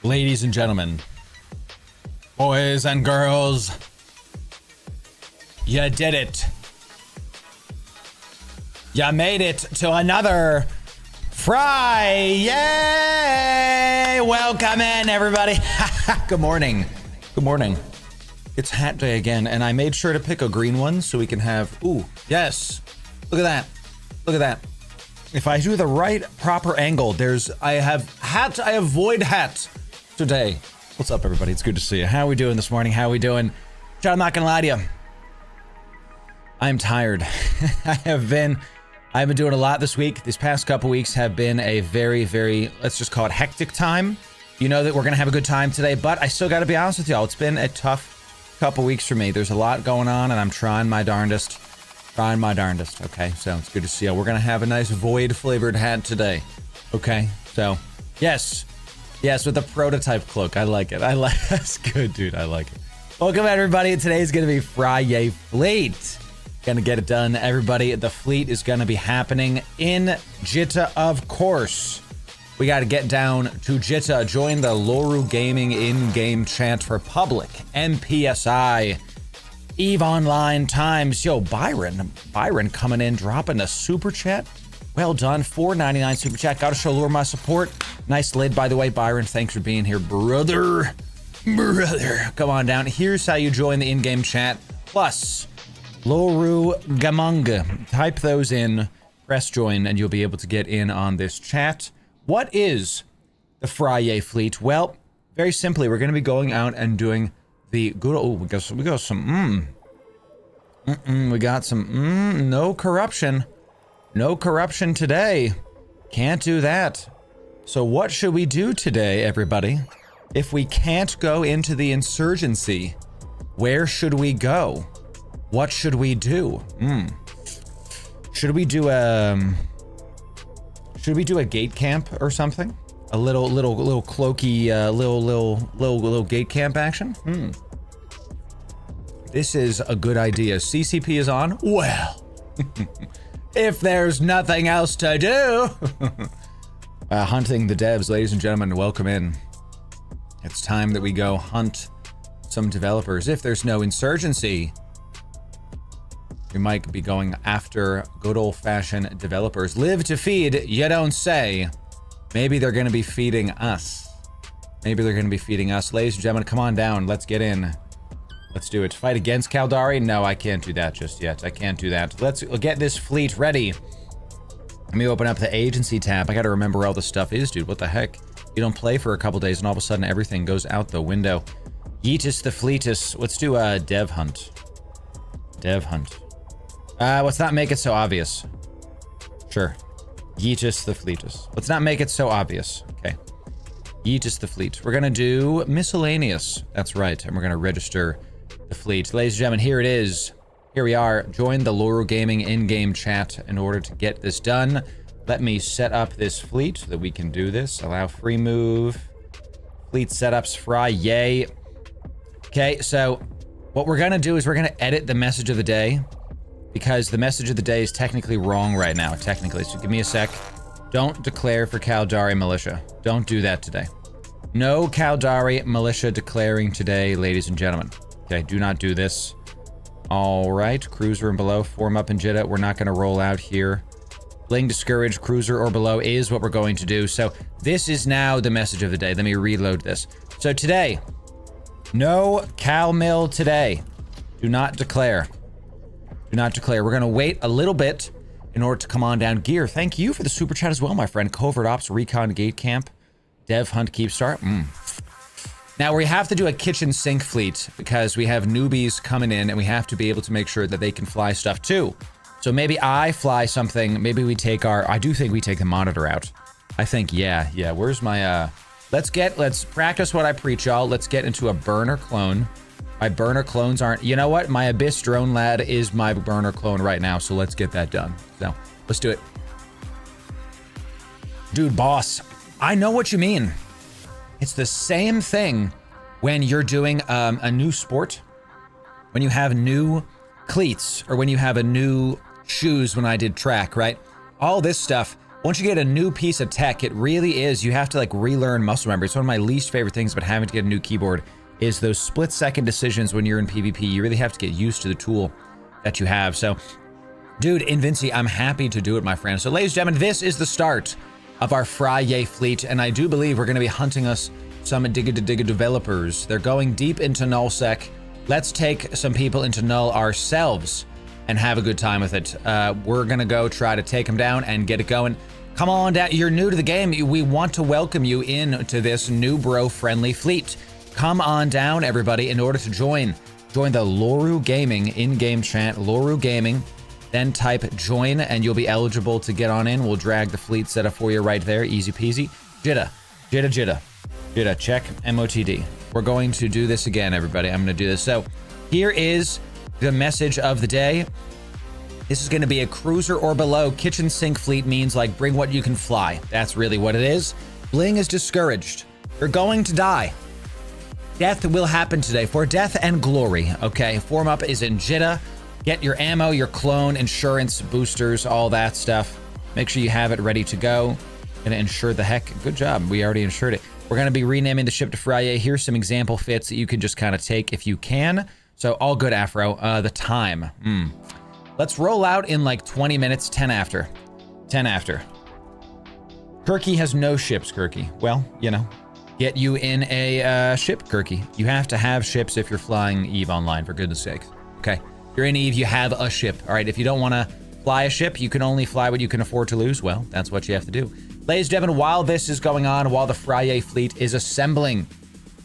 Ladies and gentlemen, boys and girls, you did it. You made it to another Friyay. Welcome in, everybody. Good morning. Good morning. It's hat day again, and I made sure to pick a green one so we can have, ooh, yes. Look at that. Look at that. If I do the right proper angle, I have void hat today. What's up, everybody? It's good to see you. How are we doing this morning? How are we doing? John, I'm not gonna lie to you. I'm tired. I've been doing a lot this week. These past couple weeks have been a very, very, let's just call it hectic time. You know that we're gonna have a good time today, but I still gotta be honest with y'all. It's been a tough couple weeks for me. There's a lot going on, and I'm trying my darndest. Okay, so it's good to see you. We're gonna have a nice void flavored hat today. Okay, so yes, with the prototype cloak. I like it. That's good, dude. I like it. Welcome, everybody. Today's gonna be Friyay Fleet. Gonna get it done, everybody. The fleet is gonna be happening in Jitta, of course. We got to get down to Jitta. Join the Loru Gaming in-game chat for public. Npsi. Eve Online Times. Yo, Byron coming in, dropping a super chat. Well done. $4.99 super chat. Gotta show Loru my support. Nice lid, by the way, Byron. Thanks for being here, brother. Come on down. Here's how you join the in-game chat. Plus, Loru Gamanga. Type those in, press join, and you'll be able to get in on this chat. What is the Friyay fleet? Well, very simply, we're going to be going out and doing the good. Oh, we got some. We got some. No corruption. No corruption today. Can't do that. So what should we do today, everybody? If we can't go into the insurgency, where should we go? What should we do? Should we do a gate camp or something? A little cloaky, little gate camp action? This is a good idea. CCP is on? Well, if there's nothing else to do. Hunting the devs, ladies and gentlemen, welcome in. It's time that we go hunt some developers. If there's no insurgency, we might be going after good old-fashioned developers. Live to feed, you don't say. Maybe they're going to be feeding us. Ladies and gentlemen, come on down. Let's get in. Let's do it. Fight against Caldari? No, I can't do that just yet. I can't do that. Let's get this fleet ready. Let me open up the agency tab. I got to remember where all this stuff is, dude. What the heck? You don't play for a couple days and all of a sudden everything goes out the window. Yeetus the fleetus. Let's do a dev hunt. Let's not make it so obvious. Sure. Yeetus the fleetus. Let's not make it so obvious. Okay. Yeetus the fleet. We're gonna do miscellaneous. That's right. And we're gonna register the fleet. Ladies and gentlemen, here it is. Here we are. Join the Loru Gaming in-game chat in order to get this done. Let me set up this fleet so that we can do this. Allow free move. Fleet setups, Friyay. Okay, so what we're gonna do is we're gonna edit the message of the day, because the message of the day is technically wrong right now, so give me a sec. Don't declare for Caldari militia. Don't do that today. No Caldari militia declaring today, ladies and gentlemen. Okay, do not do this. All right, cruiser and below, form up in Jitta. We're not gonna roll out here. Bling discouraged, cruiser or below is what we're going to do. So this is now the message of the day. Let me reload this. So today, no Cal Mill today. Do not declare. Do not declare. We're going to wait a little bit in order to come on down. Gear, thank you for the super chat as well, my friend. Covert Ops, Recon, Gate Camp, Dev Hunt, Keep Start. Now we have to do a kitchen sink fleet because we have newbies coming in and we have to be able to make sure that they can fly stuff too. So maybe I fly something. Maybe we take our, I do think we take the monitor out. I think, yeah. Where's my, let's practice what I preach, y'all. Let's get into a burner clone. My burner clones aren't, you know what? My Abyss drone lad is my burner clone right now. So let's get that done. So let's do it. Dude, boss, I know what you mean. It's the same thing when you're doing a new sport, when you have new cleats, or when you have a new shoes when I did track, right? All this stuff, once you get a new piece of tech, it really is, you have to like relearn muscle memory. It's one of my least favorite things about having to get a new keyboard is those split-second decisions when you're in PvP. You really have to get used to the tool that you have. So, dude, Npsi, I'm happy to do it, my friend. So, ladies and gentlemen, this is the start of our Friyay fleet, and I do believe we're going to be hunting us some Digga developers. They're going deep into null-sec. Let's take some people into null ourselves and have a good time with it. We're gonna go try to take them down and get it going. Come on down, you're new to the game. We want to welcome you into this Newbro friendly fleet. Come on down, everybody, in order to join the Loru Gaming in-game chat, Loru Gaming, then type join and you'll be eligible to get on in. We'll drag the fleet setup for you right there, easy peasy. Jitta, check MOTD. We're going to do this again, everybody. I'm going to do this. So here is the message of the day. This is going to be a cruiser or below. Kitchen sink fleet means like bring what you can fly. That's really what it is. Bling is discouraged. You're going to die. Death will happen today for death and glory. Okay, form up is in Jitta. Get your ammo, your clone, insurance, boosters, all that stuff. Make sure you have it ready to go. Gonna insure the heck. Good job. We already insured it. We're going to be renaming the ship to Friyay. Here's some example fits that you can just kind of take if you can. So all good, Afro. The time. Let's roll out in like 20 minutes, 10 after. 10 after. Kirky has no ships, Kirky. Well, you know, get you in a ship, Kirky. You have to have ships if you're flying EVE Online, for goodness sake. Okay. If you're in EVE, you have a ship. All right. If you don't want to fly a ship, you can only fly what you can afford to lose. Well, that's what you have to do. Ladies and gentlemen, while this is going on, while the Friyay fleet is assembling,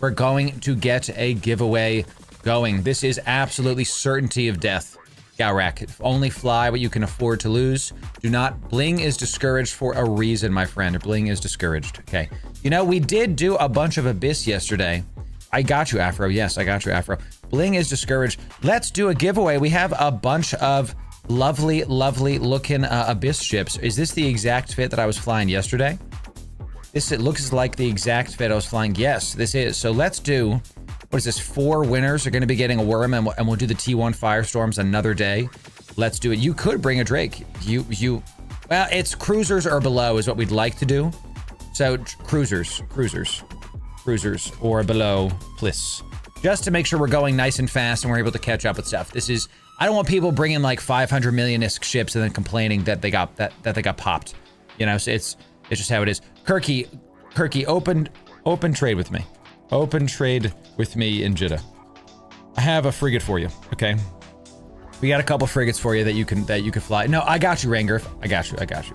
we're going to get a giveaway going. This is absolutely certainty of death. Gowrak, only fly what you can afford to lose. Do not, Bling is discouraged for a reason, my friend. Bling is discouraged, okay. You know, we did do a bunch of Abyss yesterday. I got you, Afro. Yes, I got you, Afro. Bling is discouraged. Let's do a giveaway. We have a bunch of lovely looking Abyss ships. Is this the exact fit that I was flying yesterday? It looks like the exact fit I was flying. Yes, this is. So let's do, what is this? 4 winners are going to be getting a worm, and we'll do the T1 Firestorms another day. Let's do it. You could bring a Drake. Well, it's cruisers or below is what we'd like to do. So cruisers or below, please. Just to make sure we're going nice and fast and we're able to catch up with stuff. This is, I don't want people bringing like 500 million-isk ships and then complaining that they got that they got popped. You know, so it's just how it is. Kirky, open trade with me. Open trade with me in Jitta. I have a frigate for you. Okay, we got a couple frigates for you that you can fly. No, I got you, Ranger. I got you. It's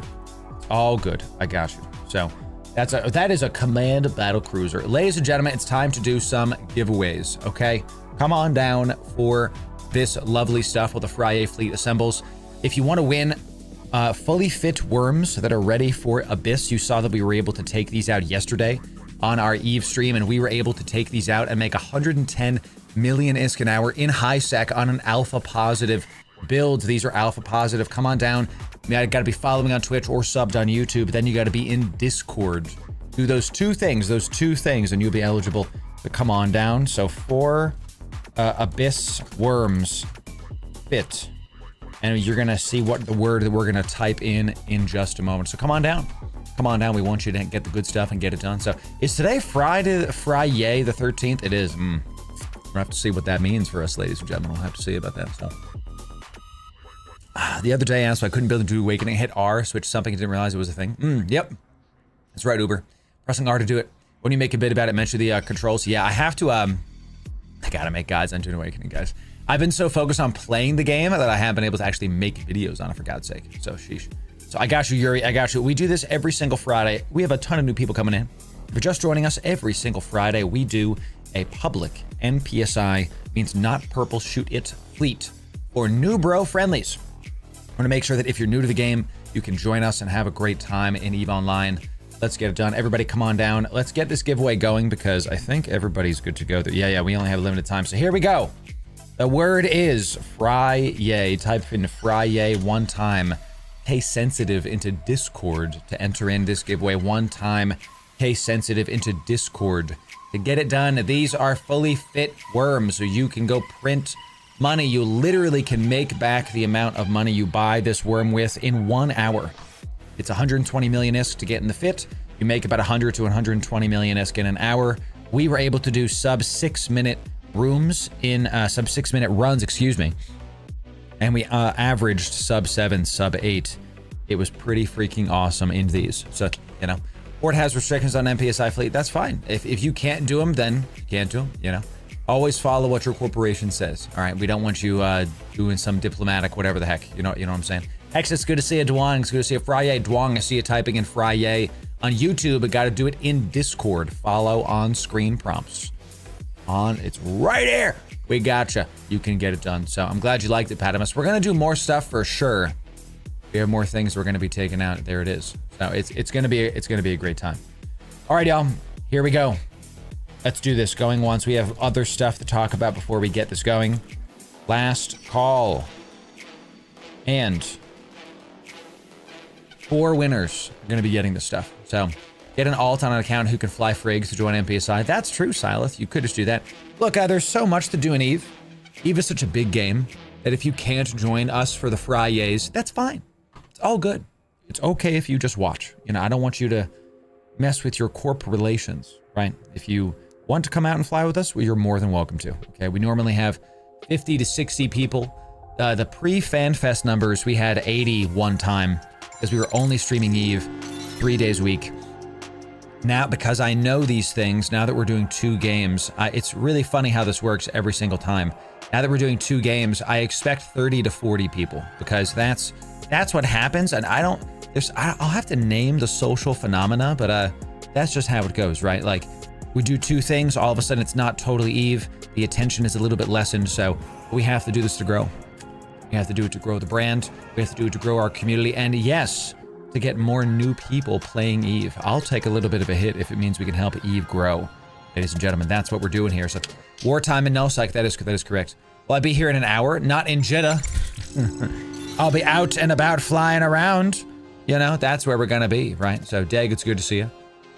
all good. I got you. So that is a command battle cruiser. Ladies and gentlemen, it's time to do some giveaways. Okay, come on down for this lovely stuff while the Friyay fleet assembles. If you want to win fully fit worms that are ready for Abyss, you saw that we were able to take these out yesterday on our EVE stream, and we were able to take these out and make 110 million ISK an hour in high sec on an alpha positive build. These are alpha positive. Come on down. You got to be following on Twitch or subbed on YouTube. Then you got to be in Discord. Do those two things, and you'll be eligible to come on down. So 4 Abyss worms fit, and you're gonna see what the word that we're gonna type in just a moment. So come on down. We want you to get the good stuff and get it done. So is today Friyay the 13th? It is. We'll have to see what that means for us, ladies and gentlemen. We'll have to see about that. So The other day I asked why I couldn't build into Awakening. Hit R, switch something, didn't realize it was a thing. Yep. That's right, Uber. Pressing R to do it. When you make a bit about it, mention the controls. Yeah, I have to, I gotta make guides on Dune Awakening, guys. I've been so focused on playing the game that I haven't been able to actually make videos on it, for God's sake. So, sheesh. So I got you, Yuri, I got you. We do this every single Friday. We have a ton of new people coming in. If you're just joining us, every single Friday, we do a public NPSI, means not purple, shoot it, fleet, for Newbro friendlies. I want to make sure that if you're new to the game, you can join us and have a great time in EVE Online. Let's get it done. Everybody come on down. Let's get this giveaway going because I think everybody's good to go. Yeah, we only have limited time. So here we go. The word is Friyay. Type in Friyay one time. Case sensitive into Discord to enter in this giveaway. One time case sensitive into Discord. To get it done, these are fully fit worms, so you can go print money. You literally can make back the amount of money you buy this worm with in 1 hour. It's 120 million ISK to get in the fit. You make about 100 to 120 million ISK in an hour. We were able to do sub 6 minute rooms in sub 6 minute runs, excuse me. And we averaged sub 7, sub 8. It was pretty freaking awesome in these. So, you know, Port has restrictions on NPSI fleet. That's fine. If you can't do them, then you can't do them, you know. Always follow what your corporation says. All right, we don't want you doing some diplomatic, whatever the heck. You know what I'm saying? Hex, it's good to see you, Dwang. It's good to see you, Friyay. Dwang, I see you typing in Friyay on YouTube, but got to do it in Discord. Follow on screen prompts. It's right here. We gotcha. You can get it done. So I'm glad you liked it, Patamus. We're gonna do more stuff for sure. We have more things we're gonna be taking out. There it is. So it's gonna be a great time. All right, y'all. Here we go. Let's do this. Going once. We have other stuff to talk about before we get this going. Last call. And 4 winners are going to be getting this stuff. So get an alt on an account who can fly frigs to join NPSI. That's true, Silith. You could just do that. Look, there's so much to do in EVE. EVE is such a big game that if you can't join us for the Friyays, that's fine. It's all good. It's okay if you just watch. You know, I don't want you to mess with your corp relations, right? If you want to come out and fly with us, well, you're more than welcome to. Okay, we normally have 50 to 60 people. The pre-FanFest numbers, we had 80 one time because we were only streaming EVE 3 days a week. Now, because I know these things, now that we're doing 2 games, it's really funny how this works every single time. Now that we're doing 2 games, I expect 30 to 40 people because that's what happens. And I'll have to name the social phenomena, but that's just how it goes, right? Like, we do 2 things, all of a sudden it's not totally EVE. The attention is a little bit lessened, so we have to do this to grow. We have to do it to grow the brand. We have to do it to grow our community. And yes, to get more new people playing EVE. I'll take a little bit of a hit if it means we can help EVE grow. Ladies and gentlemen, that's what we're doing here. So, wartime and null-sec, that is correct. Will I be here in an hour? Not in Jeddah. I'll be out and about flying around. You know, that's where we're gonna be, right? So, Dag, it's good to see you.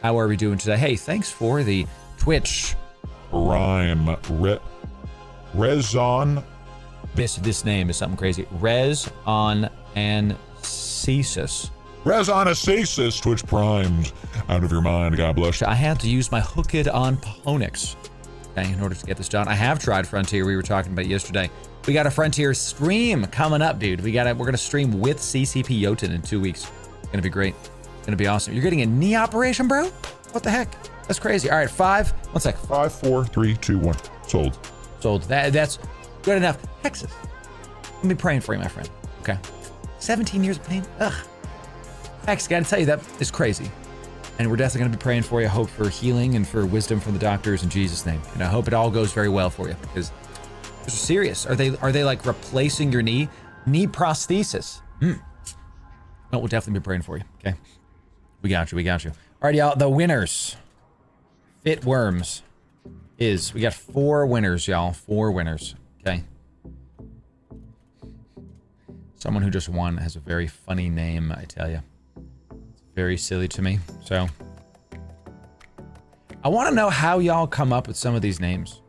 How are we doing today? Hey, thanks for the Twitch. Prime. Rezon. This name is something crazy. Rezonacesis. Rezonacesis, Twitch primed. Out of your mind, God bless. I had to use my hooked on Pahonix in order to get this done. I have tried Frontier. We were talking about it yesterday. We got a Frontier stream coming up, dude. We're gonna stream with CCP Jotun in 2 weeks. It's gonna be great. It's gonna be awesome. You're getting a knee operation, bro? What the heck? That's crazy. All right, 5. 1 sec. 5, 4, 3, 2, 1. Sold. Sold. That's good enough. Texas. I'll be praying for you, my friend. Okay. 17 years of pain. Ugh. Hex, gotta tell you, that is crazy. And we're definitely gonna be praying for you. Hope for healing and for wisdom from the doctors in Jesus' name. And I hope it all goes very well for you because this is serious. Are they like replacing your knee? Knee prosthesis. No, we'll definitely be praying for you. Okay. We got you. All right, y'all. The winners. Fit worms is we got 4 winners, y'all. 4 winners. Okay. Someone who just won has a very funny name, I tell you. It's very silly to me. So I want to know how y'all come up with some of these names.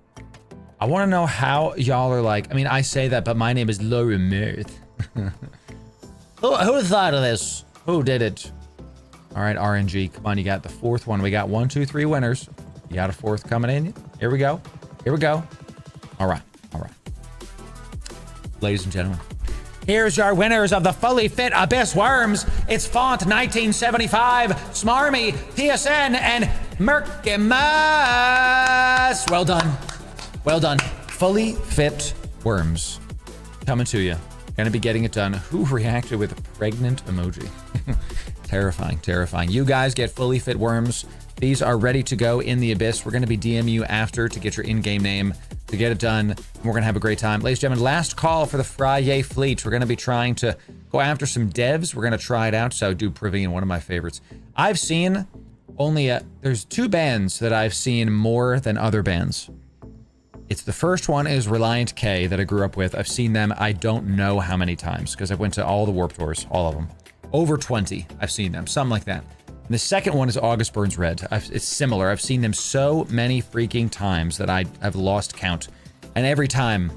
I want to know how y'all are like, I mean, I say that, but my name is Loru. Who thought of this? Who did it? All right, RNG. Come on, you got the 4th one. We got 1, 2, 3 winners. You got a 4th coming in. Here we go. All right. Ladies and gentlemen, Here's your winners of the fully fit Abyss Worms. It's Font 1975, Smarmy, PSN, and Merkimus. Well done. Well done. Fully fit worms. Coming to you. Gonna be getting it done. Who reacted with a pregnant emoji? Terrifying, terrifying. You guys get fully fit worms. These are ready to go in the Abyss. We're gonna be DM you after to get your in-game name, to get it done. We're gonna have a great time. Ladies and gentlemen, last call for the Friyay fleet. We're gonna be trying to go after some devs. We're gonna try it out. So do Privy, one of my favorites. I've seen only, there's 2 bands that I've seen more than other bands. It's the first one is Reliant K that I grew up with. I've seen them, I don't know how many times, because I went to all the Warp Tours, all of them. Over 20, I've seen them, something like that. And the second one is August Burns Red. It's similar. I've seen them so many freaking times that I've lost count. And every time,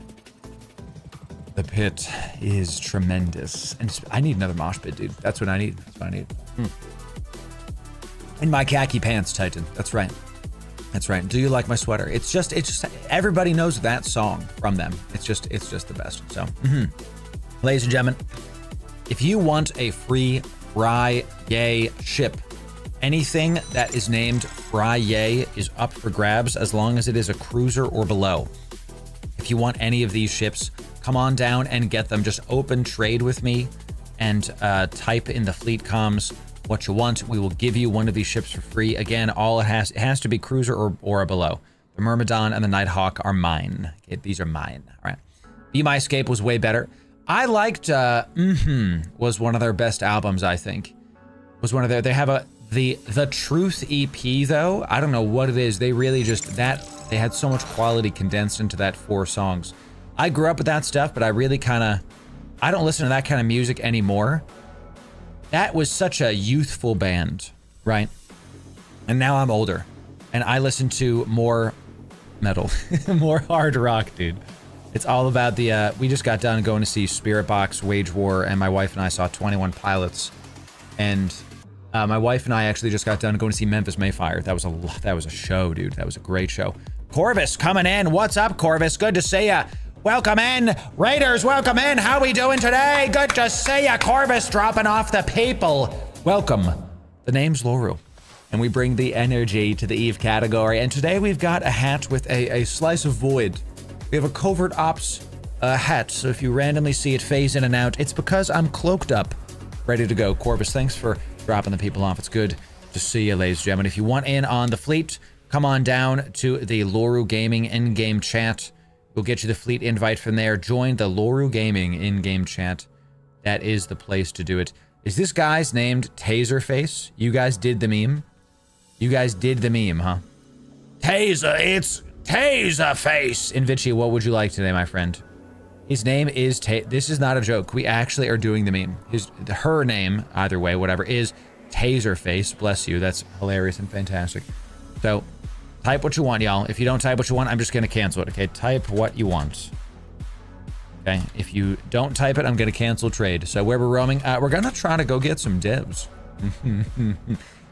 the pit is tremendous. And I need another mosh pit, dude. That's what I need. That's what I need. In my khaki pants, Titan. That's right. That's right. Do you like my sweater? It's just everybody knows that song from them. It's just the best. So, ladies and gentlemen, if you want a free Friyay ship, anything that is named Friyay is up for grabs as long as it is a cruiser or below. If you want any of these ships, come on down and get them. Just open trade with me and type in the fleet comms what you want. We will give you one of these ships for free. Again, all it has to be cruiser or below. The Myrmidon and the Nighthawk are mine. Okay, these are mine. All right. Be My Escape was way better. I liked was one of their best albums, I think. Was one of their, they have the Truth EP though. I don't know what it is. They really just they had so much quality condensed into that 4 songs. I grew up with that stuff, but I really I don't listen to that kind of music anymore. That was such a youthful band, right? And now I'm older and I listen to more metal, more hard rock, dude. It's all about the, we just got done going to see Spirit Box, Wage War, and my wife and I saw 21 Pilots. And my wife and I actually just got done going to see Memphis Mayfire. That was a show, dude. That was a great show. Corvus coming in. What's up, Corvus? Good to see ya. Welcome in. Raiders, welcome in. How we doing today? Good to see ya. Corvus dropping off the people. Welcome. The name's Loru. And we bring the energy to the Eve category. And today we've got a hat with a slice of void. We have a covert ops hat. So if you randomly see it phase in and out, it's because I'm cloaked up, ready to go. Corvus, thanks for dropping the people off. It's good to see you, ladies and gentlemen. If you want in on the fleet, come on down to the Loru Gaming in-game chat. We'll get you the fleet invite from there. Join the Loru Gaming in-game chat. That is the place to do it. Is this guy's named Taserface? You guys did the meme? You guys did the meme, huh? Taser, it's Taserface! Npsi, what would you like today, my friend? His name is this is not a joke. We actually are doing the meme. Her name, either way, whatever, is Taserface. Bless you. That's hilarious and fantastic. So, type what you want, y'all. If you don't type what you want, I'm just going to cancel it, okay? Type what you want. Okay? If you don't type it, I'm going to cancel trade. So, where we're roaming, we're going to try to go get some devs.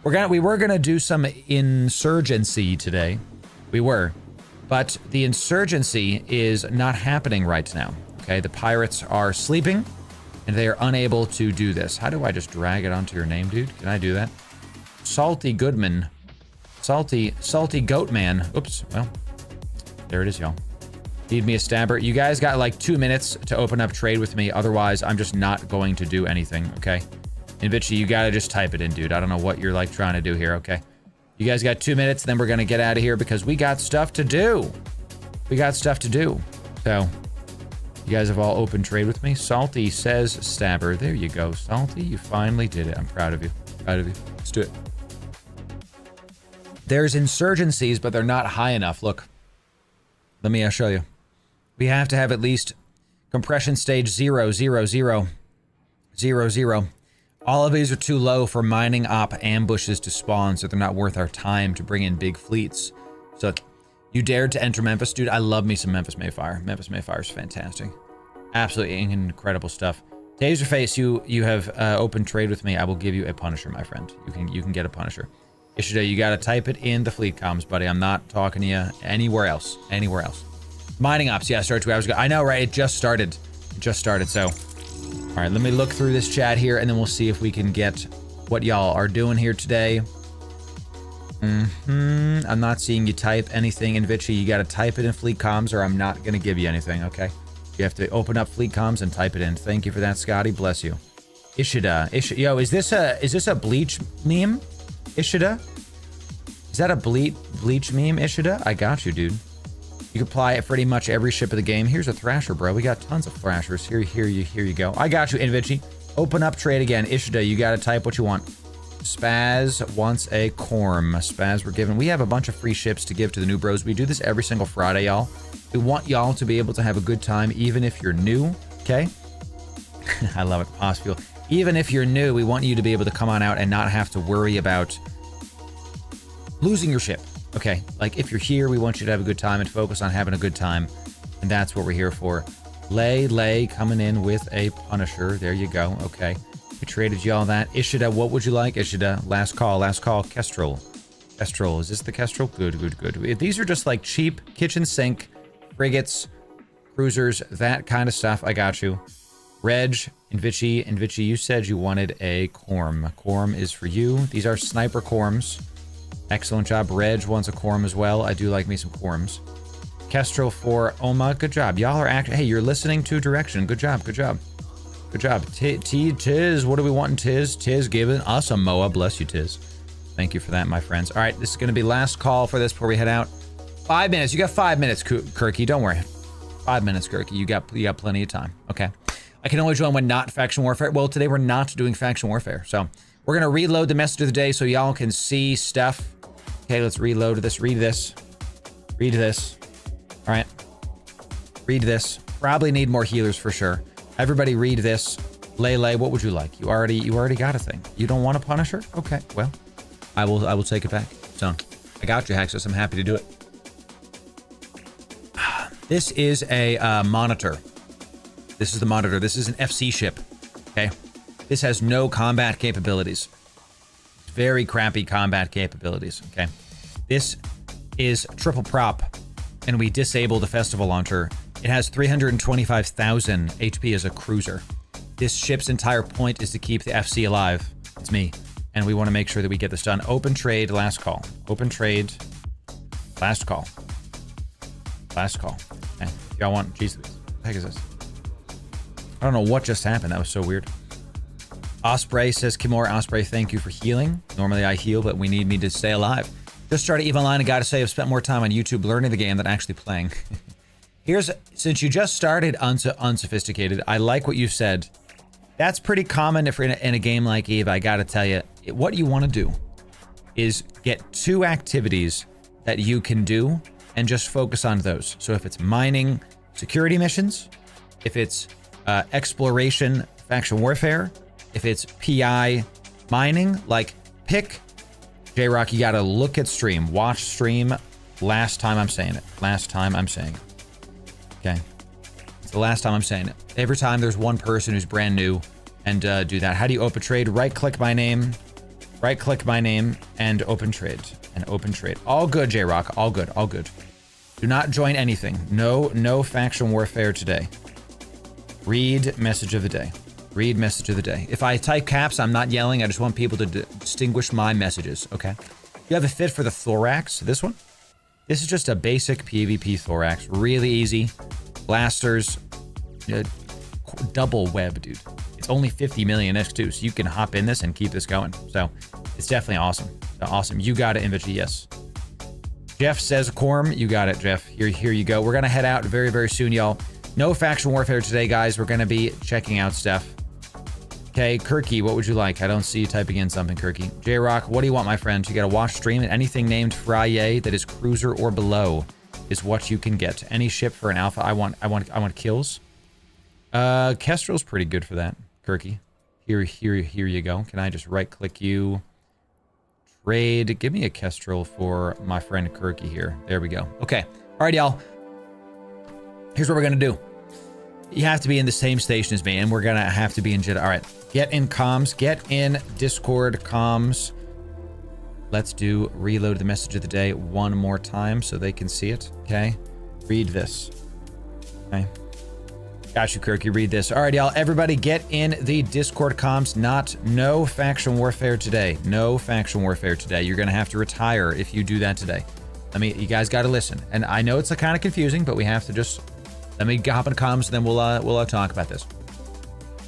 We were going to do some insurgency today. We were. But the insurgency is not happening right now, okay? The pirates are sleeping, and they are unable to do this. How do I just drag it onto your name, dude? Can I do that? Salty Goodman. Salty Goat Man. Oops, well, there it is, y'all. Need me a stabber. You guys got like 2 minutes to open up trade with me. Otherwise, I'm just not going to do anything, okay? Npsi, you gotta just type it in, dude. I don't know what you're like trying to do here, okay? You guys got 2 minutes, then we're gonna get out of here because we got stuff to do. We got stuff to do. So, you guys have all opened trade with me. Salty says stabber. There you go, Salty. You finally did it. I'm proud of you. Proud of you. Let's do it. There's insurgencies, but they're not high enough. Look. Let me show you. We have to have at least compression stage 0, 0, 0, 0, 0. All of these are too low for mining op ambushes to spawn, so they're not worth our time to bring in big fleets. So, you dared to enter Memphis? Dude, I love me some Memphis Mayfire. Memphis Mayfire is fantastic. Absolutely incredible stuff. Taserface, you have open trade with me. I will give you a Punisher, my friend. You can get a Punisher. Ishida, you gotta type it in the fleet comms, buddy. I'm not talking to you anywhere else. Anywhere else. Mining ops, yeah, started 2 hours ago. I know, right? It just started. It just started, so All right, let me look through this chat here, and then we'll see if we can get what y'all are doing here today. I'm not seeing you type anything in Npsi. You got to type it in Fleet Comms, or I'm not going to give you anything, okay? You have to open up Fleet Comms and type it in. Thank you for that, Scotty. Bless you. Ishida. Yo, is this a Bleach meme? Ishida? Is that a Bleach meme, Ishida? I got you, dude. You can apply it pretty much every ship of the game. Here's a Thrasher, bro. We got tons of Thrashers. Here you go. I got you, Npsi. Open up trade again. Ishida, you got to type what you want. Spaz wants a Corm. Spaz, we're giving. We have a bunch of free ships to give to the new bros. We do this every single Friday, y'all. We want y'all to be able to have a good time, even if you're new, okay? I love it. Osfuel. Even if you're new, we want you to be able to come on out and not have to worry about losing your ship. Okay, like if you're here, we want you to have a good time and focus on having a good time. And that's what we're here for. Lay coming in with a Punisher. There you go. Okay. We traded y'all that. Ishida, what would you like? Ishida, last call. Kestrel. Is this the Kestrel? Good. These are just like cheap kitchen sink, frigates, cruisers, that kind of stuff. I got you. Reg, Npsi, you said you wanted a Corm. Corm is for you. These are sniper Corms. Excellent job. Reg wants a Corm as well. I do like me some Corms. Kestrel for Oma. Good job. Y'all are acting. Hey, you're listening to direction. Good job. Tiz, what do we want in Tiz? Tiz giving us a MOA. Bless you, Tiz. Thank you for that, my friends. All right, this is going to be last call for this before we head out. 5 minutes. You got 5 minutes, Kirky. Don't worry. 5 minutes, Kirky. You got plenty of time. Okay. I can only join when not faction warfare. Well, today we're not doing faction warfare, so we're going to reload the message of the day so y'all can see stuff. Okay, let's reload this. Read this. All right. Read this. Probably need more healers for sure. Everybody read this. Lele, what would you like? You already got a thing. You don't want a Punisher? Okay, well, I will take it back. So, I got you, Hexus. I'm happy to do it. This is a monitor. This is the monitor. This is an FC ship. Okay. This has no combat capabilities. Very crappy combat capabilities. Okay. This is triple prop, and we disable the festival launcher. It has 325,000 HP as a cruiser. This ship's entire point is to keep the FC alive. It's me. And we want to make sure that we get this done. Open trade, last call. Open trade, last call. Last call. Okay. Y'all want, jeez, what the heck is this? I don't know what just happened. That was so weird. Osprey says, Kimura, Osprey, thank you for healing. Normally I heal, but we need me to stay alive. Just started EVE Online and gotta say I've spent more time on YouTube learning the game than actually playing. Since you just started unsophisticated, I like what you said. That's pretty common if in a game like EVE. I gotta tell you, what you want to do is get 2 activities that you can do and just focus on those. So if it's mining, security missions, if it's exploration, faction warfare, if it's PI mining, like pick J-Rock, you gotta look at stream, watch stream. Last time I'm saying it. Okay. It's the last time I'm saying it. Every time there's one person who's brand new, and do that. How do you open trade? Right click my name, and open trade. All good, J-Rock. All good. Do not join anything. No faction warfare today. Read message of the day. If I type caps, I'm not yelling. I just want people to distinguish my messages, okay? You have a fit for the thorax. This one? This is just a basic PvP thorax. Really easy. Blasters. Double web, dude. It's only 50 million X2, so you can hop in this and keep this going. So, it's definitely awesome. You got it, Npsi, yes. Jeff says Corm. You got it, Jeff. Here you go. We're going to head out very, very soon, y'all. No faction warfare today, guys. We're going to be checking out stuff. Okay, Kirky, what would you like? I don't see you typing in something, Kirky. J-Rock, what do you want, my friend? You got to watch stream, and anything named Friyay that is cruiser or below is what you can get. Any ship for an alpha. I want kills. Kestrel's pretty good for that, Kirky. Here you go. Can I just right-click you? Trade. Give me a Kestrel for my friend Kirky here. There we go. Okay. All right, y'all. Here's what we're going to do. You have to be in the same station as me, and we're going to have to be in Jeddah. All right. Get in comms. Get in Discord comms. Let's do reload the message of the day one more time so they can see it. Okay. Read this. Okay. Got you, Kirk. You read this. All right, y'all. Everybody get in the Discord comms. No faction warfare today. No faction warfare today. You're going to have to retire if you do that today. You guys got to listen. And I know it's kind of confusing, but we have to just, let me hop in comms, and then we'll talk about this.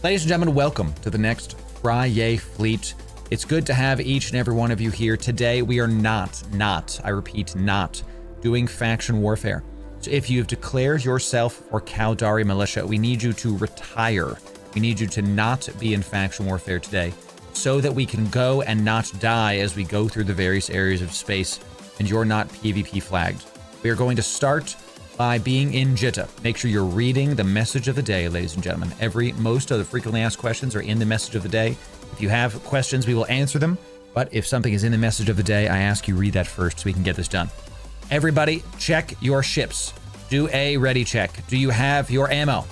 Ladies and gentlemen, welcome to the next Friyay fleet. It's good to have each and every one of you here. Today, we are not, I repeat, not doing faction warfare. So if you've declared yourself for Caldari Militia, we need you to retire. We need you to not be in faction warfare today so that we can go and not die as we go through the various areas of space and you're not PvP flagged. We are going to start by being in Jitta. Make sure you're reading the message of the day, ladies and gentlemen. Most of the frequently asked questions are in the message of the day. If you have questions, we will answer them. But if something is in the message of the day, I ask you read that first so we can get this done. Everybody, check your ships. Do a ready check. Do you have your ammo?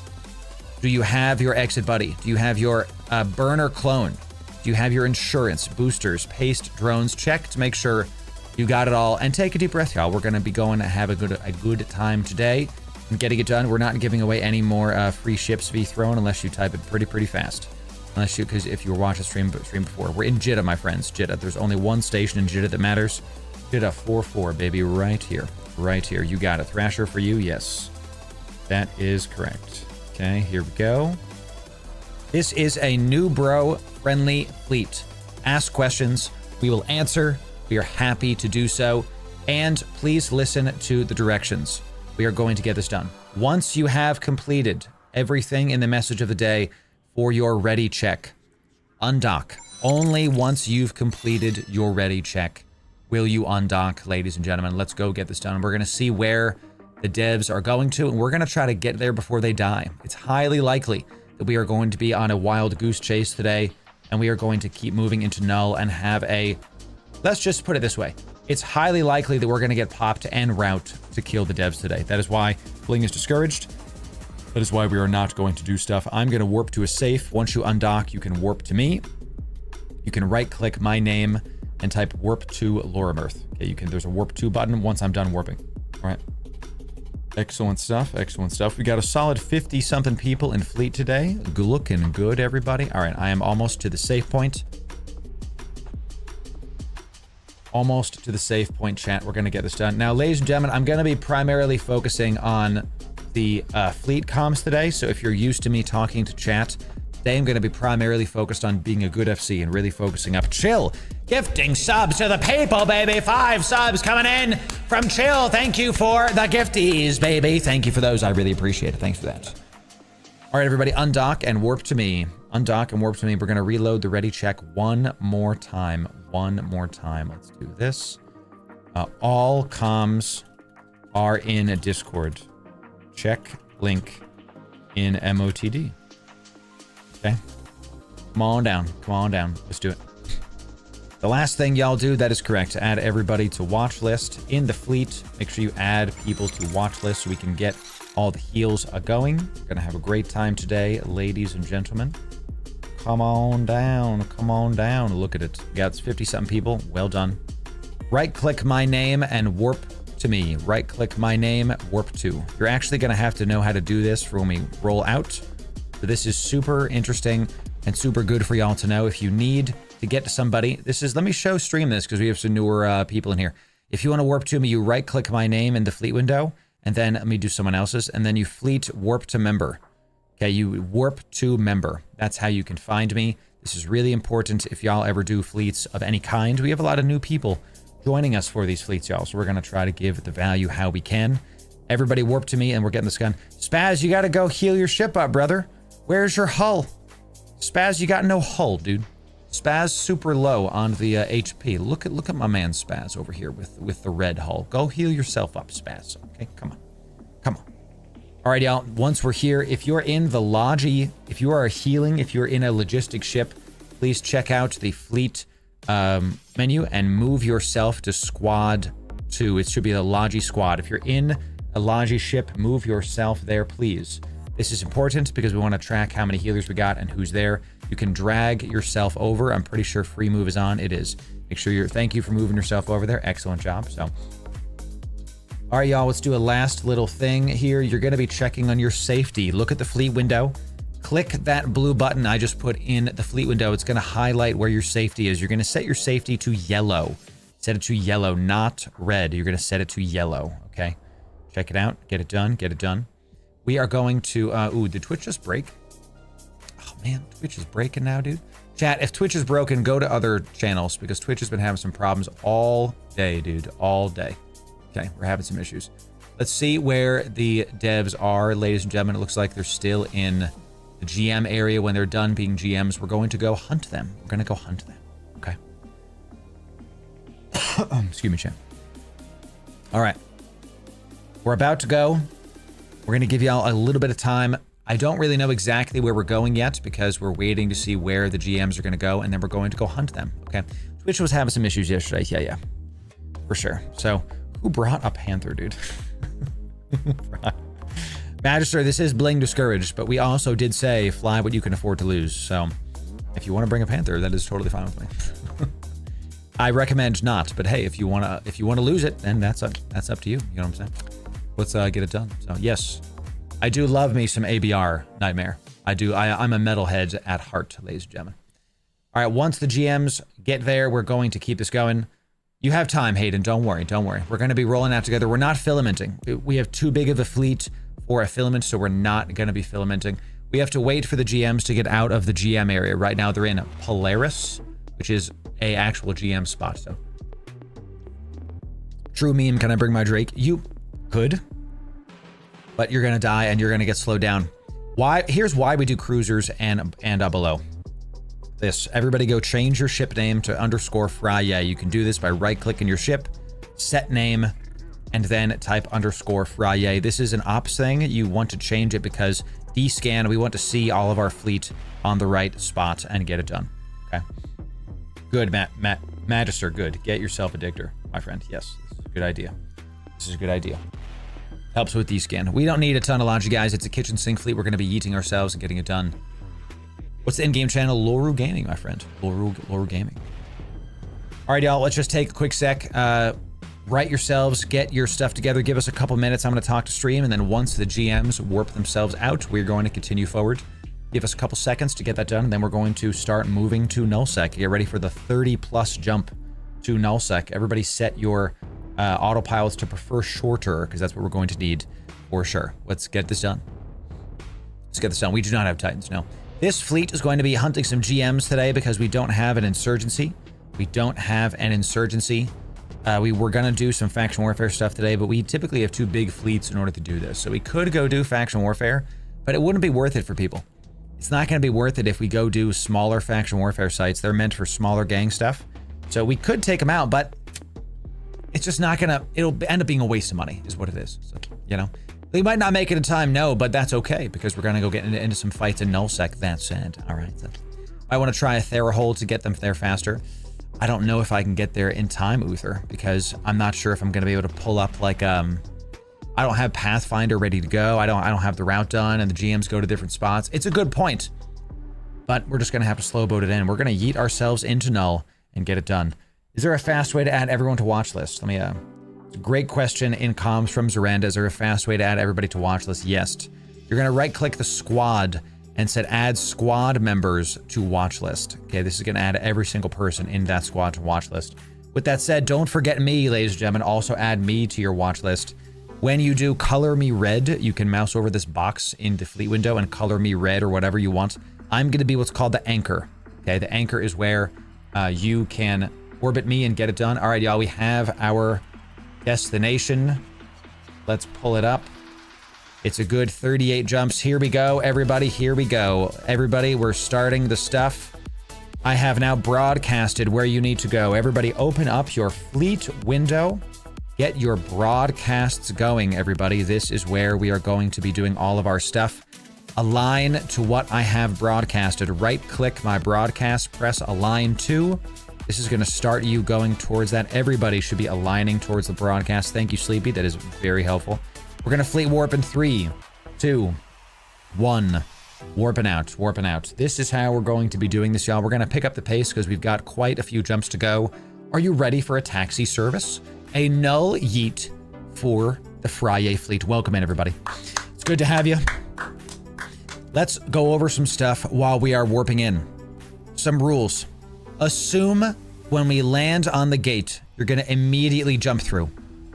Do you have your exit buddy? Do you have your burner clone? Do you have your insurance, boosters, paste, drones? Check to make sure you got it all. And take a deep breath, y'all. We're going to be going to have a good time today and getting it done. We're not giving away any more free ships via throne unless you type it pretty fast. Because if you were watching stream before. We're in Jitta, my friends. Jitta. There's only one station in Jitta that matters. Jitta 4-4, baby, right here. Right here. You got it. Thrasher for you? Yes. That is correct. Okay, here we go. This is a Newbro friendly fleet. Ask questions. We will answer. We are happy to do so. And please listen to the directions. We are going to get this done. Once you have completed everything in the message of the day for your ready check, undock. Only once you've completed your ready check will you undock, ladies and gentlemen. Let's go get this done. We're going to see where the devs are going to, and we're going to try to get there before they die. It's highly likely that we are going to be on a wild goose chase today, and we are going to keep moving into null and have a, let's just put it this way. It's highly likely that we're going to get popped en route to kill the devs today. That is why Bling is discouraged. That is why we are not going to do stuff. I'm going to warp to a safe. Once you undock, you can warp to me. You can right-click my name and type warp to Loru. Okay, there's a warp to button once I'm done warping. All right. Excellent stuff. Excellent stuff. We got a solid 50-something people in fleet today. Good looking good, everybody. All right, I am almost to the safe point. Almost to the safe point, chat. We're going to get this done. Now, ladies and gentlemen, I'm going to be primarily focusing on the fleet comms today. So if you're used to me talking to chat, today I'm going to be primarily focused on being a good FC and really focusing up. Chill. Gifting subs to the people, baby. 5 subs coming in from Chill. Thank you for the gifties, baby. Thank you for those. I really appreciate it. Thanks for that. All right, everybody, undock and warp to me. Undock and warp to me. We're going to reload the ready check one more time. One more time. Let's do this. All comms are in Discord. Check link in MOTD. Okay. Come on down. Come on down. Let's do it. The last thing y'all do, that is correct, add everybody to watch list in the fleet. Make sure you add people to watch list so we can get all the heals going. We're gonna have a great time today, ladies and gentlemen. Come on down, come on down. Look at it. We got 50-something people. Well done. Right-click my name and warp to me. Right-click my name, warp to. You're actually gonna have to know how to do this for when we roll out. So this is super interesting and super good for y'all to know. If you need to get to somebody, this is, let me stream this because we have some newer people in here. If you want to warp to me, you right click my name in the fleet window, and then let me do someone else's, and then you fleet warp to member. Okay, you warp to member. That's how you can find me. This is really important if y'all ever do fleets of any kind. We have a lot of new people joining us for these fleets, y'all, so we're going to try to give the value how we can. Everybody warp to me, and we're getting this gun. Spaz, you got to go heal your ship up, brother. Where's your hull? Spaz, you got no hull, dude. Spaz super low on the HP. Look at my man Spaz over here with the red hull. Go heal yourself up, Spaz. Okay, come on. Come on. All right, y'all. Once we're here, if you're in the Logi, if you are healing, if you're in a logistic ship, please check out the fleet menu and move yourself to squad 2. It should be the Logi squad. If you're in a Logi ship, move yourself there, please. This is important because we want to track how many healers we got and who's there. You can drag yourself over. I'm pretty sure free move is on. It is. Make sure thank you for moving yourself over there. Excellent job. So All right, y'all, let's do a last little thing here. You're going to be checking on your safety. Look at the fleet window. Click that blue button I just put in the fleet window. It's going to highlight where your safety is. You're going to set your safety to yellow. Set it to yellow, not red. You're going to set it to yellow, okay? Check it out. Get it done. Get it done. We are going to... ooh, did Twitch just break? Oh, man. Twitch is breaking now, dude. Chat, if Twitch is broken, go to other channels because Twitch has been having some problems all day, dude. All day. Okay, we're having some issues. Let's see where the devs are, ladies and gentlemen. It looks like they're still in the GM area. When they're done being GMs, we're going to go hunt them. We're going to go hunt them. Okay. Excuse me, chat. All right. We're about to go. We're going to give y'all a little bit of time. I don't really know exactly where we're going yet because we're waiting to see where the GMs are going to go, and then we're going to go hunt them. Okay. Twitch was having some issues yesterday. Yeah. For sure. So... who brought a panther, dude? Magister, this is Bling Discouraged, but we also did say fly what you can afford to lose. So if you want to bring a panther, that is totally fine with me. I recommend not, but hey, if you want to lose it, then that's up to you. You know what I'm saying? Let's get it done. So yes, I do love me some ABR Nightmare. I do. I'm a metalhead at heart, ladies and gentlemen. All right, once the GMs get there, we're going to keep this going. You have time, Hayden. Don't worry. Don't worry. We're going to be rolling out together. We're not filamenting. We have too big of a fleet for a filament, so we're not going to be filamenting. We have to wait for the GMs to get out of the GM area. Right now, they're in Polaris, which is a actual GM spot. So, true meme. Can I bring my Drake? You could, but you're going to die and you're going to get slowed down. Why? Here's why we do cruisers and below. This, everybody go change your ship name to _Friyay. You can do this by right-clicking your ship, set name, and then type _Friyay. This is an ops thing. You want to change it because descan, we want to see all of our fleet on the right spot and get it done. Okay. Good, Magister, good. Get yourself a Dictor, my friend. Yes, this is a good idea. This is a good idea. Helps with descan. We don't need a ton of logic, guys. It's a kitchen sink fleet. We're going to be eating ourselves and getting it done. What's the in-game channel? Loru Gaming, my friend. Loru Gaming. All right, y'all. Let's just take a quick sec. Write yourselves. Get your stuff together. Give us a couple minutes. I'm going to talk to stream, and then once the GMs warp themselves out, we're going to continue forward. Give us a couple seconds to get that done, and then we're going to start moving to null-sec. Get ready for the 30+ jump to null-sec. Everybody set your autopilots to prefer shorter, because that's what we're going to need for sure. Let's get this done. Let's get this done. We do not have Titans, no. This fleet is going to be hunting some GMs today because we don't have an insurgency. We don't have an insurgency. We were going to do some faction warfare stuff today, but we typically have 2 big fleets in order to do this. So we could go do faction warfare, but it wouldn't be worth it for people. It's not going to be worth it if we go do smaller faction warfare sites. They're meant for smaller gang stuff. So we could take them out, but it's just not going to... it'll end up being a waste of money is what it is. So, you know... we might not make it in time, no, but that's okay because we're going to go get into some fights in null-sec. That said, all right. So I want to try a Therahold to get them there faster. I don't know if I can get there in time, Uther, because I'm not sure if I'm going to be able to pull up like I don't have Pathfinder ready to go. I don't have the route done, and the GMs go to different spots. It's a good point, but we're just going to have to slow boat it in. We're going to yeet ourselves into null and get it done. Is there a fast way to add everyone to watch list? Let me It's a great question in comms from Zaranda. Is there a fast way to add everybody to watch list? Yes. You're going to right-click the squad and set add squad members to watch list. Okay, this is going to add every single person in that squad to watch list. With that said, don't forget me, ladies and gentlemen. Also add me to your watch list. When you do color me red, you can mouse over this box in the fleet window and color me red or whatever you want. I'm going to be what's called the anchor. Okay, the anchor is where you can orbit me and get it done. All right, y'all, we have our destination. Let's pull it up. It's a good 38 jumps. Here we go, everybody. Here we go. Everybody, we're starting the stuff. I have now broadcasted where you need to go. Everybody, open up your fleet window. Get your broadcasts going, everybody. This is where we are going to be doing all of our stuff. Align to what I have broadcasted. Right-click my broadcast, press align to. This is going to start you going towards that. Everybody should be aligning towards the broadcast. Thank you, Sleepy. That is very helpful. We're going to fleet warp in 3, 2, 1. Warping out, warping out. This is how we're going to be doing this, y'all. We're going to pick up the pace because we've got quite a few jumps to go. Are you ready for a taxi service? A null yeet for the Friyay fleet. Welcome in, everybody. It's good to have you. Let's go over some stuff while we are warping in. Some rules. Assume when we land on the gate, you're going to immediately jump through.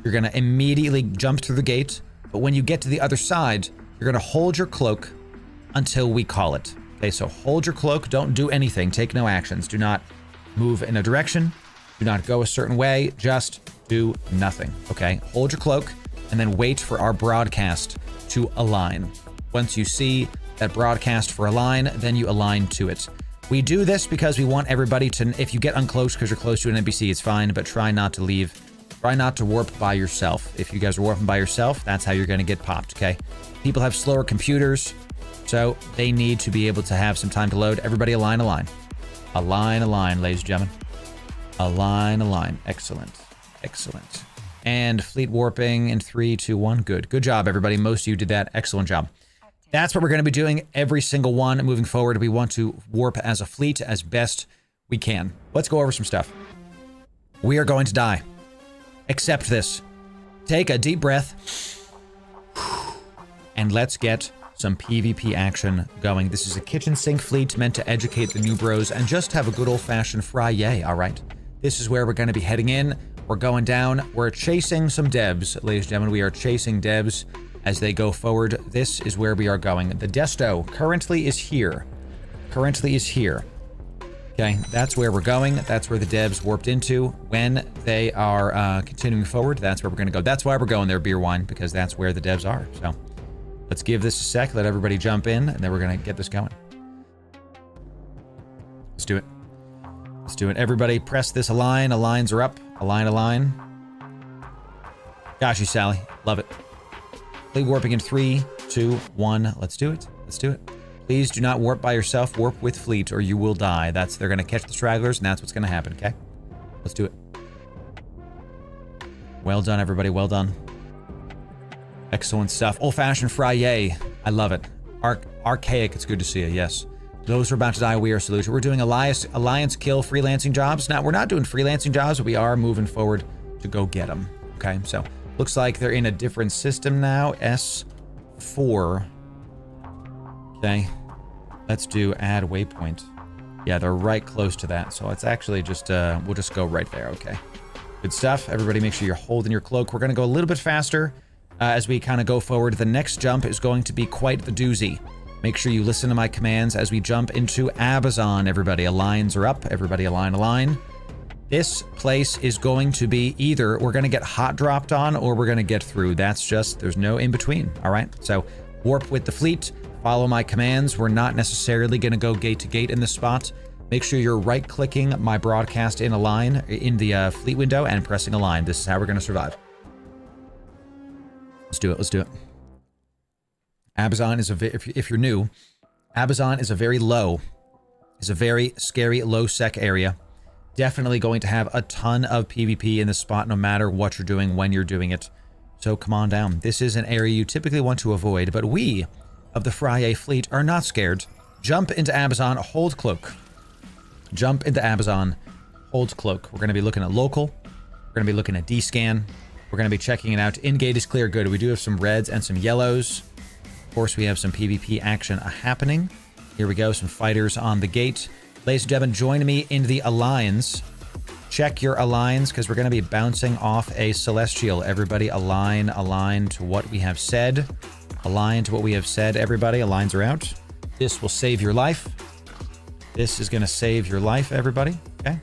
You're going to immediately jump through the gate, but when you get to the other side, you're going to hold your cloak until we call it. Okay, so hold your cloak. Don't do anything. Take no actions. Do not move in a direction. Do not go a certain way. Just do nothing. Okay, hold your cloak and then wait for our broadcast to align. Once you see that broadcast for align, then you align to it. We do this because we want everybody to, if you get unclose because you're close to an NPC, it's fine, but try not to leave. Try not to warp by yourself. If you guys are warping by yourself, that's how you're going to get popped, okay? People have slower computers, so they need to be able to have some time to load. Everybody align, align. Align, ladies and gentlemen. Align. Excellent. Excellent. And fleet warping in 3, 2, 1. Good. Good job, everybody. Most of you did that. Excellent job. That's what we're going to be doing every single one moving forward. We want to warp as a fleet as best we can. Let's go over some stuff. We are going to die. Accept this. Take a deep breath. And let's get some PvP action going. This is a kitchen sink fleet meant to educate the Newbros and just have a good old-fashioned Friyay, all right? This is where we're going to be heading in. We're going down. We're chasing some devs. Ladies and gentlemen, we are chasing devs as they go forward. This is where we are going. The Desto currently is here. Okay, that's where we're going. That's where the devs warped into. When they are continuing forward, that's where we're going to go. That's why we're going there, beer wine, because that's where the devs are. So let's give this a sec. Let everybody jump in, and then we're going to get this going. Let's do it. Let's do it. Everybody press this align. Aligns are up. Align. Got you, Sally. Love it. Fleet warping in 3, 2, 1. Let's do it. Let's do it. Please do not warp by yourself. Warp with fleet or you will die. They're going to catch the stragglers and that's what's going to happen, okay? Let's do it. Well done, everybody. Well done. Excellent stuff. Old-fashioned Friyay. I love it. Archaic. It's good to see you. Yes. Those who are about to die, we are saluted. We're doing alliance kill freelancing jobs. Now, we're not doing freelancing jobs, but we are moving forward to go get them. Okay, so looks like they're in a different system now. S4. Okay, let's do add waypoint. Yeah, they're right close to that. So it's actually just, we'll just go right there. Okay, good stuff. Everybody make sure you're holding your cloak. We're going to go a little bit faster as we kind of go forward. The next jump is going to be quite the doozy. Make sure you listen to my commands as we jump into Abazon. Everybody, aligns are up. Everybody align. This place is going to be either we're going to get hot dropped on or we're going to get through. That's just, there's no in between. All right. So warp with the fleet. Follow my commands. We're not necessarily going to go gate to gate in this spot. Make sure you're right clicking my broadcast in align in the fleet window and pressing align. This is how we're going to survive. Let's do it. Let's do it. Abazon is if you're new, Abazon is a very scary low-sec area. Definitely going to have a ton of PvP in this spot no matter what you're doing, when you're doing it. So come on down. This is an area you typically want to avoid, but we of the Friyay fleet are not scared. Jump into Abazon, hold cloak. Jump into Abazon, hold cloak. We're going to be looking at local. We're going to be looking at D-scan. We're going to be checking it out. In-gate is clear. Good. We do have some reds and some yellows. Of course, we have some PvP action happening. Here we go, some fighters on the gate. Ladies and gentlemen, join me in the Alliance. Check your Alliance, because we're going to be bouncing off a Celestial. Everybody align to what we have said. Align to what we have said, everybody. Aligns are out. This will save your life. This is going to save your life, everybody. Okay.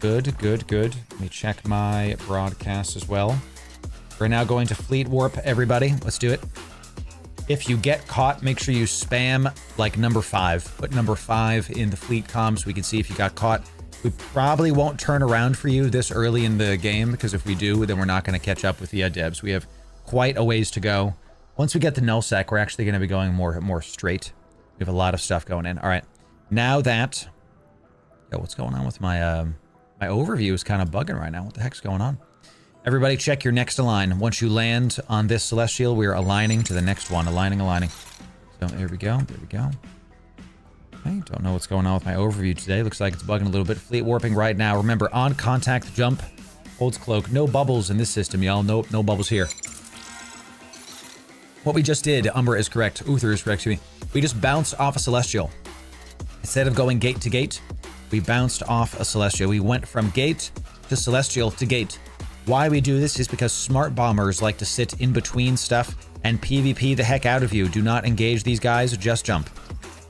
Good. Let me check my broadcast as well. We're now going to fleet warp, everybody. Let's do it. If you get caught, make sure you spam like number 5. Put number 5 in the fleet comms so we can see if you got caught. We probably won't turn around for you this early in the game, because if we do, then we're not going to catch up with the devs. We have quite a ways to go. Once we get the null-sec, we're actually going to be going more straight. We have a lot of stuff going in. All right. Now that... Yo, what's going on with my... my overview is kind of bugging right now. What the heck's going on? Everybody check your next align. Once you land on this Celestial, we are aligning to the next one. Aligning. So there we go. Okay, don't know what's going on with my overview today. Looks like it's bugging a little bit. Fleet warping right now. Remember, on contact jump. Holds cloak. No bubbles in this system, y'all. Nope, no bubbles here. What we just did, Umbra is correct. Uther is correct, excuse me. We just bounced off a Celestial. Instead of going gate to gate, we bounced off a Celestial. We went from gate to Celestial to gate. Why we do this is because smart bombers like to sit in between stuff and PvP the heck out of you. Do not engage these guys, just jump.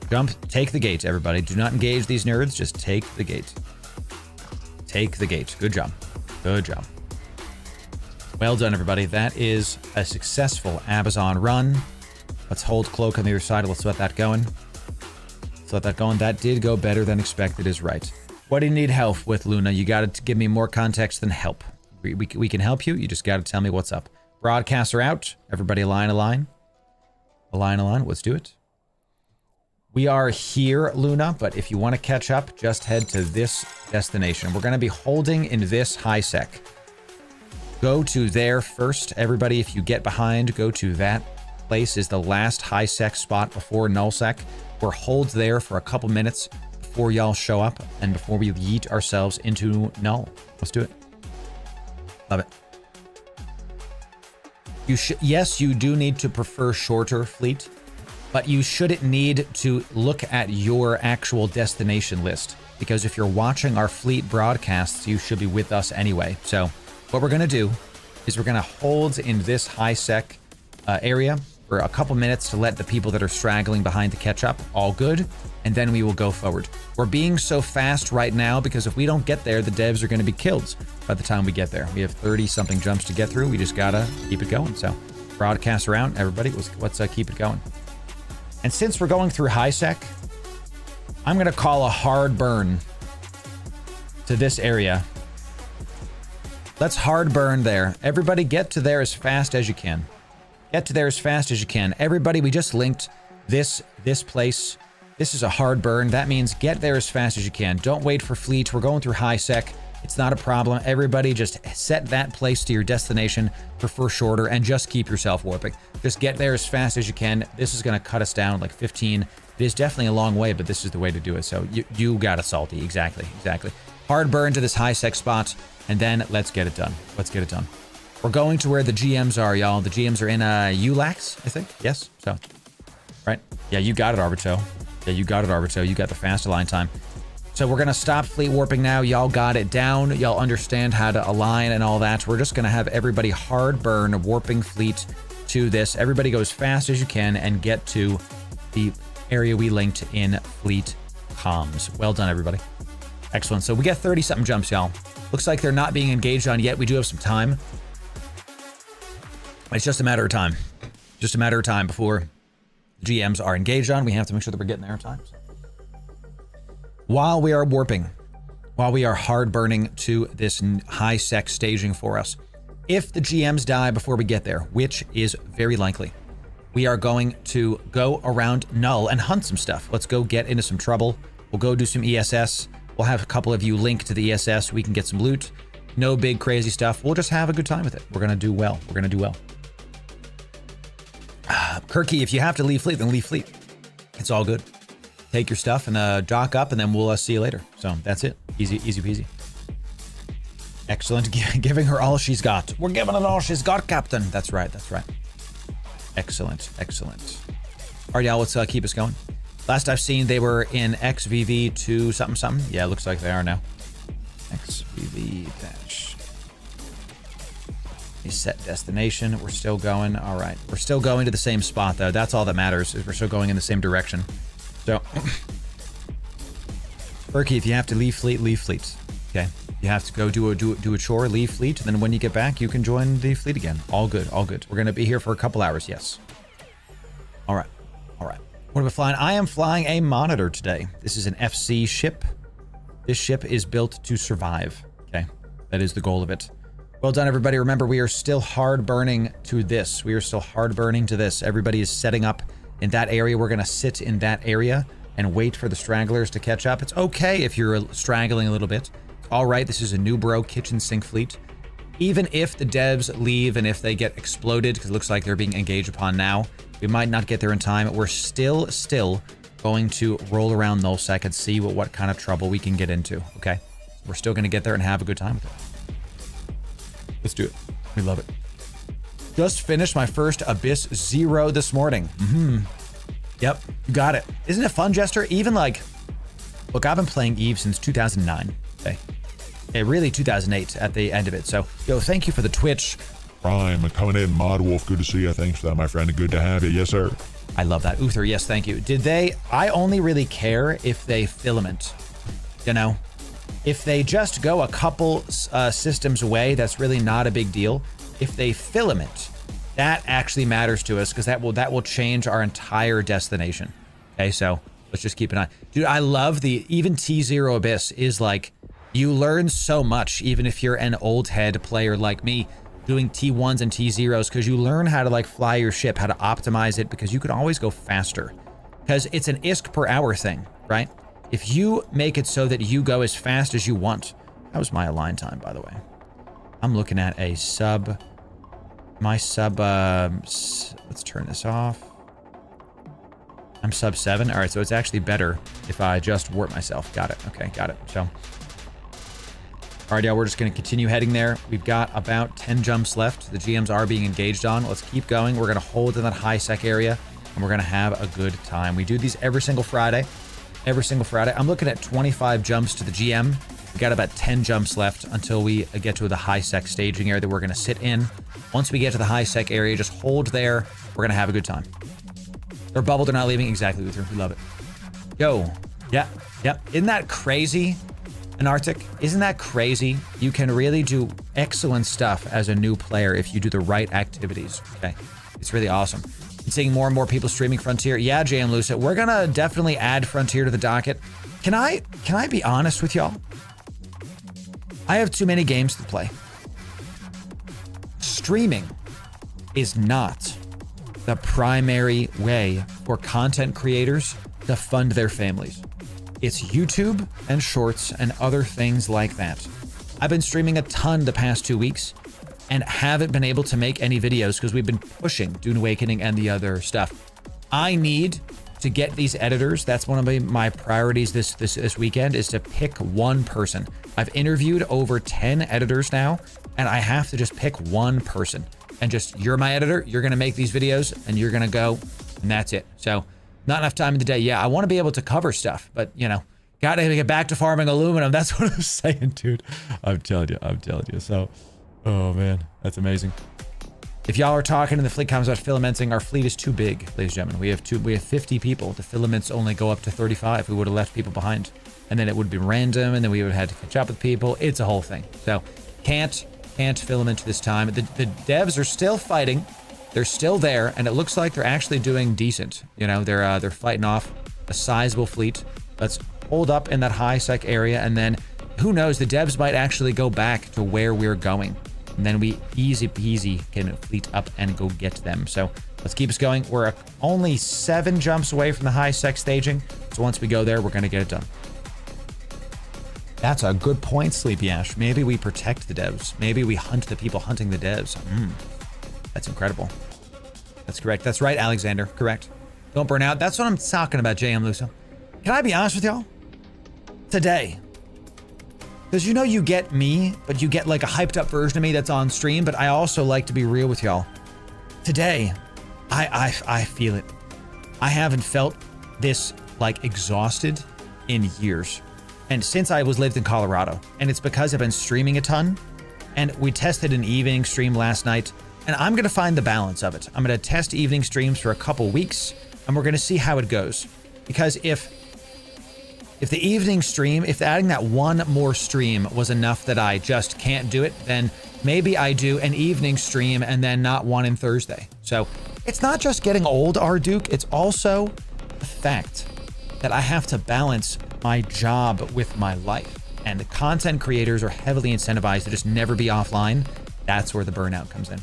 Jump, take the gate, everybody. Do not engage these nerds, just take the gate. Take the gate. Good job. Good job. Well done, everybody. That is a successful Amazon run. Let's hold cloak on the other side. Let's let that going. Let's let that going. That did go better than expected is right. What do you need help with, Luna? You got to give me more context than help. We can help you. You just got to tell me what's up. Broadcasts are out. Everybody align. Align. Let's do it. We are here, Luna, but if you want to catch up, just head to this destination. We're going to be holding in this high sec. Go to there first. Everybody, if you get behind, go to that place is the last high sec spot before null-sec. We're holds there for a couple minutes before y'all show up and before we yeet ourselves into null. Let's do it. Love it. Yes, you do need to prefer shorter fleet, but you shouldn't need to look at your actual destination list, because if you're watching our fleet broadcasts, you should be with us anyway. So what we're going to do is we're going to hold in this high sec area for a couple minutes to let the people that are straggling behind to catch up. All good. And then we will go forward. We're being so fast right now because if we don't get there, the devs are going to be killed by the time we get there. We have 30 something jumps to get through. We just got to keep it going. So broadcast around, everybody. Let's keep it going. And since we're going through high sec, I'm going to call a hard burn to this area. Let's hard burn there. Everybody get to there as fast as you can. Get to there as fast as you can. Everybody, we just linked this place. This is a hard burn. That means get there as fast as you can. Don't wait for fleet. We're going through high sec. It's not a problem. Everybody just set that place to your destination, prefer shorter, and just keep yourself warping. Just get there as fast as you can. This is going to cut us down like 15. It is definitely a long way, but this is the way to do it. So you got it, Salty. Exactly. Hard burn to this high sec spot, and then let's get it done. We're going to where the GMs are, y'all. The GMs are in ULAX, I think. Yes. So, right. Yeah, you got it, Arbito. You got the fast align time. So we're going to stop fleet warping now. Y'all got it down. Y'all understand how to align and all that. We're just going to have everybody hard burn warping fleet to this. Everybody go as fast as you can and get to the area we linked in fleet comms. Well done, everybody. Excellent. So we got 30-something jumps, y'all. Looks like they're not being engaged on yet. We do have some time. It's just a matter of time. Just a matter of time before GMs are engaged on. We have to make sure that we're getting there in time. While we are warping, while we are hard burning to this high sec staging for us, if the GMs die before we get there, which is very likely, we are going to go around null and hunt some stuff. Let's go get into some trouble. We'll go do some ESS. We'll have a couple of you link to the ESS. We can get some loot. No big crazy stuff. We'll just have a good time with it. We're going to do well. Kirky, if you have to leave fleet, then leave fleet. It's all good. Take your stuff and dock up, and then we'll see you later. So that's it. Easy peasy. Excellent. Giving her all she's got. We're giving it all she's got, Captain. That's right. Excellent. All right, y'all, let's keep us going. Last I've seen, they were in XVV 2 something. Yeah, it looks like they are now. XVV dash. A set destination. We're still going. All right. We're still going to the same spot, though. That's all that matters, is we're still going in the same direction. So, Berkey, if you have to leave fleet, leave fleet. Okay. You have to go do a chore, leave fleet, and then when you get back, you can join the fleet again. All good. We're going to be here for a couple hours, yes. All right. What am I flying? I am flying a monitor today. This is an FC ship. This ship is built to survive. Okay. That is the goal of it. Well done, everybody. Remember, we are still hard burning to this. Everybody is setting up in that area. We're going to sit in that area and wait for the stragglers to catch up. It's okay if you're straggling a little bit. All right, this is a Newbro kitchen sink fleet. Even if the devs leave and if they get exploded, because it looks like they're being engaged upon now, we might not get there in time. We're still going to roll around null-sec and see what kind of trouble we can get into, okay? We're still going to get there and have a good time with it. Let's do it. We love it. Just finished my first Abyss 0 this morning. Yep, you got it. Isn't it fun, Jester? Even like, look, I've been playing Eve since 2009. Okay. Yeah, really 2008 at the end of it. So, yo, thank you for the Twitch. Prime coming in. Mod Wolf, good to see you. Thanks for that, my friend. Good to have you. Yes, sir. I love that. Uther, yes, thank you. Did they, I only really care if they filament, you know? If they just go a couple systems away, that's really not a big deal. If they filament, that actually matters to us because that will change our entire destination. Okay, so let's just keep an eye. Dude, I love even T0 Abyss is like, you learn so much, even if you're an old head player like me, doing T1s and T0s, because you learn how to like fly your ship, how to optimize it, because you can always go faster. Because it's an ISK per hour thing, right? If you make it so that you go as fast as you want. That was my align time, by the way. I'm looking at a sub. My sub, let's turn this off. I'm sub 7. All right, so it's actually better if I just warp myself. Got it. Okay, got it. So, all right, y'all, we're just going to continue heading there. We've got about 10 jumps left. The GMs are being engaged on. Let's keep going. We're going to hold in that high sec area, and we're going to have a good time. We do these every single Friday. Every single Friday. I'm looking at 25 jumps to the GM. We got about 10 jumps left until we get to the high sec staging area that we're going to sit in. Once we get to the high sec area, just hold there. We're going to have a good time. They're bubbled, they're not leaving. Exactly, Luther. We love it. Yo. Yeah. Yep. Isn't that crazy, Antarctic? Isn't that crazy? You can really do excellent stuff as a new player if you do the right activities. Okay. It's really awesome. I'm seeing more and more people streaming Frontier. Yeah, JM Lucid. We're going to definitely add Frontier to the docket. Can I be honest with y'all? I have too many games to play. Streaming is not the primary way for content creators to fund their families. It's YouTube and shorts and other things like that. I've been streaming a ton the past 2 weeks and haven't been able to make any videos because we've been pushing Dune Awakening and the other stuff. I need to get these editors. That's one of my priorities this weekend, is to pick one person. I've interviewed over 10 editors now, and I have to just pick one person. And just, you're my editor, you're gonna make these videos, and you're gonna go, and that's it. So, not enough time in the day. Yeah, I wanna be able to cover stuff, but you know, gotta get back to farming aluminum. That's what I'm saying, dude. I'm telling you. So, oh man, that's amazing. If y'all are talking in the fleet comments about filamenting, our fleet is too big, ladies and gentlemen. We have 50 people. The filaments only go up to 35. We would have left people behind. And then it would be random, and then we would have had to catch up with people. It's a whole thing. So can't filament this time. The devs are still fighting. They're still there, and it looks like they're actually doing decent. You know, they're fighting off a sizable fleet. Let's hold up in that high sec area, and then who knows, the devs might actually go back to where we're going. And then we easy peasy can fleet up and go get them. So let's keep us going. We're only 7 jumps away from the high sec staging. So once we go there, we're going to get it done. That's a good point, Sleepy Ash. Maybe we protect the devs. Maybe we hunt the people hunting the devs. That's incredible. That's correct. That's right, Alexander. Correct. Don't burn out. That's what I'm talking about, JM Luso. Can I be honest with y'all? Today. Because you know you get me, but you get like a hyped up version of me that's on stream, but I also like to be real with y'all. Today, I feel it. I haven't felt this like exhausted in years. And since I lived in Colorado, and it's because I've been streaming a ton, and we tested an evening stream last night, and I'm gonna find the balance of it. I'm gonna test evening streams for a couple weeks, and we're gonna see how it goes. Because if the evening stream, if adding that one more stream was enough that I just can't do it, then maybe I do an evening stream and then not one in Thursday. So it's not just getting old, Arduke, it's also the fact that I have to balance my job with my life. And the content creators are heavily incentivized to just never be offline. That's where the burnout comes in.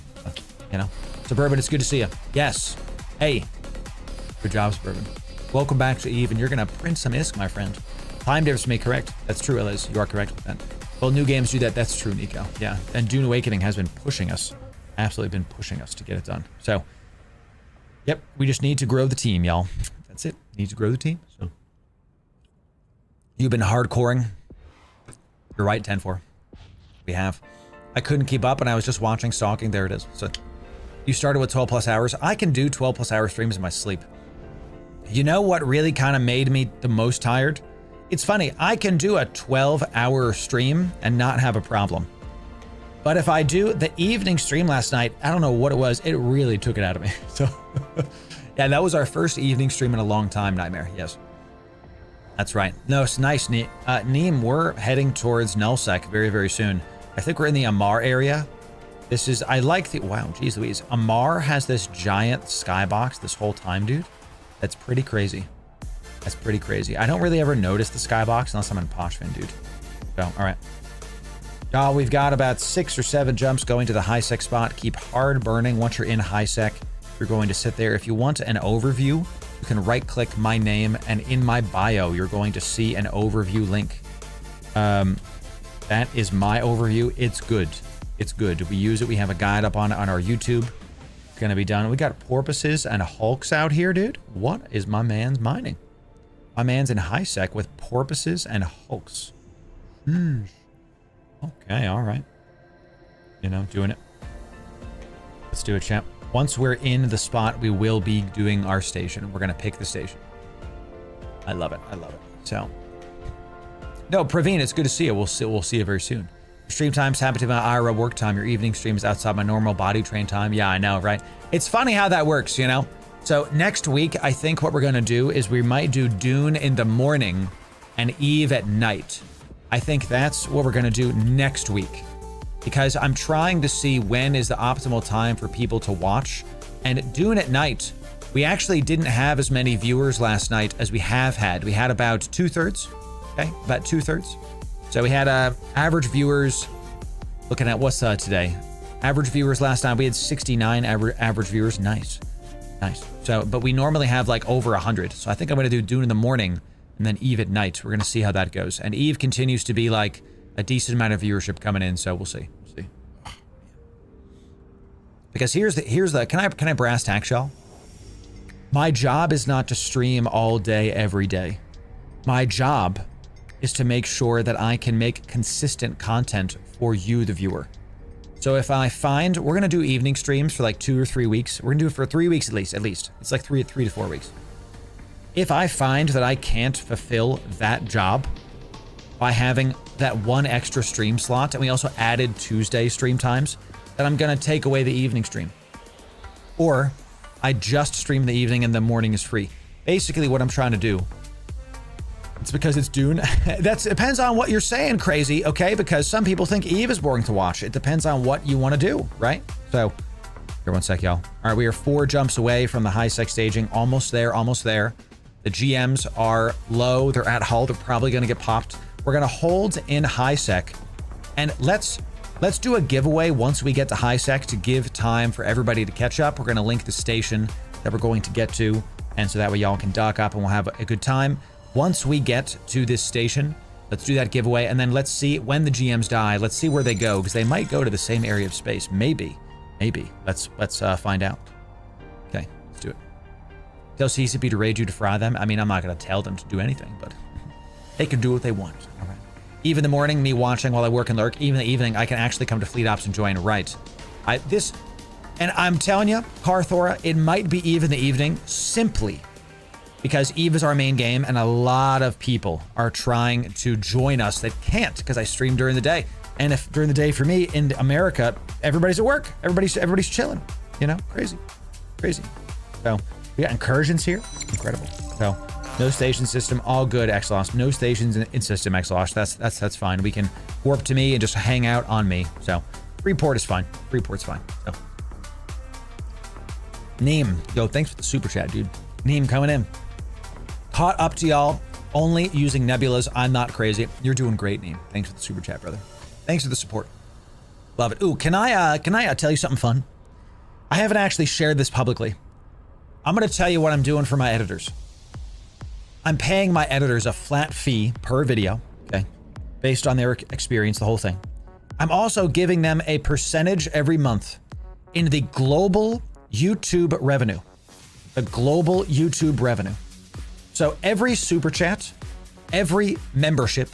You know? Suburban, it's good to see you. Yes. Hey. Good job, Suburban. Welcome back to Eve, and you're gonna print some ISK, my friend. Time difference to me, correct? That's true, Eliz. You are correct with that. Well, new games do that. That's true, Nico. Yeah. And Dune Awakening has been pushing us. Absolutely been pushing us to get it done. So, yep, we just need to grow the team, y'all. That's it. Need to grow the team. So, you've been hardcoring. You're right, 10-4. We have. I couldn't keep up and I was just watching stalking. There it is. So you started with 12 plus hours. I can do 12 plus hour streams in my sleep. You know what really kind of made me the most tired? It's funny, I can do a 12-hour stream and not have a problem. But if I do the evening stream last night, I don't know what it was, it really took it out of me. So yeah, that was our first evening stream in a long time, Nightmare, yes. That's right. No, it's nice, Neem, we're heading towards null-sec very, very soon. I think we're in the Amar area. This is, I like the, wow, geez Louise. Amar has this giant skybox this whole time, dude. That's pretty crazy. That's pretty crazy. I don't really ever notice the skybox unless I'm in Pochven, dude. So, all right. Y'all, we've got about 6 or 7 jumps going to the high-sec spot. Keep hard burning once you're in high-sec. You're going to sit there. If you want an overview, you can right-click my name, and in my bio, you're going to see an overview link. That is my overview. It's good. It's good. We use it. We have a guide up on our YouTube. Gonna be done. We got porpoises and hulks out here, dude. What is my man's mining? My man's in high sec with porpoises and hulks. Okay, all right. You know, doing it. Let's do it, champ. Once we're in the spot, we will be doing our station. We're gonna pick the station. I love it. I love it. So, no, Praveen, it's good to see you. We'll see you very soon. Stream times happen to be my IRA work time. Your evening stream is outside my normal body train time. Yeah, I know, right? It's funny how that works, you know? So next week, I think what we're going to do is we might do Dune in the morning and Eve at night. I think that's what we're going to do next week. Because I'm trying to see when is the optimal time for people to watch. And Dune at night, we actually didn't have as many viewers last night as we have had. We had about 2/3, okay? About 2/3. So we had average viewers, looking at what's today. Average viewers last time, we had 69 average viewers. Nice, nice. So, but we normally have like over 100. So I think I'm gonna do Dune in the morning and then Eve at night. We're gonna see how that goes. And Eve continues to be like a decent amount of viewership coming in. So we'll see, we'll see. Because here's the, can I brass tack y'all? My job is not to stream all day, every day. My job is to make sure that I can make consistent content for you, the viewer. So if I find, we're gonna do evening streams for like 2 or 3 weeks. We're gonna do it for 3 weeks at least. It's like 3 to 4 weeks. If I find that I can't fulfill that job by having that one extra stream slot, and we also added Tuesday stream times, then I'm gonna take away the evening stream. Or I just stream in the evening and the morning is free. Basically what I'm trying to do. It's because it's Dune. That depends on what you're saying, crazy, okay? Because some people think Eve is boring to watch. It depends on what you want to do, right? So, here, one sec, y'all. All right, we are 4 jumps away from the high sec staging. Almost there, almost there. The GMs are low. They're at hull. They're probably going to get popped. We're going to hold in high sec. And let's do a giveaway once we get to high sec to give time for everybody to catch up. We're going to link the station that we're going to get to. And so that way y'all can dock up and we'll have a good time. Once we get to this station, let's do that giveaway, and then let's see when the GMs die. Let's see where they go, because they might go to the same area of space. Maybe. Let's find out. Okay, let's do it. Tell CCP to raid you to fry them. I mean, I'm not going to tell them to do anything, but they can do what they want. All right. Even in the morning, me watching while I work and lurk. Even in the evening, I can actually come to Fleet Ops and join. Right. And I'm telling you, Carthora, it might be Eve in the evening simply because Eve is our main game, and a lot of people are trying to join us that can't because I stream during the day. And if during the day for me in America, everybody's at work, everybody's chilling, you know, crazy. So we got incursions here, incredible. So no station system, all good, Exelos. No stations in system, Exelos. That's fine. We can warp to me and just hang out on me. So Freeport is fine. Freeport's fine. So Neem, yo, thanks for the super chat, dude. Neem coming in. Caught up to y'all, only using nebulas. I'm not crazy. You're doing great, Neem. Thanks for the super chat, brother. Thanks for the support. Love it. Ooh, can I tell you something fun? I haven't actually shared this publicly. I'm gonna tell you what I'm doing for my editors. I'm paying my editors a flat fee per video, okay, based on their experience, the whole thing. I'm also giving them a percentage every month in the global YouTube revenue. The global YouTube revenue. So every super chat, every membership,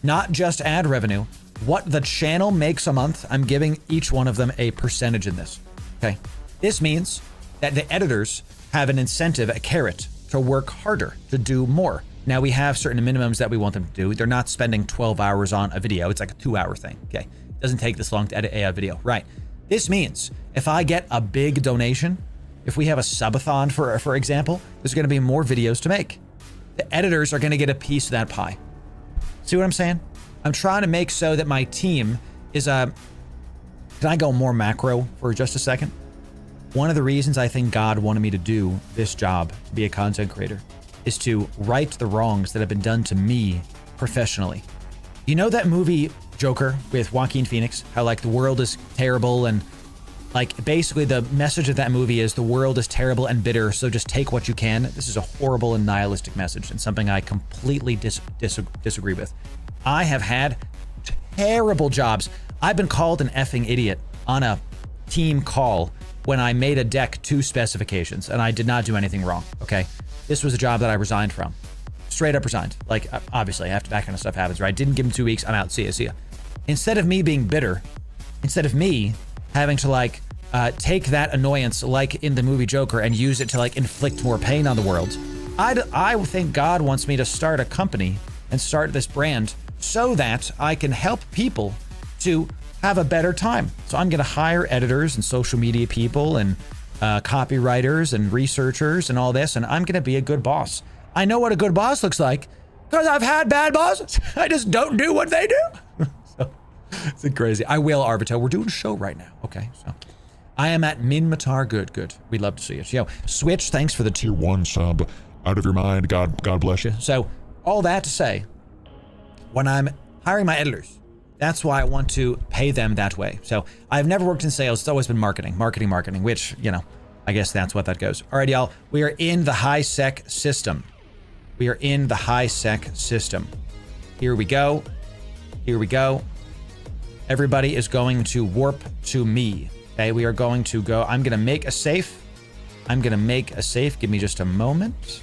not just ad revenue, what the channel makes a month, I'm giving each one of them a percentage in this. Okay. This means that the editors have an incentive, a carrot, to work harder, to do more. Now we have certain minimums that we want them to do. They're not spending 12 hours on a video. It's like a 2-hour thing. Okay. It doesn't take this long to edit a video. Right. This means if I get a big donation, if we have a subathon, for example, there's going to be more videos to make. The editors are going to get a piece of that pie. See what I'm saying? I'm trying to make so that my team is can I go more macro for just a second? One of the reasons I think God wanted me to do this job, to be a content creator, is to right the wrongs that have been done to me professionally. You know that movie Joker with Joaquin Phoenix? How like the world is terrible and like basically the message of that movie is the world is terrible and bitter, so just take what you can. This is a horrible and nihilistic message and something I completely disagree with. I have had terrible jobs. I've been called an effing idiot on a team call when I made a deck to specifications and I did not do anything wrong, okay? This was a job that I resigned from. Straight up resigned. Like, obviously, after that kind of stuff happens, right? Didn't give them 2 weeks, I'm out, see ya. Instead of me being bitter, instead of me having to like take that annoyance like in the movie Joker and use it to like inflict more pain on the world, I think God wants me to start a company and start this brand so that I can help people to have a better time. So I'm going to hire editors and social media people and copywriters and researchers and all this, and I'm going to be a good boss. I know what a good boss looks like because I've had bad bosses. I just don't do what they do. So it's crazy. I will, Arbito. We're doing a show right now. Okay, so I am at Min Matar. Good. We'd love to see it. Yo, Switch, thanks for the Tier 1 sub. Out of your mind. God bless you. So all that to say, when I'm hiring my editors, that's why I want to pay them that way. So I've never worked in sales. It's always been marketing, which, you know, I guess that's what that goes. All right, y'all. We are in the high sec system. Here we go. Everybody is going to warp to me. Okay, we are going to go. I'm going to make a safe. Give me just a moment.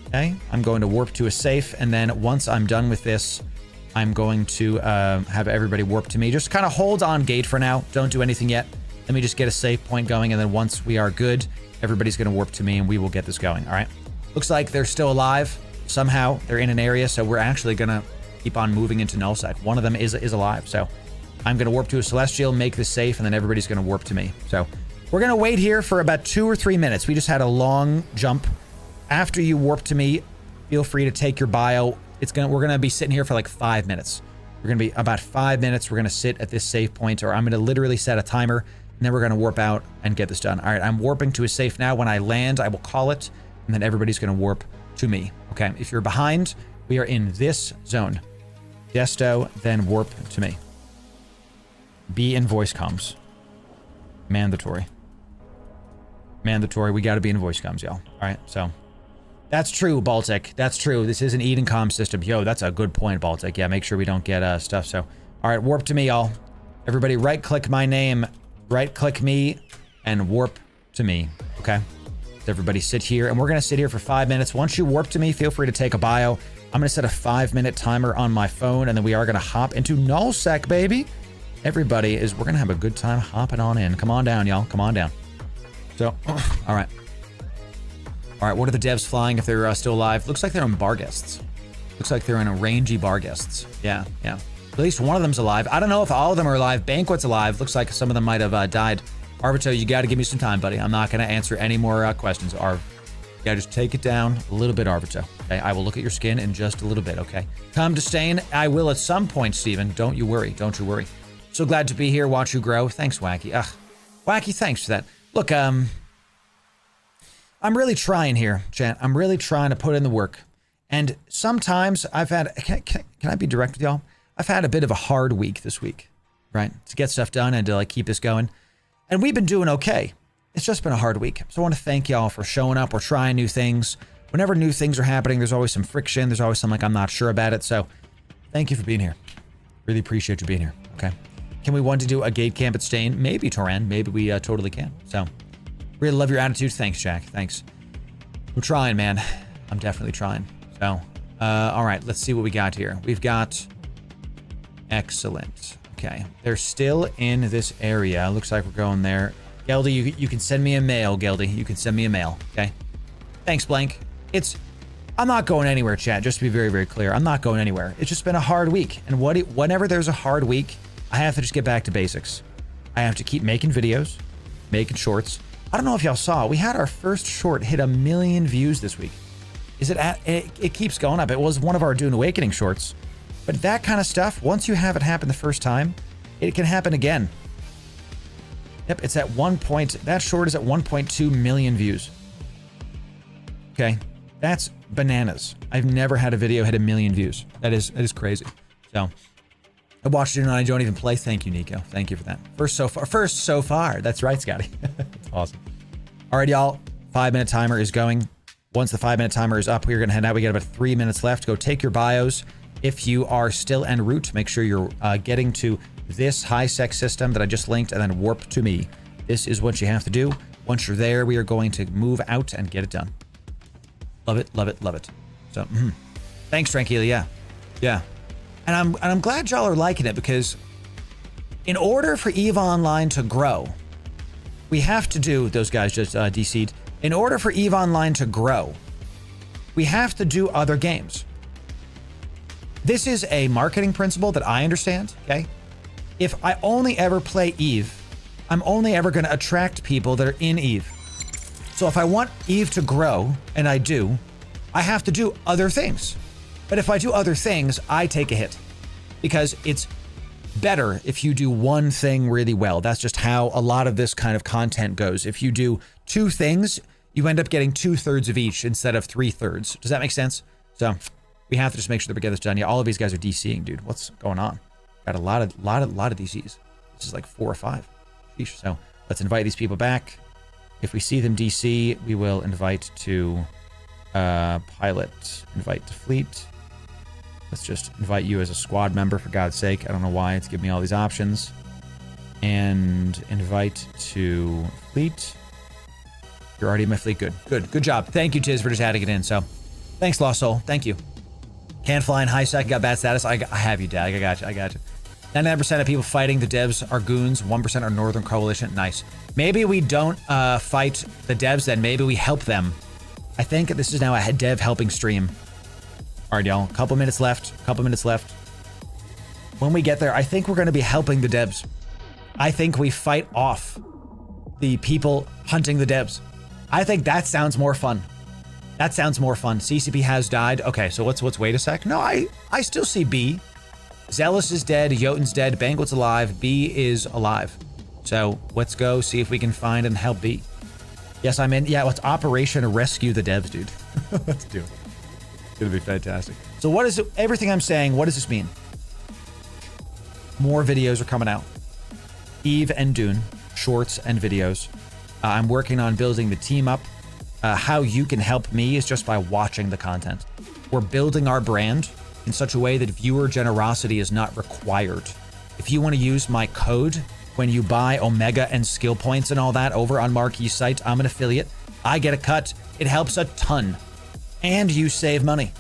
Okay, I'm going to warp to a safe. And then once I'm done with this, I'm going to have everybody warp to me. Just kind of hold on gate for now. Don't do anything yet. Let me just get a safe point going. And then once we are good, everybody's going to warp to me and we will get this going. All right. Looks like they're still alive. Somehow they're in an area. So we're actually going to keep on moving into null-sec. One of them is alive. So I'm going to warp to a celestial, make this safe, and then everybody's going to warp to me. So we're going to wait here for about 2 or 3 minutes. We just had a long jump. After you warp to me, feel free to take your bio. We're going to be sitting here for like 5 minutes. We're going to be about 5 minutes. We're going to sit at this safe point, or I'm going to literally set a timer, and then we're going to warp out and get this done. All right, I'm warping to a safe now. When I land, I will call it, and then everybody's going to warp to me. Okay, if you're behind, we are in this zone. Desto, then warp to me. Be in voice comms. Mandatory. We got to be in voice comms, y'all. All right, so that's true, Baltic. That's true. This is an Eden comm system. Yo, that's a good point, Baltic. Yeah, make sure we don't get stuff. So, all right, warp to me, y'all. Everybody, right-click my name, right-click me, and warp to me. Okay. Everybody sit here, and we're going to sit here for 5 minutes. Once you warp to me, feel free to take a bio. I'm going to set a 5-minute timer on my phone, and then we are going to hop into null-sec, baby. We're going to have a good time hopping on in. Come on down, y'all. Come on down. So, all right. All right, what are the devs flying if they're still alive? Looks like they're in bar guests. Looks like they're in a rangy bar guests. Yeah. At least one of them's alive. I don't know if all of them are alive. Banquet's alive. Looks like some of them might have died. Arbito, you got to give me some time, buddy. I'm not going to answer any more questions. Arv, you got to just take it down a little bit, Arbito. Okay, I will look at your skin in just a little bit, okay? Come to stain. I will at some point, Steven. Don't you worry. So glad to be here. Watch you grow. Thanks, Wacky. Wacky, thanks for that. Look, I'm really trying here, chat. I'm really trying to put in the work. And sometimes I've had, can I be direct with y'all? I've had a bit of a hard week this week, right? To get stuff done and to like keep this going. And we've been doing okay. It's just been a hard week. So I want to thank y'all for showing up or trying new things. Whenever new things are happening, there's always some friction. There's always some like, I'm not sure about it. So thank you for being here. Really appreciate you being here. Okay. Can we want to do a gate camp at Stain? Maybe, Toran. Maybe we totally can. So really love your attitude. Thanks, Jack. Thanks. I'm trying, man. I'm definitely trying. So, all right. Let's see what we got here. We've got Excellent. Okay. They're still in this area. Looks like we're going there. Geldy, you can send me a mail, Geldy. You can send me a mail, okay? Thanks, Blank. I'm not going anywhere, chat. Just to be very, very clear. I'm not going anywhere. It's just been a hard week. And whenever there's a hard week, I have to just get back to basics. I have to keep making videos, making shorts. I don't know if y'all saw, we had our first short hit 1 million views this week. It keeps going up. It was one of our Dune Awakening shorts. But that kind of stuff, once you have it happen the first time, it can happen again. Yep, it's at that short is at 1.2 million views. Okay, that's bananas. I've never had a video hit 1 million views. That is crazy. So, I watched it and I don't even play. Thank you, Nico. Thank you for that. First so far. That's right, Scotty. That's awesome. All right, y'all. 5-minute timer is going. Once the 5-minute timer is up, we're going to head out. We got about 3 minutes left. Go take your bios. If you are still en route, make sure you're getting to this high-sec system that I just linked and then warp to me. This is what you have to do. Once you're there, we are going to move out and get it done. Love it, love it, love it. So, thanks, Tranquila. Yeah. And I'm glad y'all are liking it because in order for EVE Online to grow, we have to do, those guys just DC'd. In order for EVE Online to grow, we have to do other games. This is a marketing principle that I understand, okay? If I only ever play EVE, I'm only ever going to attract people that are in EVE. So if I want EVE to grow, and I do, I have to do other things. But if I do other things, I take a hit. Because it's better if you do one thing really well. That's just how a lot of this kind of content goes. If you do 2 things, you end up getting 2/3 of each instead of 3/3. Does that make sense? So we have to just make sure that we get this done. Yeah, all of these guys are DCing, dude. What's going on? Got a lot of DCs. This is like 4 or 5. Sheesh. So let's invite these people back. If we see them DC, we will invite to pilot, invite to fleet. Let's just invite you as a squad member, for God's sake. I don't know why it's giving me all these options. And invite to fleet. You're already in my fleet. Good job. Thank you, Tiz, for just adding it in. So thanks, Lost Soul. Thank you. Can't fly in high sec, got bad status. I have you, Dad. I got you. 99% of people fighting the devs are goons. 1% are Northern Coalition. Nice. Maybe we don't fight the devs then. Maybe we help them. I think this is now a dev helping stream. All right, y'all. Couple minutes left. When we get there, I think we're going to be helping the devs. I think we fight off the people hunting the devs. I think that sounds more fun. CCP has died. Okay, so what's wait a sec? No, I still see B. Zealous is dead, Jotun's dead, Banquet's alive, B is alive. So let's go see if we can find and help B. Yes, I'm in. Yeah, let's Operation Rescue the Devs, dude. Let's do it. It's gonna be fantastic. So what is it, everything I'm saying, what does this mean? More videos are coming out. Eve and Dune, shorts and videos. I'm working on building the team up. How you can help me is just by watching the content. We're building our brand in such a way that viewer generosity is not required. If you want to use my code when you buy Omega and skill points and all that over on Marquee's site, I'm an affiliate. I get a cut. It helps a ton. And you save money.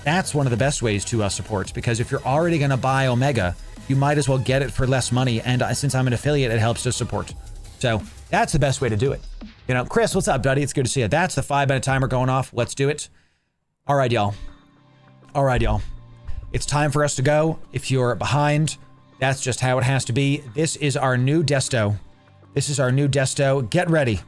That's one of the best ways to support, because if you're already going to buy Omega, you might as well get it for less money. And since I'm an affiliate, it helps to support. So that's the best way to do it. You know, Chris, what's up, buddy? It's good to see you. That's the 5-minute timer going off. Let's do it. All right, y'all. It's time for us to go. If you're behind, that's just how it has to be. This is our new desto. Get ready.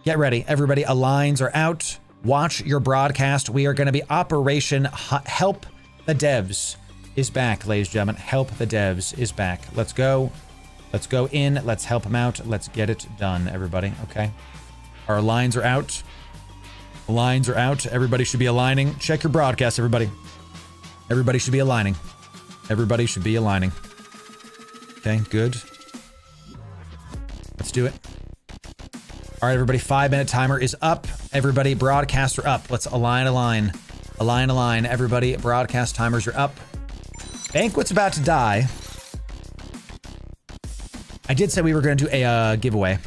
Everybody, aligns are out. Watch your broadcast. We are going to be Operation Help the Devs is back, ladies and gentlemen. Help the Devs is back. Let's go. Let's go in. Let's help them out. Let's get it done, everybody. Okay. Our lines are out. Lines are out. Everybody should be aligning. Check your broadcast, everybody. Everybody should be aligning. Okay, good. Let's do it. All right, everybody. 5-minute timer is up. Everybody, broadcasts are up. Let's align. Everybody, broadcast timers are up. Banquet's about to die. I did say we were going to do a giveaway.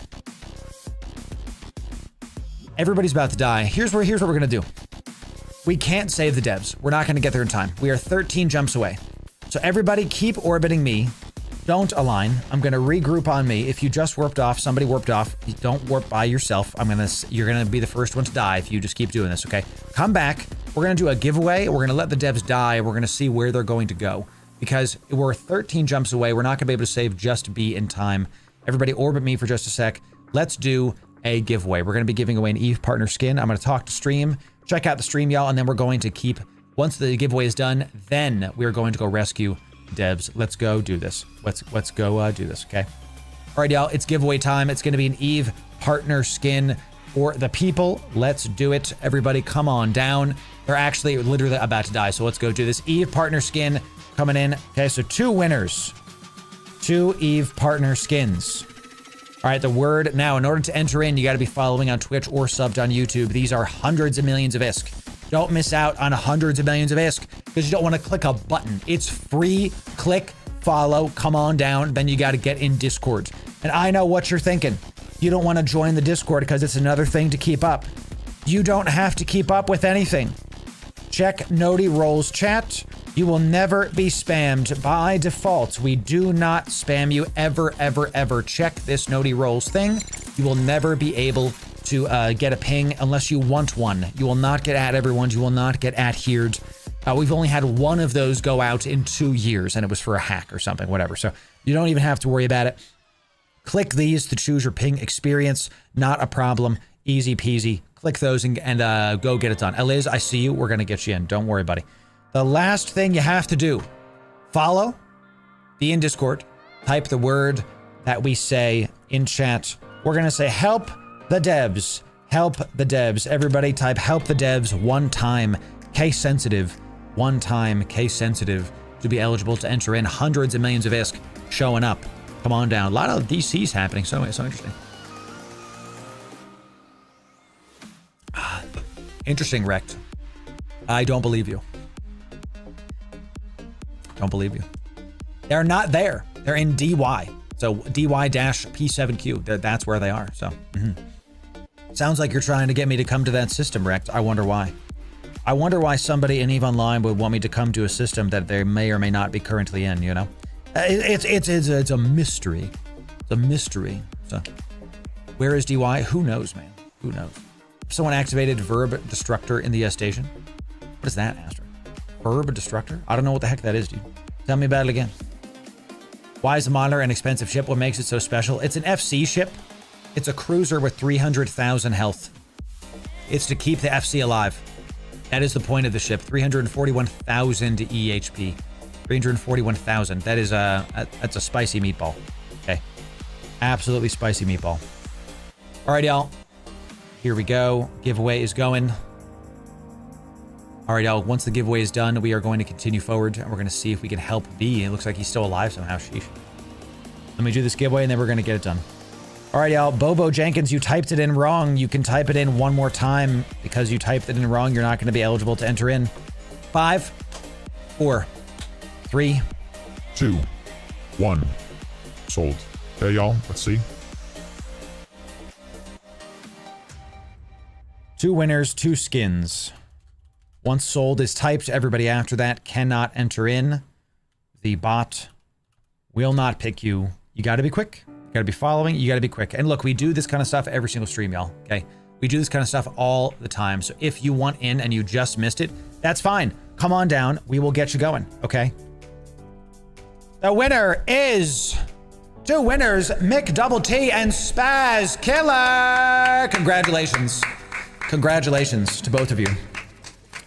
Everybody's about to die. Here's what we're going to do. We can't save the devs. We're not going to get there in time. We are 13 jumps away. So everybody keep orbiting me. Don't align. I'm going to regroup on me. If you just warped off, somebody warped off, don't warp by yourself. You're going to be the first one to die if you just keep doing this, okay? Come back. We're going to do a giveaway. We're going to let the devs die. We're going to see where they're going to go. Because we're 13 jumps away. We're not going to be able to save just B in time. Everybody orbit me for just a sec. Let's do a giveaway. We're going to be giving away an Eve partner skin. I'm going to talk to stream. Check out the stream, y'all. And then we're going to keep... Once the giveaway is done, then we're going to go rescue devs. Let's go do this. Let's go do this, okay? All right, y'all, it's giveaway time. It's going to be an Eve partner skin for the people. Let's do it. Everybody come on down. They're actually literally about to die, so let's go do this. Eve partner skin coming in. Okay, so 2 winners. 2 Eve partner skins. All right, the word now, in order to enter in, you got to be following on Twitch or subbed on YouTube. These are hundreds of millions of ISK. Don't miss out on hundreds of millions of ISK because you don't want to click a button. It's free. Click, follow, come on down. Then you got to get in Discord. And I know what you're thinking. You don't want to join the Discord because it's another thing to keep up. You don't have to keep up with anything. Check Noti Rolls chat. You will never be spammed by default. We do not spam you ever, ever, ever. Check this Noti Rolls thing. You will never be able to get a ping unless you want one. You will not get at everyone. You will not get adhered. We've only had one of those go out in 2 years, and it was for a hack or something, whatever. So you don't even have to worry about it. Click these to choose your ping experience. Not a problem. Easy peasy. Click those and go get it done. Eliz, I see you. We're going to get you in. Don't worry, buddy. The last thing you have to do, follow, be in Discord, type the word that we say in chat. We're going to say help the devs. Help the devs. Everybody type help the devs one time. Case sensitive. One time. Case sensitive to be eligible to enter in. Hundreds of millions of ISK showing up. Come on down. A lot of DCs happening. So interesting. Interesting, Rect. I don't believe you. Don't believe you. They're not there. They're in DY. So DY-P7Q. That's where they are. So, Sounds like you're trying to get me to come to that system, Rect. I wonder why. I wonder why somebody in EVE Online would want me to come to a system that they may or may not be currently in, you know? It's a mystery. It's a mystery. So, where is DY? Who knows, man? Who knows? If someone activated Verb Destructor in the station. What is that, Astra? Verb Destructor? I don't know what the heck that is, dude. Tell me about it again. Why is the modeler an expensive ship? What makes it so special? It's an FC ship. It's a cruiser with 300,000 health. It's to keep the FC alive. That is the point of the ship. 341,000 EHP. 341,000. That is that's a spicy meatball. Okay. Absolutely spicy meatball. All right, y'all. Here we go. Giveaway is going. All right, y'all. Once the giveaway is done, we are going to continue forward, and we're going to see if we can help B. It looks like he's still alive somehow. Sheesh. Let me do this giveaway, and then we're going to get it done. All right, y'all. Bobo Jenkins, you typed it in wrong. You can type it in one more time. Because you typed it in wrong, you're not going to be eligible to enter in. 5, 4, 3, 2, 1. Sold. Okay, y'all. Let's see. 2 winners, 2 skins. Once sold is typed, everybody after that cannot enter in. The bot will not pick you. You got to be quick. You got to be following. You got to be quick. And look, we do this kind of stuff every single stream, y'all. Okay? We do this kind of stuff all the time. So if you want in and you just missed it, that's fine. Come on down. We will get you going. Okay? The winner is 2 winners, Mick Double T and Spaz Killer. Congratulations. Congratulations to both of you.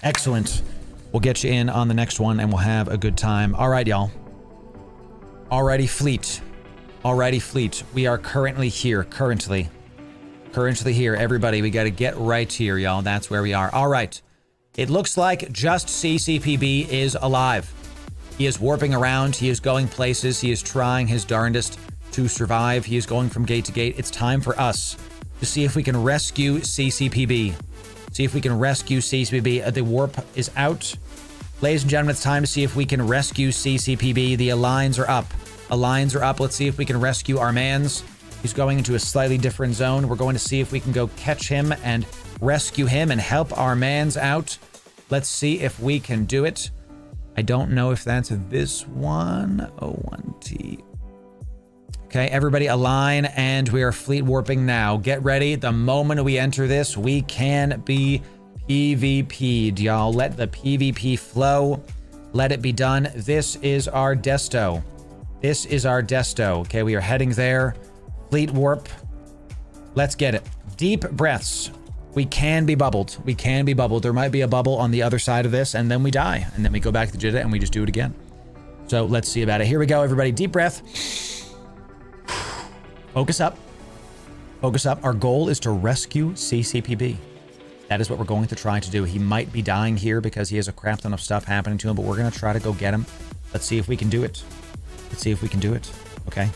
Excellent. We'll get you in on the next one and we'll have a good time. All right, y'all. Alrighty, fleet. Alrighty, fleet. We are currently here. Currently here. Everybody, we got to get right here, y'all. That's where we are. All right. It looks like just CCPB is alive. He is warping around. He is going places. He is trying his darndest to survive. He is going from gate to gate. It's time for us to see if we can rescue CCPB. See if we can rescue CCPB. The warp is out. Ladies and gentlemen, it's time to see if we can rescue CCPB. The aligns are up. Aligns are up. Let's see if we can rescue our mans. He's going into a slightly different zone. We're going to see if we can go catch him and rescue him and help our mans out. Let's see if we can do it. I don't know if that's this one. O1T. Okay, everybody align, and we are fleet warping now. Get ready. The moment we enter this, we can be PvP'd, y'all. Let the PvP flow. Let it be done. This is our desto. This is our desto. Okay, we are heading there. Fleet warp. Let's get it. Deep breaths. We can be bubbled. We can be bubbled. There might be a bubble on the other side of this, and then we die. And then we go back to the Jitta and we just do it again. So let's see about it. Here we go, everybody. Deep breath. Focus up. Focus up. Our goal is to rescue CCPB. That is what we're going to try to do. He might be dying here because he has a crap ton of stuff happening to him, but we're going to try to go get him. Let's see if we can do it. Let's see if we can do it. Okay.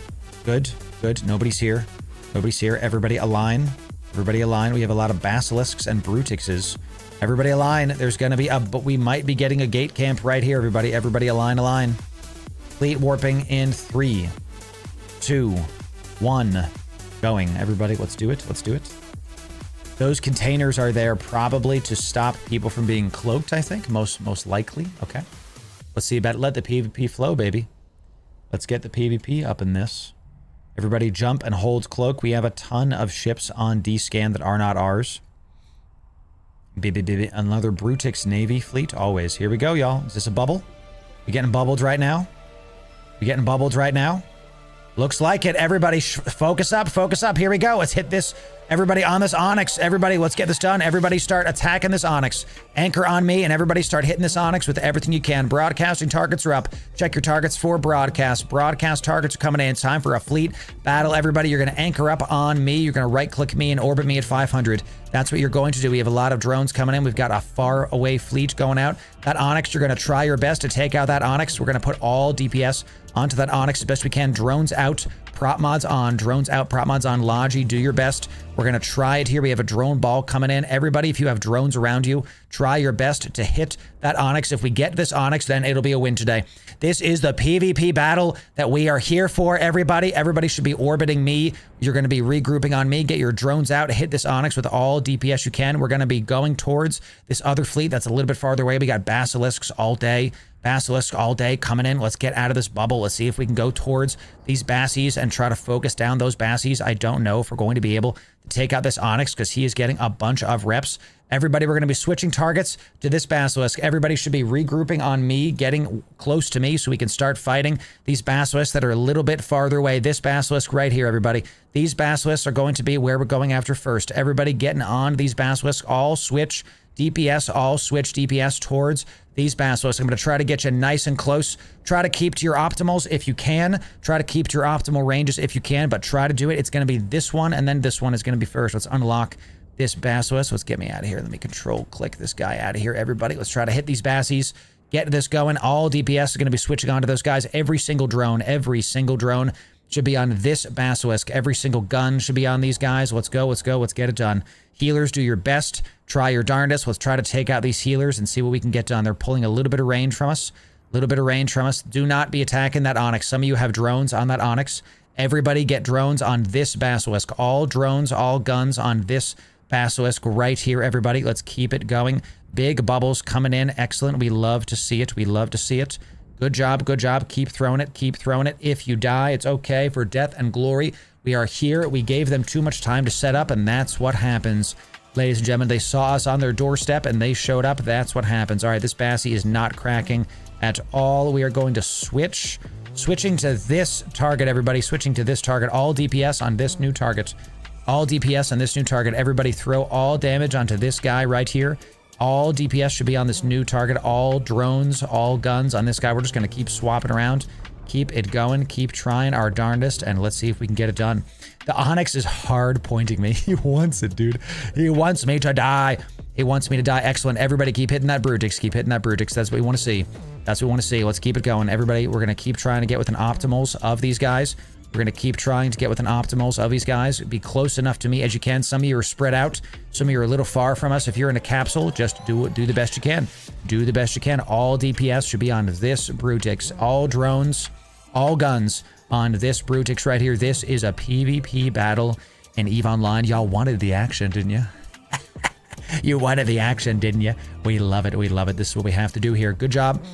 Good. Good. Nobody's here. Nobody's here. Everybody align. Everybody align. We have a lot of basilisks and brutixes. Everybody align. There's going to be a, but we might be getting a gate camp right here, everybody. Everybody align, align. Fleet warping in 3, 2, 1. Going. Everybody, let's do it. Let's do it. Those containers are there probably to stop people from being cloaked, I think. Most likely. Okay. Let's see about it. Let the PvP flow, baby. Let's get the PvP up in this. Everybody jump and hold cloak. We have a ton of ships on D-scan that are not ours. Another Brutix Navy fleet, always. Here we go, y'all. Is this a bubble? We getting bubbled right now? We getting bubbled right now? Looks like it. Everybody focus up, focus up. Here we go. Let's hit this. Everybody on this Onyx. Everybody, let's get this done. Everybody start attacking this Onyx. Anchor on me, and everybody start hitting this Onyx with everything you can. Broadcasting targets are up. Check your targets for broadcast. Broadcast targets are coming in. It's time for a fleet battle. Everybody, you're going to anchor up on me. You're going to right-click me and orbit me at 500. That's what you're going to do. We have a lot of drones coming in. We've got a far away fleet going out. That Onyx, you're going to try your best to take out that Onyx. We're going to put all DPS onto that Onyx as best we can. Drones out, prop mods on. Drones out, prop mods on. Logi, do your best. We're going to try it here. We have a drone ball coming in. Everybody, if you have drones around you, try your best to hit that Onyx. If we get this Onyx, then it'll be a win today. This is the PvP battle that we are here for, everybody. Everybody should be orbiting me. You're going to be regrouping on me. Get your drones out. Hit this Onyx with all DPS you can. We're going to be going towards this other fleet that's a little bit farther away. We got basilisks all day. Basilisk all day coming in. Let's get out of this bubble. Let's see if we can go towards these bassies and try to focus down those bassies. I don't know if we're going to be able to take out this Onyx because he is getting a bunch of reps. Everybody, we're going to be switching targets to this basilisk. Everybody should be regrouping on me, getting close to me so we can start fighting these basilisks that are a little bit farther away. This basilisk right here, everybody. These basilisks are going to be where we're going after first. Everybody getting on these basilisks. All switch DPS, all switch DPS towards these basilisks. I'm going to try to get you nice and close. Try to keep to your optimals if you can. Try to keep to your optimal ranges if you can, but try to do it. It's going to be this one, and then this one is going to be first. Let's unlock this basilisk. Let's get me out of here. Let me control click this guy out of here, everybody. Let's try to hit these bassies. Get this going. All DPS is going to be switching onto those guys. Every single drone should be on this basilisk. Every single gun should be on these guys. Let's go, let's go, let's get it done. Healers, do your best. Try your darndest. Let's try to take out these healers and see what we can get done. They're pulling a little bit of range from us. A little bit of range from us. Do not be attacking that Onyx. Some of you have drones on that Onyx. Everybody get drones on this basilisk. All drones, all guns on this basilisk right here, everybody. Let's keep it going. Big bubbles coming in. Excellent. We love to see it. We love to see it. Good job. Good job. Keep throwing it. Keep throwing it. If you die, it's okay. For death and glory, we are here. We gave them too much time to set up, and that's what happens. Ladies and gentlemen, they saw us on their doorstep, and they showed up. That's what happens. All right, this Bassie is not cracking at all. We are going to switch. Switching to this target, everybody. Switching to this target. All DPS on this new target. All DPS on this new target. Everybody throw all damage onto this guy right here. All DPS should be on this new target. All drones, all guns on this guy. We're just going to keep swapping around. Keep it going. Keep trying our darndest. And let's see if we can get it done. The Onyx is hard pointing me. He wants it, dude. He wants me to die. He wants me to die. Excellent. Everybody keep hitting that Brutix. Keep hitting that Brutix. That's what we want to see. That's what we want to see. Let's keep it going. Everybody, we're going to keep trying to get within optimals of these guys. We're going to keep trying to get within optimals of these guys. Be close enough to me as you can. Some of you are spread out. Some of you are a little far from us. If you're in a capsule, just do the best you can. Do the best you can. All DPS should be on this Brutix. All drones, all guns on this Brutix right here. This is a PvP battle in EVE Online. Y'all wanted the action, didn't you? You wanted the action, didn't you? We love it. We love it. This is what we have to do here. Good job.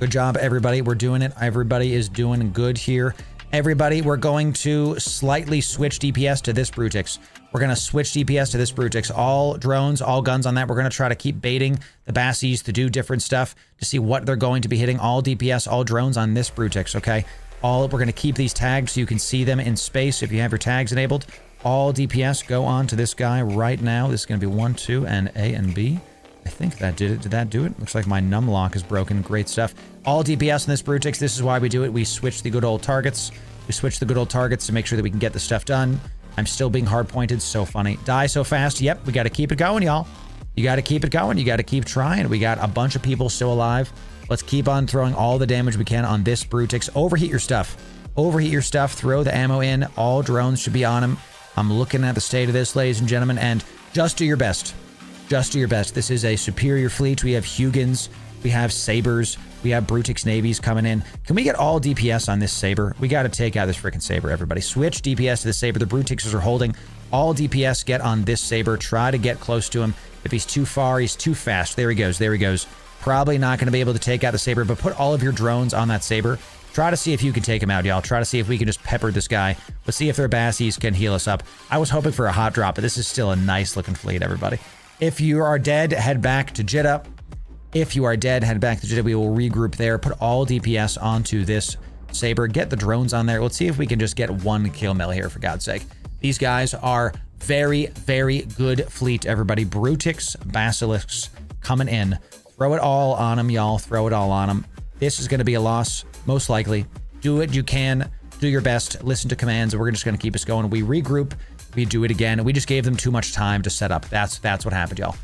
Good job, everybody. We're doing it. Everybody is doing good here. Everybody, we're going to slightly switch DPS to this Brutix. We're going to switch DPS to this Brutix. All drones, all guns on that. We're going to try to keep baiting the Bassies to do different stuff to see what they're going to be hitting. All DPS, all drones on this Brutix, okay? We're going to keep these tagged so you can see them in space if you have your tags enabled. All DPS go on to this guy right now. This is going to be 1, 2, and A and B. I think that did it. Did that do it? Looks like my num lock is broken. Great stuff. All DPS in this Brutix. This is why we do it. We switch the good old targets. We switch the good old targets to make sure that we can get the stuff done. I'm still being hard pointed. So funny. Die so fast. Yep. We got to keep it going, y'all. You got to keep it going. You got to keep trying. We got a bunch of people still alive. Let's keep on throwing all the damage we can on this Brutix. Overheat your stuff. Overheat your stuff. Throw the ammo in. All drones should be on him. I'm looking at the state of this, ladies and gentlemen, and just do your best. Just do your best. This is a superior fleet. We have Hugins, we have Sabers, we have Brutix Navies coming in. Can we get all DPS on this Saber? We got to take out this freaking Saber, everybody. Switch DPS to the Saber. The Brutixes are holding. All DPS get on this Saber. Try to get close to him. If he's too far, he's too fast. There he goes. There he goes. Probably not going to be able to take out the Saber, but put all of your drones on that Saber. Try to see if you can take him out, y'all. Try to see if we can just pepper this guy. Let's see if their Bassies can heal us up. I was hoping for a hot drop, but this is still a nice looking fleet, everybody. If you are dead, head back to Jeddah. If you are dead, head back to Jeddah. We will regroup there. Put all DPS onto this Saber. Get the drones on there. Let's see if we can just get one kill mill here, for God's sake. These guys are very, very good fleet, everybody. Brutix, Basilisks coming in. Throw it all on them, y'all. Throw it all on them. This is going to be a loss, most likely. Do what you can. Do your best. Listen to commands. We're just going to keep us going. We regroup. We do it again. We just gave them too much time to set up. That's what happened, y'all.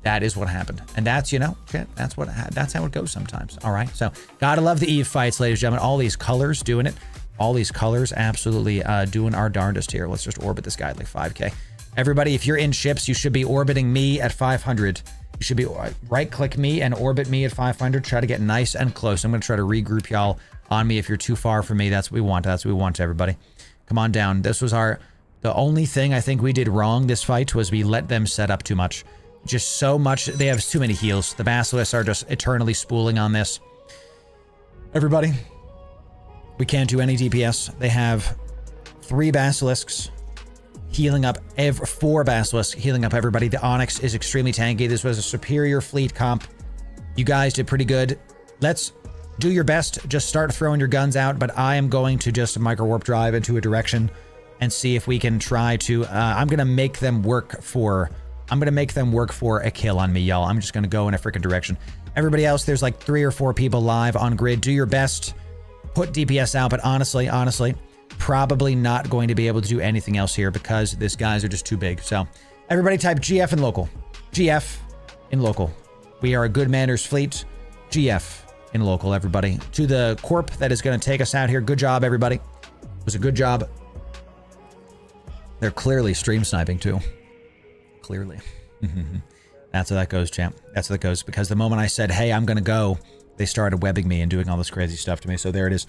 That is what happened. And that's, you know, that's how it goes sometimes. All right. So gotta love the Eve fights, ladies and gentlemen. All these colors doing it. All these colors absolutely doing our darndest here. Let's just orbit this guy at like 5K. Everybody, if you're in ships, you should be orbiting me at 500. You should be right click me and orbit me at 500. Try to get nice and close. I'm going to try to regroup y'all on me. If you're too far from me, that's what we want. That's what we want, everybody. Come on down. This was the only thing I think we did wrong this fight was we let them set up too much. Just so much. They have too many heals. The Basilisks are just eternally spooling on this. Everybody, we can't do any DPS. They have 3 Basilisks healing up 4 Basilisks healing up everybody. The Onyx is extremely tanky. This was a superior fleet comp. You guys did pretty good. Let's do your best. Just start throwing your guns out, but I am going to just micro warp drive into a direction and see if we can try to I'm gonna make them work for a kill on me, y'all. I'm just gonna go in a freaking direction. Everybody else, there's like 3 or 4 people live on grid. Do your best. Put DPS out, but honestly, probably not going to be able to do anything else here because these guys are just too big. So everybody type GF in local. GF in local. We are a good manners fleet. GF in local, everybody. To the Corp that is going to take us out here. Good job, everybody. It was a good job. They're clearly stream sniping too. Clearly. That's how that goes, champ. That's how that goes. Because the moment I said, hey, I'm going to go, they started webbing me and doing all this crazy stuff to me. So there it is.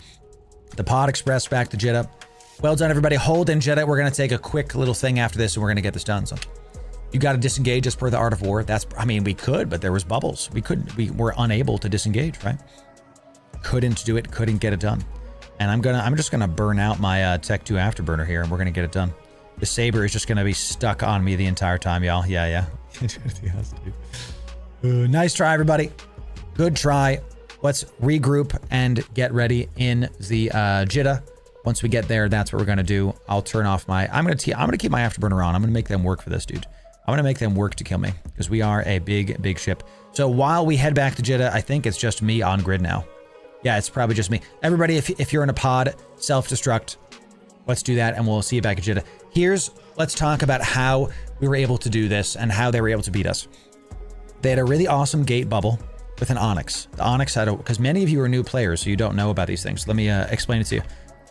The Pod Express back to Jeddah. Well done, everybody. Hold in Jeddah. We're going to take a quick little thing after this and we're going to get this done. So you got to disengage as per the Art of War. I mean, we could, but there was bubbles. We were unable to disengage, right? Couldn't do it. Couldn't get it done. And I'm just going to burn out my Tech 2 Afterburner here and we're going to get it done. The Saber is just going to be stuck on me the entire time, y'all. Yeah. Nice try, everybody. Good try. Let's regroup and get ready in the Jeddah. Once we get there, that's what we're going to do. I'll turn off my... I'm going to keep my Afterburner on. I'm going to make them work for this, dude. I'm going to make them work to kill me because we are a big, big ship. So while we head back to Jeddah, I think it's just me on grid now. Yeah, it's probably just me. Everybody, if you're in a pod, self-destruct. Let's do that and we'll see you back at Jeddah. Let's talk about how we were able to do this and how they were able to beat us. They had a really awesome gate bubble with an Onyx. The Onyx had because many of you are new players, so you don't know about these things. Let me explain it to you.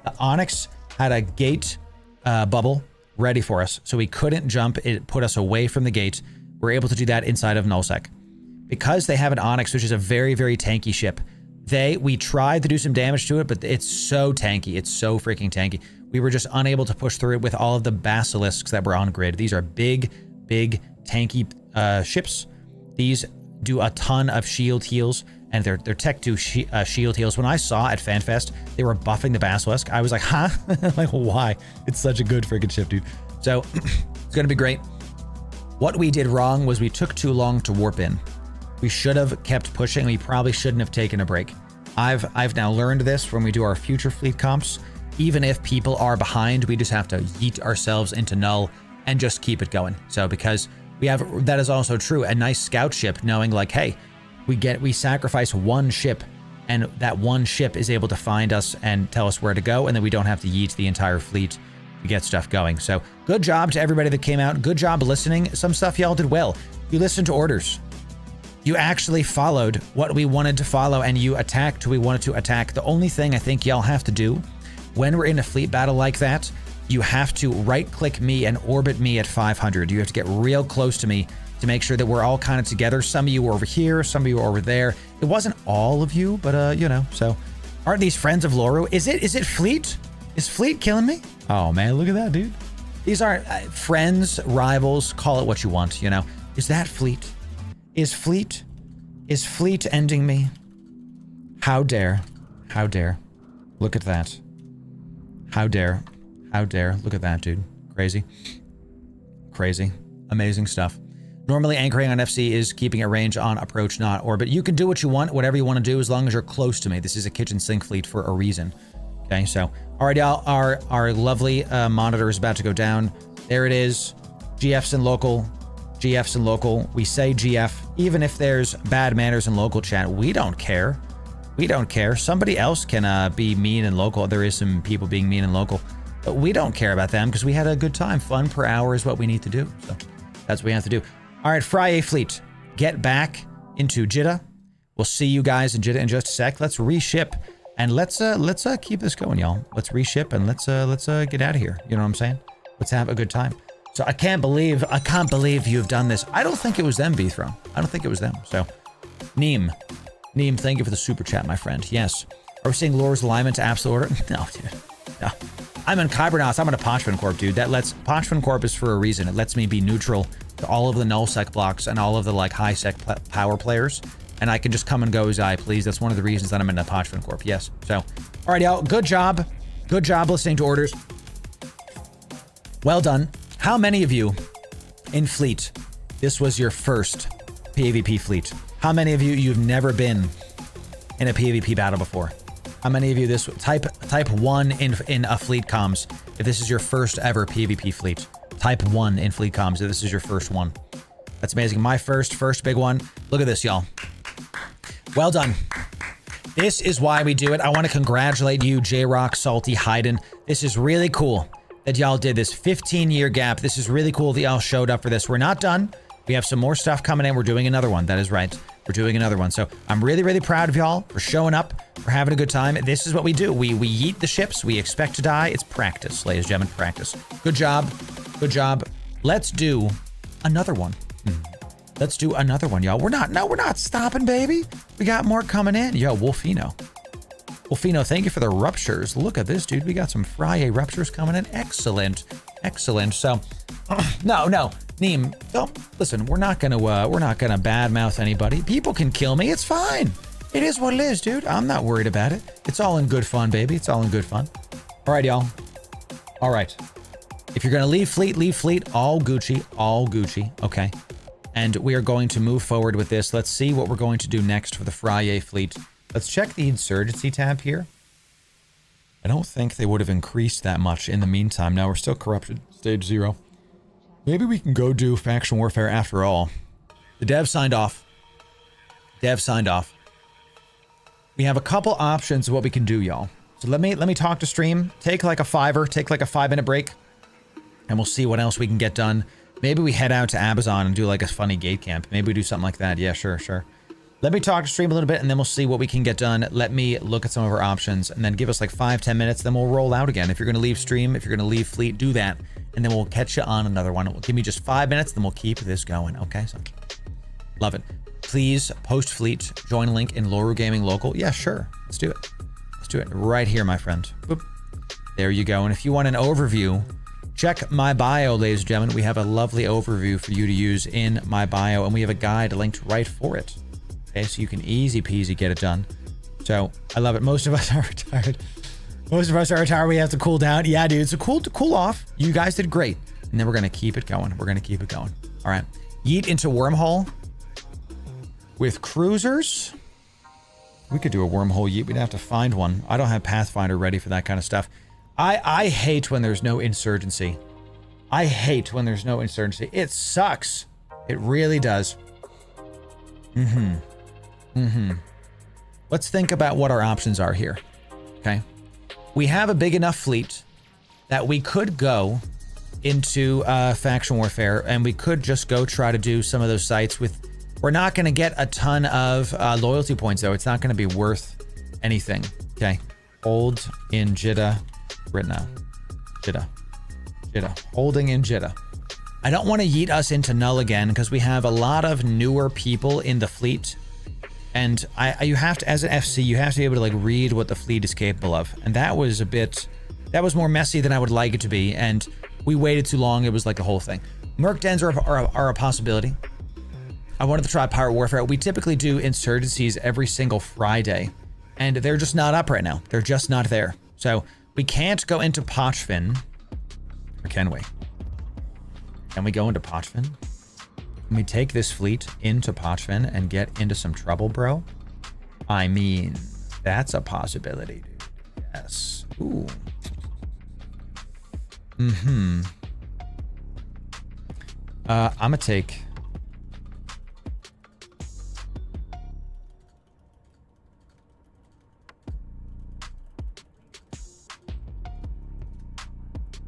The Onyx had a gate bubble ready for us, so we couldn't jump. It put us away from the gate. We're able to do that inside of null-sec. Because they have an Onyx, which is a very, very tanky ship, we tried to do some damage to it, but it's so tanky. It's so freaking tanky. We were just unable to push through it with all of the Basilisks that were on grid. These are big, big, tanky ships. These do a ton of shield heals. and they're Tech 2 shield heals. When I saw at FanFest, they were buffing the Basilisk. I was like, huh? Like, why? It's such a good freaking ship, dude. So it's gonna be great. What we did wrong was we took too long to warp in. We should have kept pushing. We probably shouldn't have taken a break. I've now learned this when we do our future fleet comps. Even if people are behind, we just have to yeet ourselves into null and just keep it going. So because we have, that is also true, a nice scout ship, knowing like, hey, we sacrifice one ship, and that one ship is able to find us and tell us where to go, and then we don't have to yeet the entire fleet to get stuff going. So good job to everybody that came out. Good job listening. Some stuff y'all did well. You listened to orders. You actually followed what we wanted to follow, and you attacked who we wanted to attack. The only thing I think y'all have to do when we're in a fleet battle like that, you have to right-click me and orbit me at 500. You have to get real close to me to make sure that we're all kind of together. Some of you were over here, some of you were over there. It wasn't all of you, but you know, so aren't these friends of Loru? Is it Fleet? Is Fleet killing me? Oh man, look at that, dude. These aren't friends, rivals, call it what you want, you know. Is that Fleet? Is Fleet ending me? How dare, how dare. Look at that. How dare, look at that, dude. Crazy. Crazy. Amazing stuff. Normally anchoring on FC is keeping a range on approach, not orbit. You can do what you want, whatever you want to do, as long as you're close to me. This is a kitchen sink fleet for a reason. Okay, so, all right, y'all, our lovely monitor is about to go down. There it is. GFs in local. GFs in local. We say GF, even if there's bad manners in local chat. We don't care. We don't care. Somebody else can be mean in local. There is some people being mean in local, but we don't care about them because we had a good time. Fun per hour is what we need to do. So that's what we have to do. All right, Friyay fleet, get back into Jeddah. We'll see you guys in Jeddah in just a sec. Let's reship and let's keep this going, y'all. Let's reship and let's get out of here. You know what I'm saying? Let's have a good time. So I can't believe you've done this. I don't think it was them, B-Throne. I don't think it was them. So Neem, thank you for the super chat, my friend. Yes. Are we seeing Loru's alignment to absolute order? No, dude. No. I'm in KYBERNAUT. I'm in a Pochven Corp, dude. Pochven Corp is for a reason. It lets me be neutral to all of the null-sec blocks and all of the like high-sec power players. And I can just come and go as I please. That's one of the reasons that I'm in a Pochven Corp. Yes. So, all right, y'all. Good job. Good job listening to orders. Well done. How many of you in fleet, this was your first PvP fleet? How many of you've never been in a PvP battle before? How many of you this type 1 in a fleet comms if this is your first ever PvP fleet? Type 1 in fleet comms if this is your first one. That's amazing. My first big one. Look at this, y'all. Well done. This is why we do it. I want to congratulate you, J-Rock, Salty, Hayden. This is really cool that y'all did this 15-year gap. This is really cool that y'all showed up for this. We're not done. We have some more stuff coming in. We're doing another one. That is right. We're doing another one. So I'm really, really proud of y'all for showing up, for having a good time. This is what we do. We yeet the ships. We expect to die. It's practice, ladies and gentlemen, practice. Good job. Good job. Let's do another one. Let's do another one, y'all. We're not stopping, baby. We got more coming in. Yo, Wolfino, thank you for the ruptures. Look at this, dude. We got some Friyay ruptures coming in. Excellent. Excellent. So, no, Neem, don't listen. We're not gonna badmouth anybody. People can kill me. It's fine. It is what it is, dude. I'm not worried about it. It's all in good fun, baby. It's all in good fun. All right, y'all. All right. If you're gonna leave fleet, leave fleet. All Gucci, all Gucci. Okay. And we are going to move forward with this. Let's see what we're going to do next for the Friyay fleet. Let's check the insurgency tab here. I don't think they would have increased that much in the meantime. Now we're still corrupted, stage 0. Maybe we can go do faction warfare after all. The dev signed off. We have a couple options of what we can do, y'all. So let me talk to stream. Take like a 5-minute break, and we'll see what else we can get done. Maybe we head out to Amazon and do like a funny gate camp. Maybe we do something like that. Yeah, sure. Let me talk to stream a little bit, and then we'll see what we can get done. Let me look at some of our options, and then give us like 5-10 minutes, then we'll roll out again. If you're going to leave stream, if you're going to leave fleet, do that, and then we'll catch you on another one. Give me just 5 minutes, then we'll keep this going, okay? So, love it. Please post fleet, join link in Loru Gaming Local. Yeah, sure. Let's do it. Let's do it right here, my friend. Boop. There you go. And if you want an overview, check my bio, ladies and gentlemen. We have a lovely overview for you to use in my bio, and we have a guide linked right for it. Okay, so you can easy peasy get it done. So I love it. Most of us are retired. Most of us are retired. We have to cool down. Yeah, dude, it's a cool off. You guys did great. And then we're gonna keep it going. We're gonna keep it going. All right. Yeet into wormhole with cruisers. We could do a wormhole yeet. We'd have to find one. I don't have Pathfinder ready for that kind of stuff. I hate when there's no insurgency. I hate when there's no insurgency. It sucks. It really does. Let's think about what our options are here. Okay. We have a big enough fleet that we could go into faction warfare, and we could just go try to do some of those sites with... We're not going to get a ton of loyalty points, though. It's not going to be worth anything. Okay. Hold in Jeddah right now. Jeddah. Holding in Jeddah. I don't want to yeet us into null again because we have a lot of newer people in the fleet. And you have to, as an FC, you have to be able to like read what the fleet is capable of. And that was more messy than I would like it to be. And we waited too long. It was like the whole thing. Merc dens are a possibility. I wanted to try pirate warfare. We typically do insurgencies every single Friday, and they're just not up right now. They're just not there. So we can't go into Pochven, or can we? Can we go into Pochven? Can we take this fleet into Pochven and get into some trouble, bro? I mean, that's a possibility, dude. Yes. Ooh. I'ma take...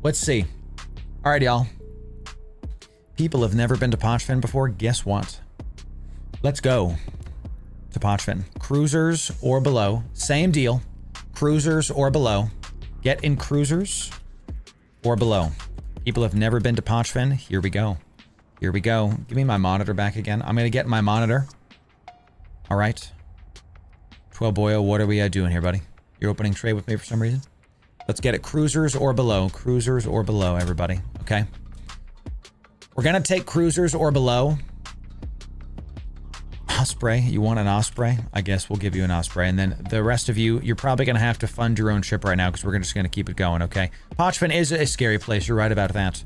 Let's see. All right, y'all. People have never been to Pochven before. Guess what? Let's go to Pochven. Cruisers or below. Same deal. Cruisers or below. Get in cruisers or below. People have never been to Pochven. Here we go. Here we go. Give me my monitor back again. I'm going to get my monitor. All right. 12 boyo, what are we doing here, buddy? You're opening trade with me for some reason? Let's get it. Cruisers or below. Cruisers or below, everybody. Okay. We're going to take cruisers or below. Osprey. You want an Osprey? I guess we'll give you an Osprey. And then the rest of you, you're probably going to have to fund your own ship right now because we're just going to keep it going, okay? Pochven is a scary place. You're right about that.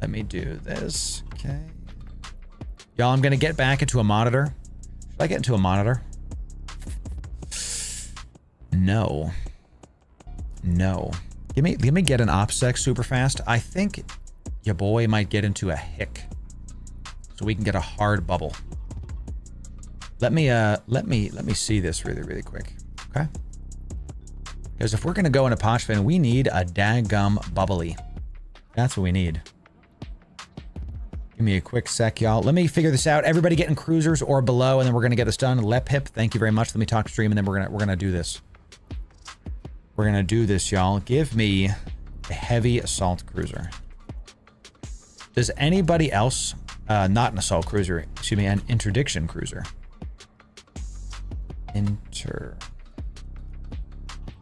Let me do this. Okay. Y'all, I'm going to get back into a monitor. Should I get into a monitor? No. No. Let me get an OPSEC super fast. I think your boy might get into a hick. So we can get a hard bubble. Let me see this really quick. Okay? Because if we're gonna go into Pochven, we need a daggum bubbly. That's what we need. Give me a quick sec, y'all. Let me figure this out. Everybody get in cruisers or below, and then we're gonna get this done. Lepip, thank you very much. Let me talk stream, and then we're gonna do this. We're gonna do this, y'all. Give me a heavy assault cruiser. Does anybody else, not an assault cruiser, excuse me, an interdiction cruiser?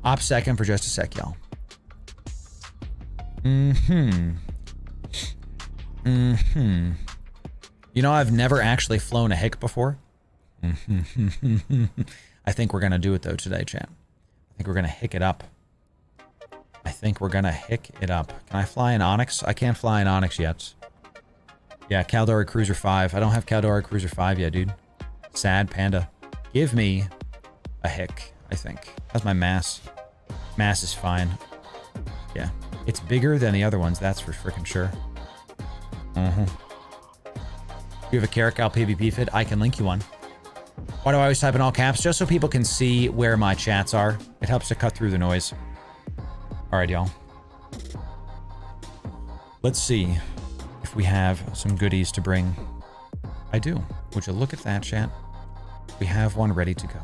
Op second for just a sec, y'all. You know, I've never actually flown a hick before. I think we're gonna do it though today, chat. I think we're gonna hick it up. I think we're gonna hick it up. Can I fly an Onyx? I can't fly an Onyx yet. Yeah, Caldari Cruiser 5. I don't have Caldari Cruiser 5 yet, dude. Sad panda. Give me a hick, I think. How's my mass? Mass is fine. Yeah. It's bigger than the other ones, that's for freaking sure. You have a Caracal PVP fit? I can link you one. Why do I always type in all caps? Just so people can see where my chats are. It helps to cut through the noise. Alright, y'all. Let's see if we have some goodies to bring. I do. Would you look at that, chat? We have one ready to go.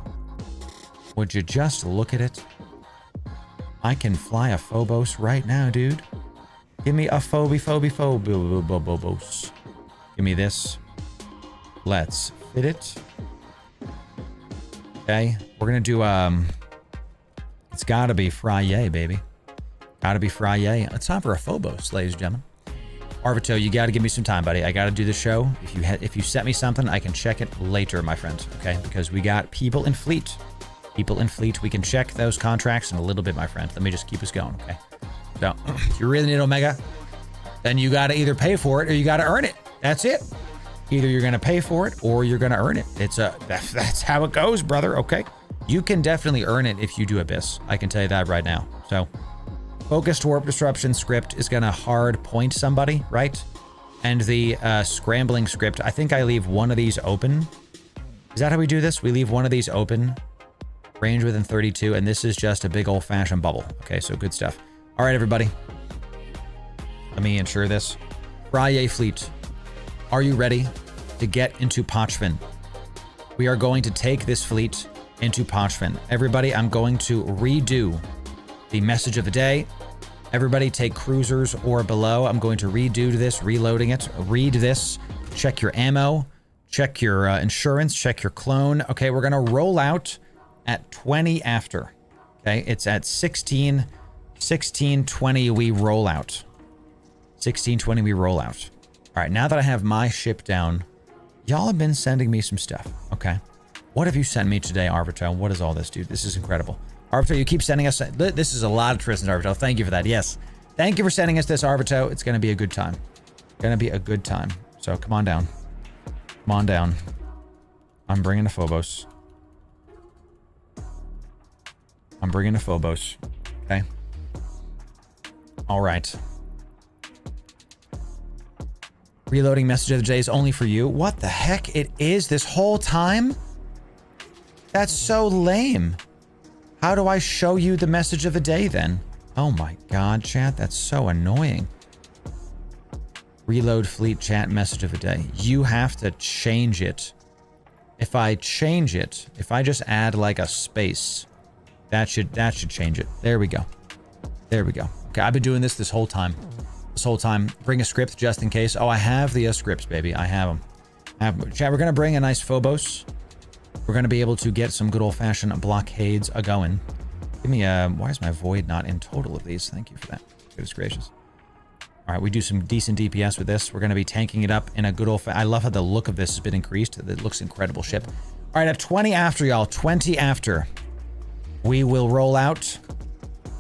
Would you just look at it? I can fly a Phobos right now, dude. Give me a Phobos. Give me this. Let's fit it. Okay, we're gonna do, it's gotta be Friyay, baby. Gotta be Friyay. It's time for a Phobos, ladies and gentlemen. Arvito, you got to give me some time, buddy. I got to do the show. If you set me something, I can check it later, my friend. Okay, because we got people in fleet. People in fleet. We can check those contracts in a little bit, my friend. Let me just keep us going. Okay. So if you really need Omega, then you got to either pay for it or you got to earn it. That's it. Either you're going to pay for it or you're going to earn it. That's how it goes, brother. Okay. You can definitely earn it if you do Abyss. I can tell you that right now. So focused warp disruption script is going to hard point somebody, right? And the scrambling script, I think I leave one of these open. Is that how we do this? We leave one of these open, range within 32, and this is just a big old fashioned bubble. Okay, so good stuff. All right, everybody. Let me ensure this. Friyay fleet, are you ready to get into Pochven? We are going to take this fleet into Pochven. Everybody, I'm going to redo the message of the day. Everybody take cruisers or below. I'm going to redo this, reloading it. Read this, check your ammo, check your insurance, check your clone. Okay, we're going to roll out at 20 after. Okay, it's at 16:20 we roll out. 16:20 we roll out. All right, now that I have my ship down, y'all have been sending me some stuff, okay? What have you sent me today, Arvito? What is all this, dude? This is incredible. Arvito, you keep sending us... This is a lot of Tristans, Arvito. Thank you for that. Yes. Thank you for sending us this, Arvito. It's going to be a good time. Going to be a good time. So come on down. Come on down. I'm bringing the Phobos. I'm bringing the Phobos. Okay. All right. Reloading message of the day is only for you. What the heck? It is this whole time? That's so lame. How do I show you the message of the day then? Oh my god, chat. That's so annoying. Reload fleet chat message of the day. You have to change it. If I change it, if I just add like a space, that should change it. There we go. There we go. Okay, I've been doing this whole time. This whole time. Bring a script just in case. Oh, I have the scripts, baby. I have them. Chat, we're going to bring a nice Phobos. We're going to be able to get some good old-fashioned blockades a-going. Give me a... Why is my void not in total of these? Thank you for that. Goodness gracious. All right, we do some decent DPS with this. We're going to be tanking it up in a good old... I love how the look of this has been increased. It looks incredible ship. All right, at 20 after, y'all. 20 after. We will roll out.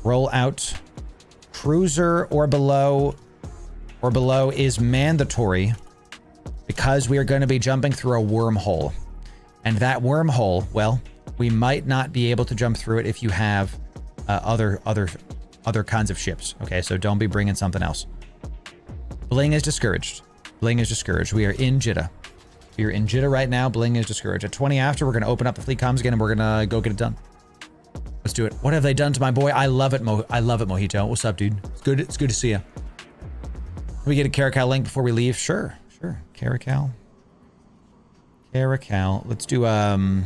Roll out. Cruiser or below is mandatory because we are going to be jumping through a wormhole. And that wormhole, well, we might not be able to jump through it if you have other kinds of ships. Okay, so don't be bringing something else. Bling is discouraged. Bling is discouraged. We are in Jeddah. We are in Jeddah right now. Bling is discouraged. At 20 after, we're going to open up the fleet comms again and we're going to go get it done. Let's do it. What have they done to my boy? I love it, I love it, Mojito. What's up, dude? It's good to see you. Can we get a Caracal link before we leave? Sure. Caracal. Let's do, do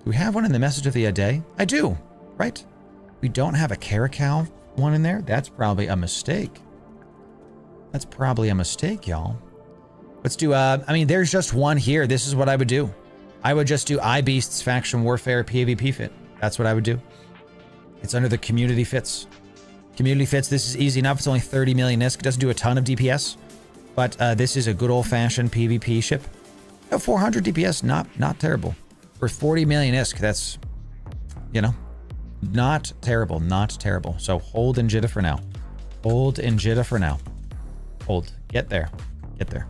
we have one in the message of the day? I do, right? We don't have a Caracal one in there? That's probably a mistake. That's probably a mistake, y'all. Let's do, I mean, there's just one here. This is what I would do. I would just do iBeasts Faction Warfare PVP fit. That's what I would do. It's under the community fits. Community fits, this is easy enough. It's only 30 million ISK. It doesn't do a ton of DPS. But this is a good old-fashioned PvP ship. 400 DPS, not terrible. For 40 million ISK, that's, you know, not terrible, not terrible. So hold in Jeddah for now. Hold in Jeddah for now. Hold. Get there. Get there.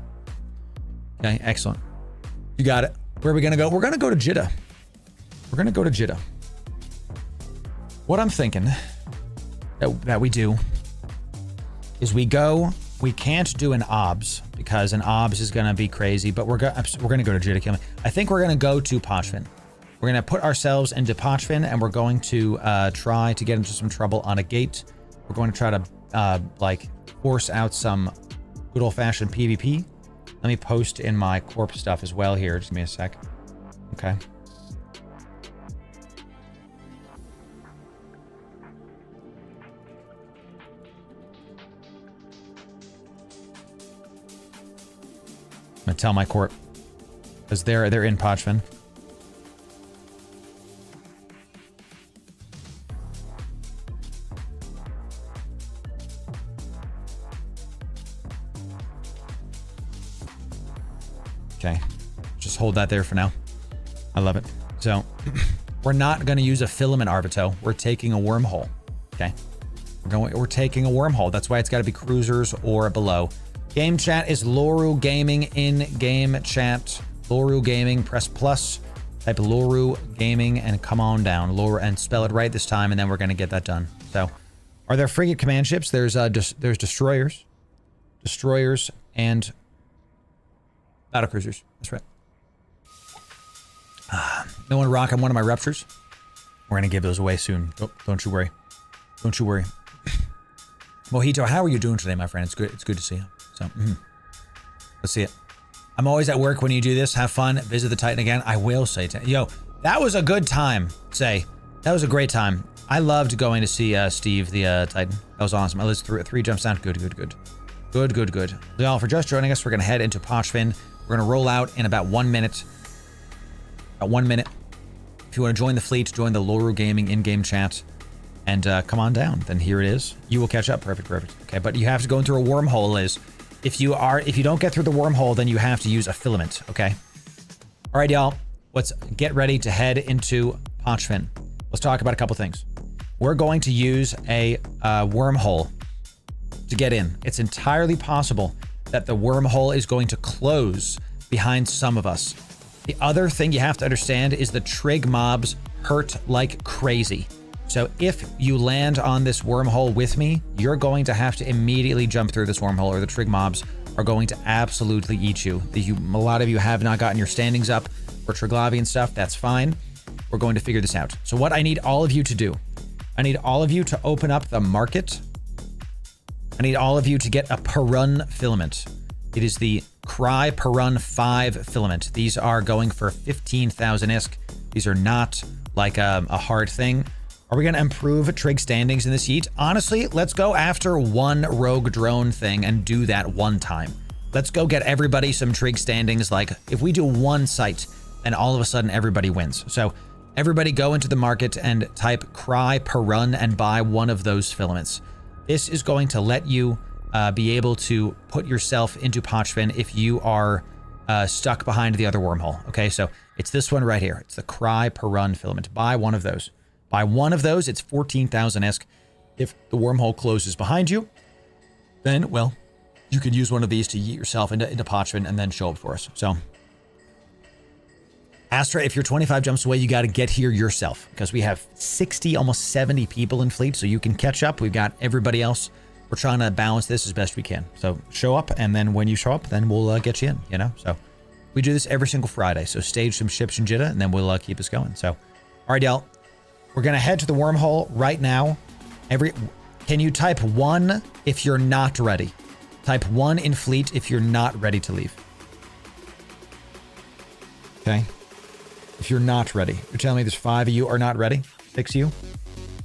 Okay, excellent. You got it. Where are we going to go? We're going to go to Jeddah. We're going to go to Jeddah. What I'm thinking that we do is we can't do an OBS because an OBS is going to be crazy, but we're going to go to Jeddah. I think we're going to go to Pochven. We're going to put ourselves into Pochven and we're going to try to get into some trouble on a gate. We're going to try to like force out some good old fashioned PvP. Let me post in my Corp stuff as well here. Just give me a sec. Okay. I'm gonna tell my Corp because they're in Pochven. Okay. Just hold that there for now. I love it. So we're not going to use a filament arbito. We're taking a wormhole. Okay. We're taking a wormhole. That's why it's got to be cruisers or below. Game chat is Loru Gaming in game chat. Loru Gaming, press plus, type Loru Gaming and come on down. Loru, and spell it right this time, and then we're going to get that done. So are there frigate command ships? There's destroyers. Destroyers and battlecruisers. That's right. No one rock on one of my ruptures. We're going to give those away soon. Oh, don't you worry. Don't you worry. Mojito, how are you doing today, my friend? It's good. It's good to see you. So, let's see it. I'm always at work when you do this. Have fun. Visit the Titan again. I will say, yo, that was a good time. Say, that was a great time. I loved going to see Steve the Titan. That was awesome. I listened three jumps down. Good. Y'all, for just joining us, we're gonna head into Pochven. We're gonna roll out in about 1 minute. About 1 minute. If you want to join the fleet, join the Loru Gaming in-game chat. And come on down. Then here it is. You will catch up. Perfect. Okay, but you have to go through a wormhole, Liz. If you don't get through the wormhole, then you have to use a filament. Okay. All right, y'all. Let's get ready to head into Pochven. Let's talk about a couple things. We're going to use a wormhole to get in. It's entirely possible that the wormhole is going to close behind some of us. The other thing you have to understand is the trig mobs hurt like crazy. So if you land on this wormhole with me, you're going to have to immediately jump through this wormhole, or the trig mobs are going to absolutely eat you. A lot of you have not gotten your standings up for Triglavian stuff. That's fine. We're going to figure this out. So what I need all of you to do, I need all of you to open up the market. I need all of you to get a Perun filament. It is the Cry Perun 5 filament. These are going for 15,000 ISK. These are not like a hard thing. Are we going to improve trig standings in this heat? Honestly, let's go after one rogue drone thing and do that one time. Let's go get everybody some trig standings. Like if we do one site, then all of a sudden everybody wins. So everybody go into the market and type Cry Perun and buy one of those filaments. This is going to let you be able to put yourself into Pochven if you are stuck behind the other wormhole. Okay, so it's this one right here. It's the Cry Perun filament. Buy one of those. Buy one of those. It's 14,000 ESK. If the wormhole closes behind you, then, well, you can use one of these to yeet yourself into Pochven and then show up for us. So, Astra, if you're 25 jumps away, you got to get here yourself because we have 60, almost 70 people in fleet, so you can catch up. We've got everybody else. We're trying to balance this as best we can. So show up, and then when you show up, then we'll get you in, you know? So we do this every single Friday. So stage some ships in Jitta, and then we'll keep us going. So, all right, y'all. We're going to head to the wormhole right now. Can you type 1 if you're not ready? Type 1 in fleet if you're not ready to leave. Okay. If you're not ready. You're telling me there's 5 of you are not ready? 6 of you?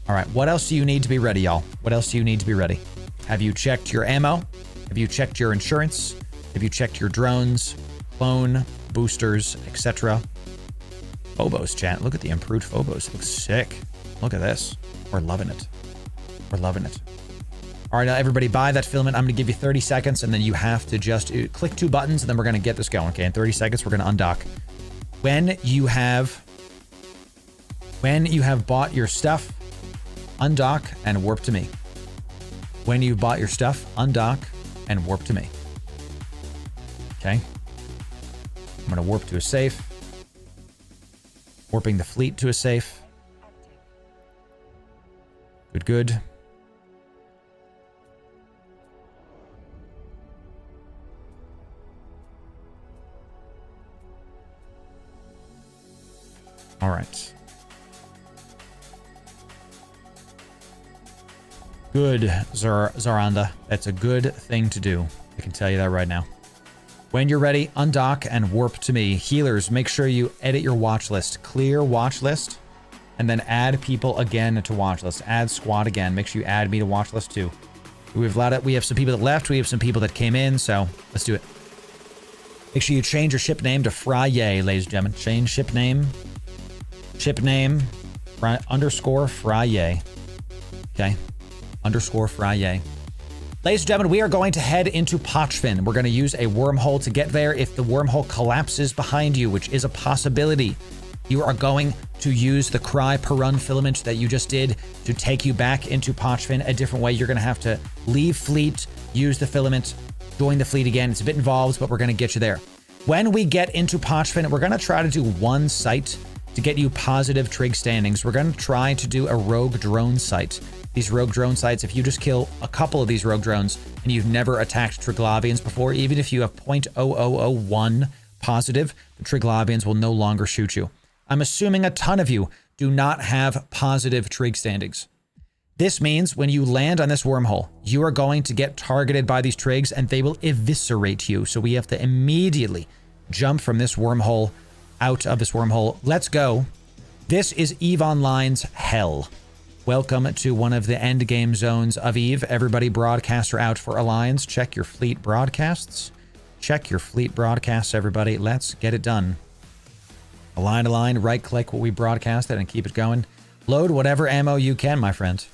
All right. What else do you need to be ready, y'all? What else do you need to be ready? Have you checked your ammo? Have you checked your insurance? Have you checked your drones, phone, boosters, etc.? Phobos, chat. Look at the improved Phobos. It looks sick. Look at this. We're loving it. We're loving it. All right, now everybody buy that filament. I'm going to give you 30 seconds, and then you have to just click 2 buttons, and then we're going to get this going. Okay, in 30 seconds, we're going to undock. When you have bought your stuff, undock and warp to me. When you've bought your stuff, undock and warp to me. Okay. I'm going to warp to a safe. Warping the fleet to a safe. Good. All right. Good, Zaranda. That's a good thing to do. I can tell you that right now. When you're ready, undock and warp to me. Healers, make sure you edit your watch list. Clear watch list, and then add people again to watch list. Add squad again. Make sure you add me to watch list too. We have some people that left. We have some people that came in, so let's do it. Make sure you change your ship name to Friyay, ladies and gentlemen. Change ship name. Ship name _ Friyay. Okay. _ Friyay. Ladies and gentlemen, we are going to head into Pochven. We're going to use a wormhole to get there. If the wormhole collapses behind you, which is a possibility, you are going to use the cry per run filament that you just did to take you back into Pochven a different way. You're going to have to leave fleet, use the filament, join the fleet again. It's a bit involved, but we're going to get you there. When we get into Pochven, we're going to try to do one site to get you positive trig standings. We're going to try to do a rogue drone site. These rogue drone sites, if you just kill a couple of these rogue drones and you've never attacked Triglavians before, even if you have 0.0001 positive, the Triglavians will no longer shoot you. I'm assuming a ton of you do not have positive trig standings. This means when you land on this wormhole, you are going to get targeted by these trigs and they will eviscerate you. So we have to immediately jump from this wormhole, out of this wormhole. Let's go. This is EVE Online's hell. Welcome to one of the end game zones of EVE. Everybody, broadcaster out for Alliance. Check your fleet broadcasts. Check your fleet broadcasts, everybody. Let's get it done. Align, right-click what we broadcasted and keep it going. Load whatever ammo you can, my friend.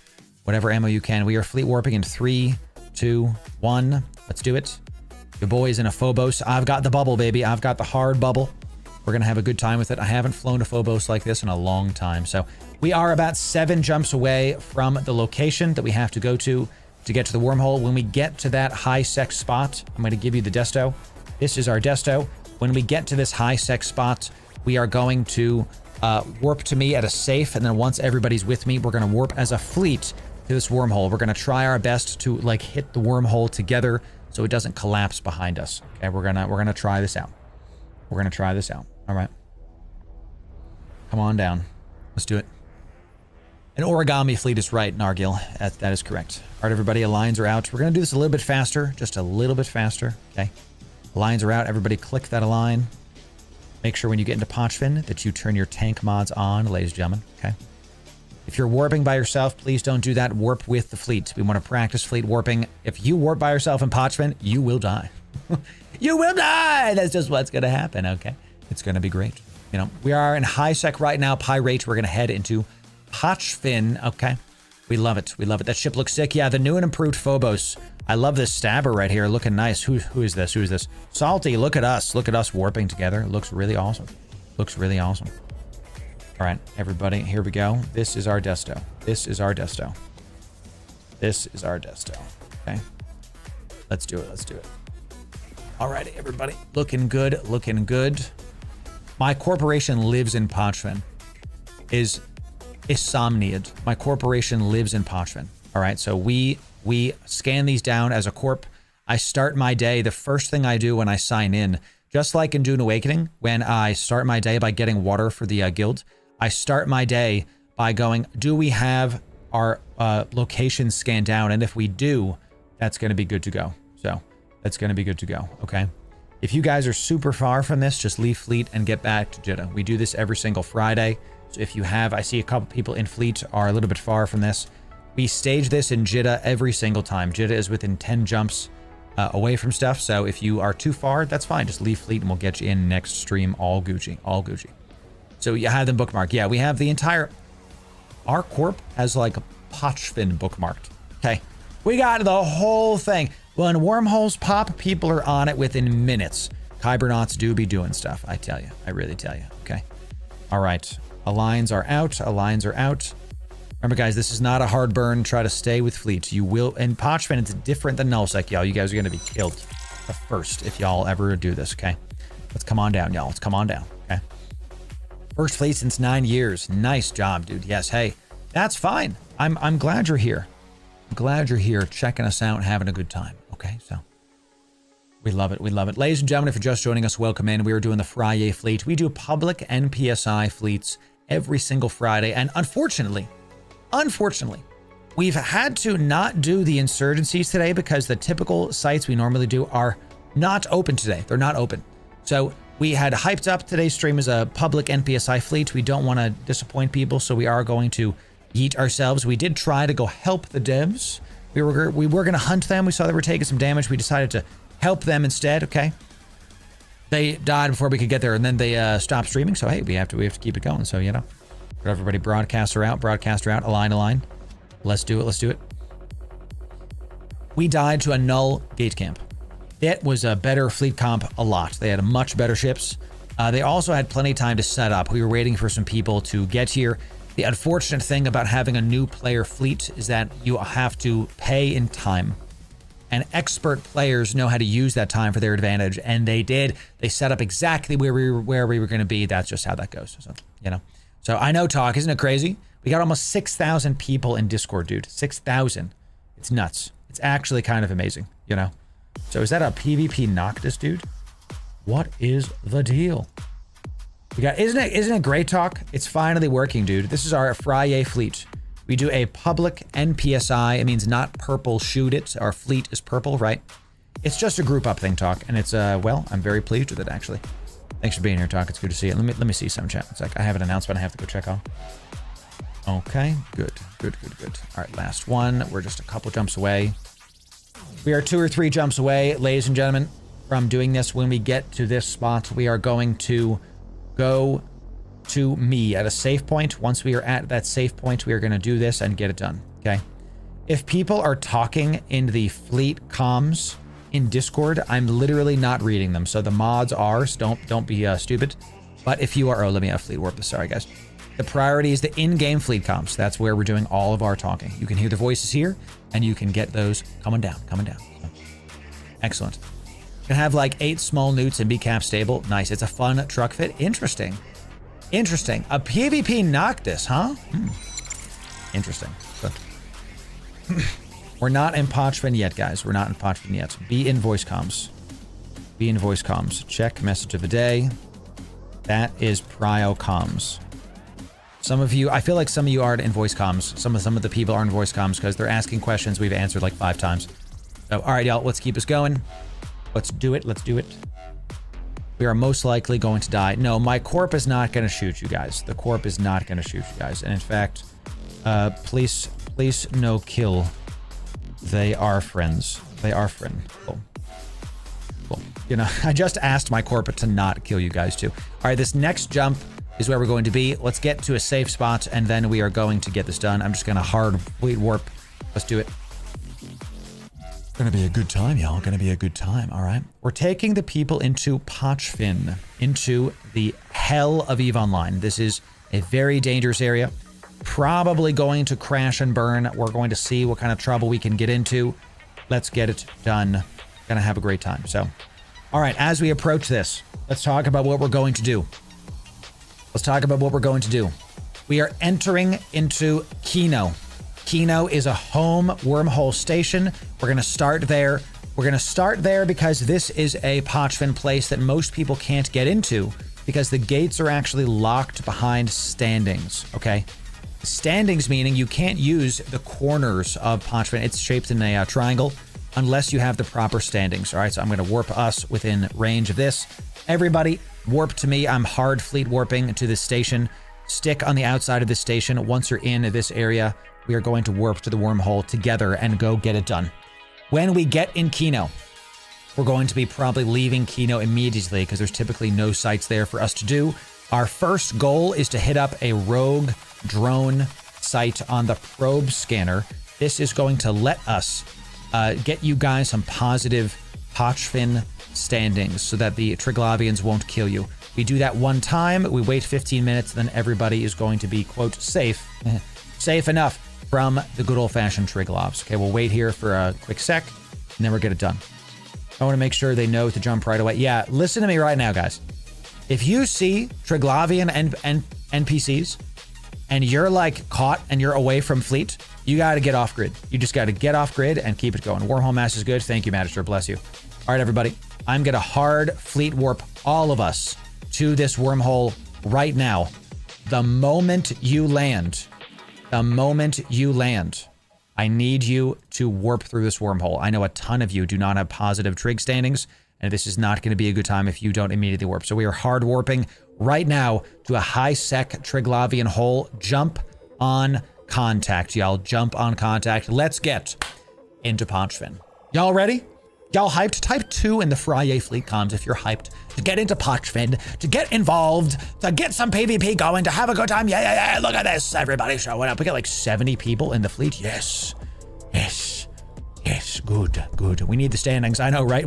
Whatever ammo you can. We are fleet warping in 3, 2, 1. Let's do it. Your boy's in a Phobos. I've got the bubble, baby. I've got the hard bubble. We're going to have a good time with it. I haven't flown a Phobos like this in a long time. So we are about 7 jumps away from the location that we have to go to get to the wormhole. When we get to that high-sec spot, I'm going to give you the desto. This is our desto. When we get to this high-sec spot, we are going to warp to me at a safe. And then once everybody's with me, we're going to warp as a fleet to this wormhole. We're going to try our best to like hit the wormhole together so it doesn't collapse behind us. Okay, we're gonna try this out. We're gonna try this out. All right. Come on down. Let's do it. An origami fleet is right, Nargil. That is correct. All right, everybody, lines are out. We're gonna do this a little bit faster, just a little bit faster. Okay. Lines are out. Everybody click that align. Make sure when you get into Pochven that you turn your tank mods on, ladies and gentlemen. Okay. If you're warping by yourself, please don't do that. Warp with the fleet. We want to practice fleet warping. If you warp by yourself in Pochven, you will die. You will die! That's just what's going to happen, okay? It's going to be great. You know, we are in high sec right now, Pirate. We're going to head into Pochven, okay? We love it. We love it. That ship looks sick. Yeah, the new and improved Phobos. I love this stabber right here. Looking nice. Who is this? Who is this? Salty, look at us. Look at us warping together. Looks really awesome. Looks really awesome. All right, everybody, here we go. This is our desto. This is our desto. This is our desto. Okay. Let's do it. Let's do it. All righty, everybody. Looking good. Looking good. My corporation lives in Pochven. Is Isomniad. My corporation lives in Pochven. All right, so we scan these down as a corp. I start my day. The first thing I do when I sign in, just like in Dune Awakening, when I start my day by getting water for the guild, I start my day by going, do we have our location scanned down? And if we do, that's going to be good to go. So that's going to be good to go. Okay. If you guys are super far from this, just leave fleet and get back to Jeddah. We do this every single Friday. So if you have, I see a couple people in fleet are a little bit far from this. We stage this in Jeddah every single time. Jeddah is within 10 jumps away from stuff. So if you are too far, that's fine. Just leave fleet and we'll get you in next stream. All Gucci. All Gucci. So you have them bookmarked. Yeah, we have the entire... Our corp has like a Pochven bookmarked. Okay. We got the whole thing. When wormholes pop, people are on it within minutes. KYBERNAUTs do be doing stuff. I tell you. I really tell you. Okay. All right. Aligns are out. Aligns are out. Remember, guys, this is not a hard burn. Try to stay with fleet. You will... In Pochven, it's different than null-sec, y'all. You guys are going to be killed first if y'all ever do this, okay? Let's come on down, y'all. Let's come on down, okay? First fleet since 9 years. Nice job, dude. Yes, hey, that's fine. I'm glad you're here. I'm glad you're here checking us out and having a good time, okay? So we love it. We love it. Ladies and gentlemen, if you're just joining us, welcome in. We are doing the Friyay fleet. We do public Npsi fleets every single Friday, and unfortunately, we've had to not do the insurgencies today because the typical sites we normally do are not open today. They're not open. So we had hyped up today's stream as a public Npsi fleet. We don't want to disappoint people, so we are going to yeet ourselves. We did try to go help the devs. We were going to hunt them. We saw they were taking some damage. We decided to help them instead, okay? They died before we could get there, and then they stopped streaming, so hey, we have to keep it going, so you know. Everybody, broadcaster out, align. Let's do it. we died to a null gate camp. It was a better fleet comp a lot. They had much better ships. They also had plenty of time to set up. We were waiting for some people to get here. The unfortunate thing about having a new player fleet is that you have to pay in time. And expert players know how to use that time for their advantage, and they did. They set up exactly where we were going to be. That's just how that goes. So, you know. So I know, talk, isn't it crazy? We got almost 6,000 people in Discord, dude. 6,000. It's nuts. It's actually kind of amazing, you know. So is that a PvP Noctis, dude? What is the deal? We got, isn't it great, talk? It's finally working, dude. This is our Friyay fleet. We do a public Npsi. It means not purple, shoot it. Our fleet is purple, right? It's just a group up thing, talk, and it's well, I'm very pleased with it actually. Thanks for being here, talk. It's good to see you. Let me see some chat. It's like I have an announcement I have to go check on. Okay, good. All right, last one. We're just a couple jumps away. We are 2 or 3 jumps away, ladies and gentlemen, from doing this. When we get to this spot, we are going to go to me at a safe point. Once we are at that safe point, we are going to do this and get it done. Okay. If people are talking in the fleet comms in Discord, I'm literally not reading them. So the mods are, so don't be stupid. But if you are, oh, let me fleet warp this. Sorry, guys. The priority is the in-game fleet comms. That's where we're doing all of our talking. You can hear the voices here, and you can get those coming down. So, excellent. You can have like 8 small newts and be cap stable. Nice. It's a fun truck fit. Interesting. A PvP Noctis, huh? Interesting. But we're not in Pochven yet, guys. We're not in Pochven yet. Be in voice comms. Check message of the day. That is prio comms. Some of you, I feel like some of you aren't in voice comms. Some of the people are in voice comms because they're asking questions we've answered like 5 times. So, all right, y'all, let's keep us going. Let's do it. We are most likely going to die. No, my Corp is not going to shoot you guys. The Corp is not going to shoot you guys. And in fact, please no kill. They are friends. Cool. You know, I just asked my Corp to not kill you guys too. All right, this next jump is where we're going to be. Let's get to a safe spot, and then we are going to get this done. I'm just going to hard fleet warp. Let's do it. Gonna be a good time, y'all. Gonna be a good time. All right. We're taking the people into Pochven, into the hell of EVE Online. This is a very dangerous area. Probably going to crash and burn. We're going to see what kind of trouble we can get into. Let's get it done. Gonna have a great time. So, all right. As we approach this, let's talk about what we're going to do. We are entering into Kino. Kino is a home wormhole station. We're going to start there. Because this is a Pochven place that most people can't get into because the gates are actually locked behind standings, okay? Standings meaning you can't use the corners of Pochven. It's shaped in a triangle unless you have the proper standings, all right? So I'm going to warp us within range of this. Everybody, warp to me. I'm hard fleet warping to this station. Stick on the outside of this station. Once you're in this area, we are going to warp to the wormhole together and go get it done. When we get in Kino, we're going to be probably leaving Kino immediately because there's typically no sites there for us to do. Our first goal is to hit up a rogue drone site on the probe scanner. This is going to let us get you guys some positive Pochven standings so that the Triglavians won't kill you. We do that one time, we wait 15 minutes, then everybody is going to be, quote, safe enough from the good old-fashioned Triglobs. Okay, we'll wait here for a quick sec, and then we'll get it done. I want to make sure they know to jump right away. Yeah, listen to me right now, guys. If you see Triglavian and NPCs, and you're like caught and you're away from fleet, you got to get off grid. You just got to get off grid and keep it going. Wormhole mass is good. Thank you, Magister. Bless you. All right, everybody. I'm going to hard fleet warp all of us to this wormhole right now. The moment you land, I need you to warp through this wormhole. I know a ton of you do not have positive trig standings, and this is not going to be a good time if you don't immediately warp. So we are hard warping right now to a high-sec Triglavian hole. Jump on contact, y'all. Jump on contact. Let's get into Pochven. Y'all ready? Y'all hyped? Type 2 in the Friyay fleet comms if you're hyped to get into Pochven, to get involved, to get some PvP going, to have a good time. Yeah. Look at this. Everybody showing up. We got like 70 people in the fleet. Yes. Good, good. We need the standings. I know, right?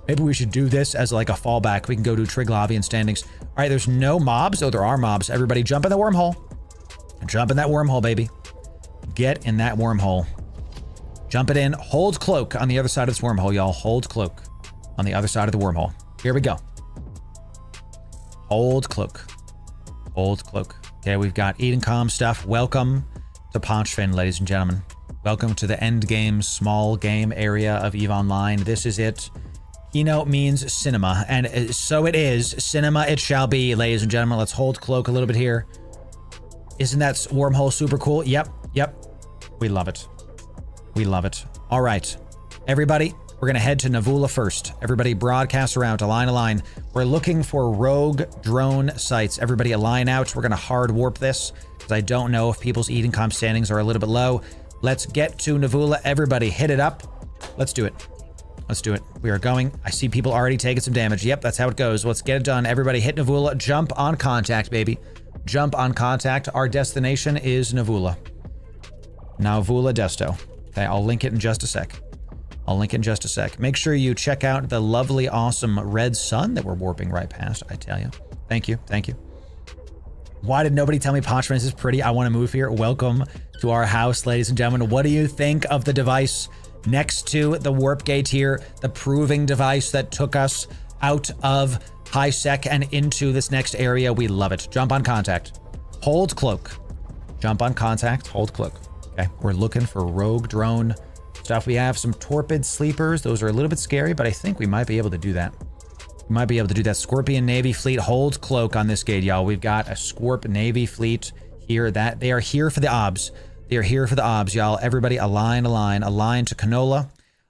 Maybe we should do this as like a fallback. We can go do Trig Lobby and standings. All right, there's no mobs. Oh, there are mobs. Everybody jump in the wormhole. Jump in that wormhole, baby. Get in that wormhole. Jump it in. Hold cloak on the other side of this wormhole, y'all. Hold cloak on the other side of the wormhole. Here we go. Hold cloak. Hold cloak. Okay, we've got Eden Com stuff. Welcome to Pochven, ladies and gentlemen. Welcome to the endgame small game area of EVE Online. This is it. Keynote means cinema, and so it is. Cinema it shall be, ladies and gentlemen. Let's hold cloak a little bit here. Isn't that wormhole super cool? Yep, yep. We love it. We love it. All right, everybody, we're gonna head to Navula first. Everybody broadcast around, align. We're looking for rogue drone sites. Everybody align out. We're gonna hard warp this because I don't know if people's Eden Com standings are a little bit low. Let's get to Navula. Everybody hit it up. Let's do it. Let's do it. We are going. I see people already taking some damage. Yep, that's how it goes. Let's get it done. Everybody hit Navula. Jump on contact, baby. Jump on contact. Our destination is Navula. Navula Desto. Okay, I'll link it in just a sec. Make sure you check out the lovely, awesome red sun that we're warping right past, I tell you. Thank you. Thank you. Why did nobody tell me Pochven is pretty? I want to move here. Welcome to our house, ladies and gentlemen. What do you think of the device next to the warp gate here? The proving device that took us out of high sec and into this next area. We love it. Jump on contact. Hold cloak. Jump on contact. Hold cloak. Okay, we're looking for rogue drone stuff. We have some torpid sleepers. Those are a little bit scary, but I think we might be able to do that. We might be able to do that. Scorpion Navy fleet. Hold cloak on this gate, y'all. We've got a Scorp Navy fleet here. That they are here for the obs. They are here for the obs, y'all. Everybody align to canola.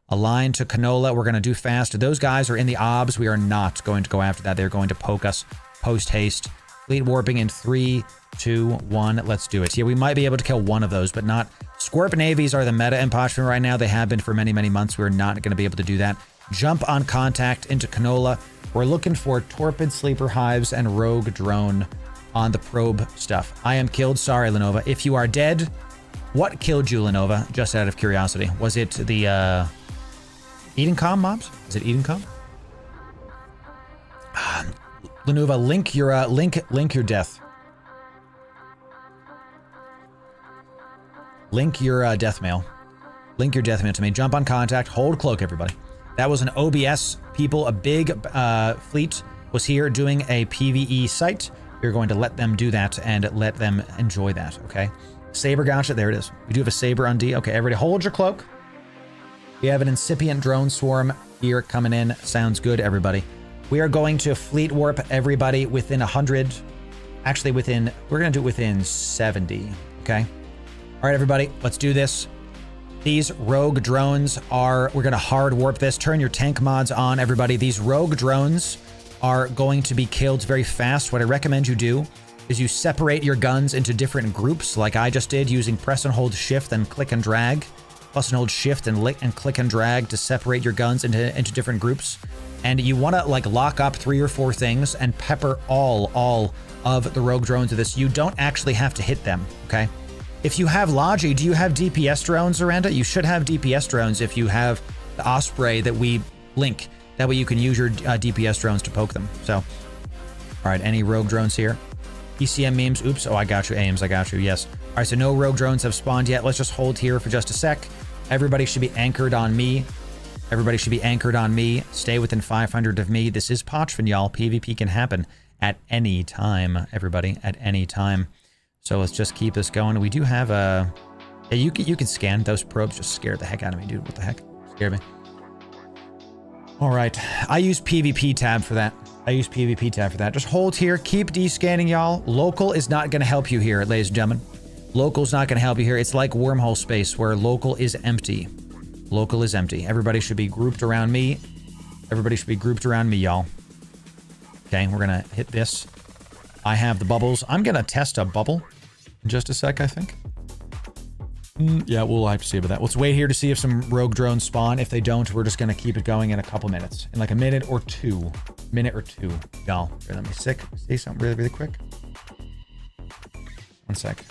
Align to canola. We're going to do fast. Those guys are in the obs. We are not going to go after that. They're going to poke us post haste. Fleet warping in 3, 2, 1. Let's do it. Yeah, we might be able to kill one of those, but not. Scorp Navies are the meta in Pochven right now. They have been for many, many months. We're not going to be able to do that. Jump on contact into canola. We're looking for torpid sleeper hives and rogue drone on the probe stuff. I am killed. Sorry, Lenova. If you are dead, what killed you, Lenova? Just out of curiosity. Was it the Eden Com mobs? Is it Eden Com? Lenova, link your link your death. Link your death mail. Link your death mail to me. Jump on contact. Hold cloak, everybody. That was an OBS, people. A big fleet was here doing a PvE site. We're going to let them do that and let them enjoy that, okay? Saber gotcha. There it is. We do have a Saber on D. Okay, everybody hold your cloak. We have an incipient drone swarm here coming in. Sounds good, everybody. We are going to fleet warp everybody within 100. Actually, we're going to do it within 70, okay? All right, everybody, let's do this. These rogue drones we're going to hard warp this. Turn your tank mods on, everybody. These rogue drones are going to be killed very fast. What I recommend you do is you separate your guns into different groups, like I just did, using press and hold shift and click and drag. Plus and hold shift and click and drag to separate your guns into different groups. And you want to like lock up 3 or 4 things and pepper all of the rogue drones with this. You don't actually have to hit them, okay? If you have Logi, do you have DPS drones, Aranda? You should have DPS drones if you have the Osprey that we link. That way you can use your DPS drones to poke them. So, all right, any rogue drones here? ECM memes, oops, oh, I got you, Ames, I got you, yes. All right, so no rogue drones have spawned yet. Let's just hold here for just a sec. Everybody should be anchored on me. Everybody should be anchored on me. Stay within 500 of me. This is Pochven, y'all. PvP can happen at any time, everybody, at any time. So let's just keep this going. We do have a... Yeah, you can scan. Those probes just scared the heck out of me, dude. What the heck? Scared me. All right. I use PvP tab for that. Just hold here. Keep descanning, y'all. Local is not going to help you here, ladies and gentlemen. Local's not going to help you here. It's like wormhole space where local is empty. Local is empty. Everybody should be grouped around me. Y'all. Okay, we're going to hit this. I have the bubbles. I'm going to test a bubble in just a sec, I think. Yeah, we'll have to see about that. Let's wait here to see if some rogue drones spawn. If they don't, we're just going to keep it going in a couple minutes. In like a minute or two. Y'all, here, let me see something really, really quick. 1 sec.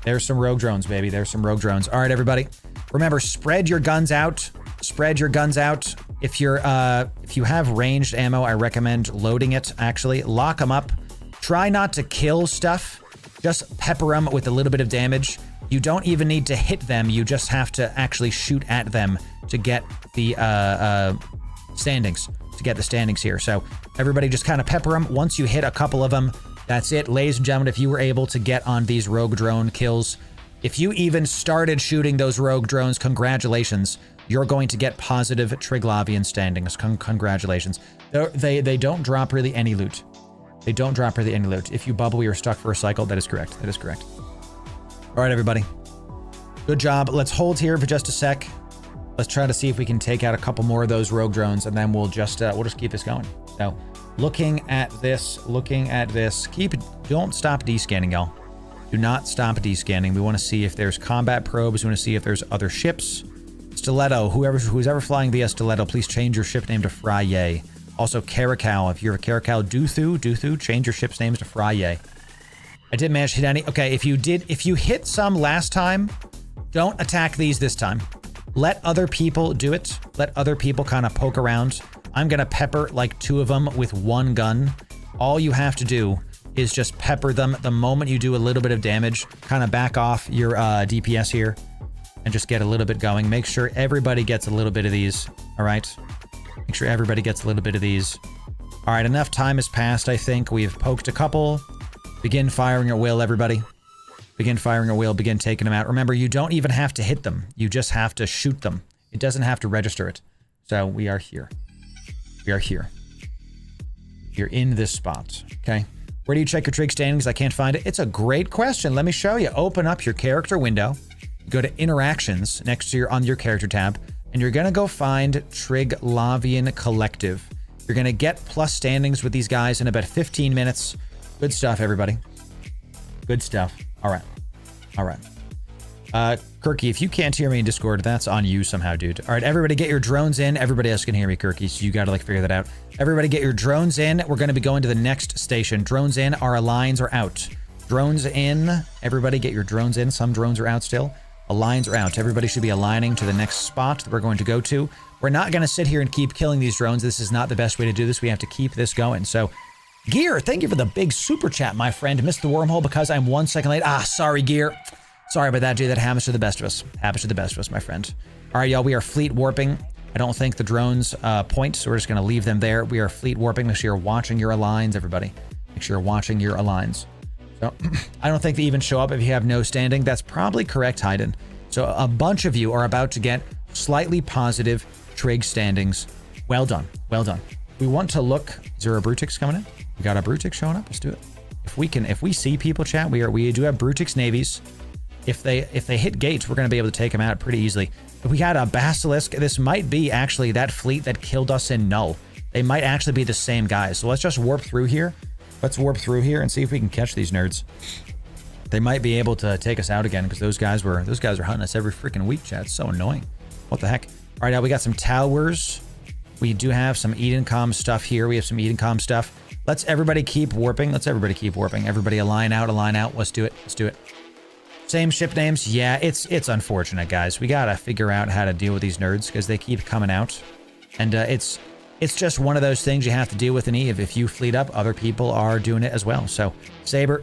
There's some rogue drones, baby. There's some rogue drones. All right, everybody. Remember, spread your guns out. Spread your guns out. If you have ranged ammo, I recommend loading it, actually. Lock them up. Try not to kill stuff. Just pepper them with a little bit of damage. You don't even need to hit them. You just have to actually shoot at them to get the standings. To get the standings here. So everybody just kind of pepper them. Once you hit a couple of them, that's it. Ladies and gentlemen, if you were able to get on these rogue drone kills, if you even started shooting those rogue drones, congratulations. You're going to get positive Triglavian standings. Congratulations. They don't drop really any loot. They don't drop really any loot. If you bubble, you're stuck for a cycle. That is correct. That is correct. All right, everybody. Good job. Let's hold here for just a sec. Let's try to see if we can take out a couple more of those rogue drones, and then we'll just keep this going. So, looking at this. Don't stop descanning, y'all. Do not stop descanning. We want to see if there's combat probes. We want to see if there's other ships. Stiletto, who's ever flying via Stiletto, please change your ship name to Friyay. Also, Caracal, if you're a Caracal, Duthu, change your ship's names to Friyay. I didn't manage to hit any. Okay, if you hit some last time, don't attack these this time. Let other people do it. Let other people kind of poke around. I'm gonna pepper like 2 of them with 1 gun. All you have to do is just pepper them. The moment you do a little bit of damage, kind of back off your DPS here and just get a little bit going. Make sure everybody gets a little bit of these, all right? Make sure everybody gets a little bit of these. All right, enough time has passed, I think. We've poked a couple. Begin firing at will, everybody. Begin firing at will, begin taking them out. Remember, you don't even have to hit them. You just have to shoot them. It doesn't have to register it. So we are here. We are here. You're in this spot, okay? Where do you check your trig standings? I can't find it. It's a great question. Let me show you. Open up your character window. Go to interactions next to on your character tab, and you're gonna go find Triglavian Collective. You're gonna get plus standings with these guys in about 15 minutes. Good stuff, everybody. Good stuff. All right. All right. Kirky, if you can't hear me in Discord, that's on you somehow, dude. All right, everybody get your drones in. Everybody else can hear me, Kirky, so you gotta figure that out. Everybody get your drones in. We're gonna be going to the next station. Drones in, our lines are out. Drones in. Everybody get your drones in. Some drones are out still. Lines are out. Everybody should be aligning to the next spot that we're going to go to. We're not gonna sit here and keep killing these drones. This is not the best way to do this. We have to keep this going. So, Gear, thank you for the big super chat, my friend. Missed the wormhole because I'm 1 second late. Sorry, Gear. Sorry about that, dude. That happens to the best of us. Happens to the best of us, my friend. All right, y'all, we are fleet warping. I don't think the drones point, so we're just gonna leave them there. We are fleet warping. Make sure you're watching your aligns, everybody. Make sure you're watching your aligns. So, I don't think they even show up if you have no standing. That's probably correct, Hayden. So a bunch of you are about to get slightly positive trig standings. Well done. Well done. We want to look. Is there a Brutix coming in? We got a Brutix showing up. Let's do it. If we see people, chat, we do have Brutix navies. If they hit gates, we're gonna be able to take them out pretty easily. If we had a Basilisk, this might be actually that fleet that killed us in Null. They might actually be the same guys. So let's just warp through here. Let's warp through here and see if we can catch these nerds. They might be able to take us out again because those guys are hunting us every freaking week, chat. It's so annoying. What the heck? All right, now we got some towers. We do have some Edencom stuff here. We have some Edencom stuff. Let's everybody keep warping. Let's everybody keep warping. Everybody align out, align out. Let's do it. Let's do it. Same ship names. Yeah, it's unfortunate, guys. We gotta figure out how to deal with these nerds because they keep coming out. And it's just one of those things you have to deal with in Eve. If you fleet up, other people are doing it as well. So Saber,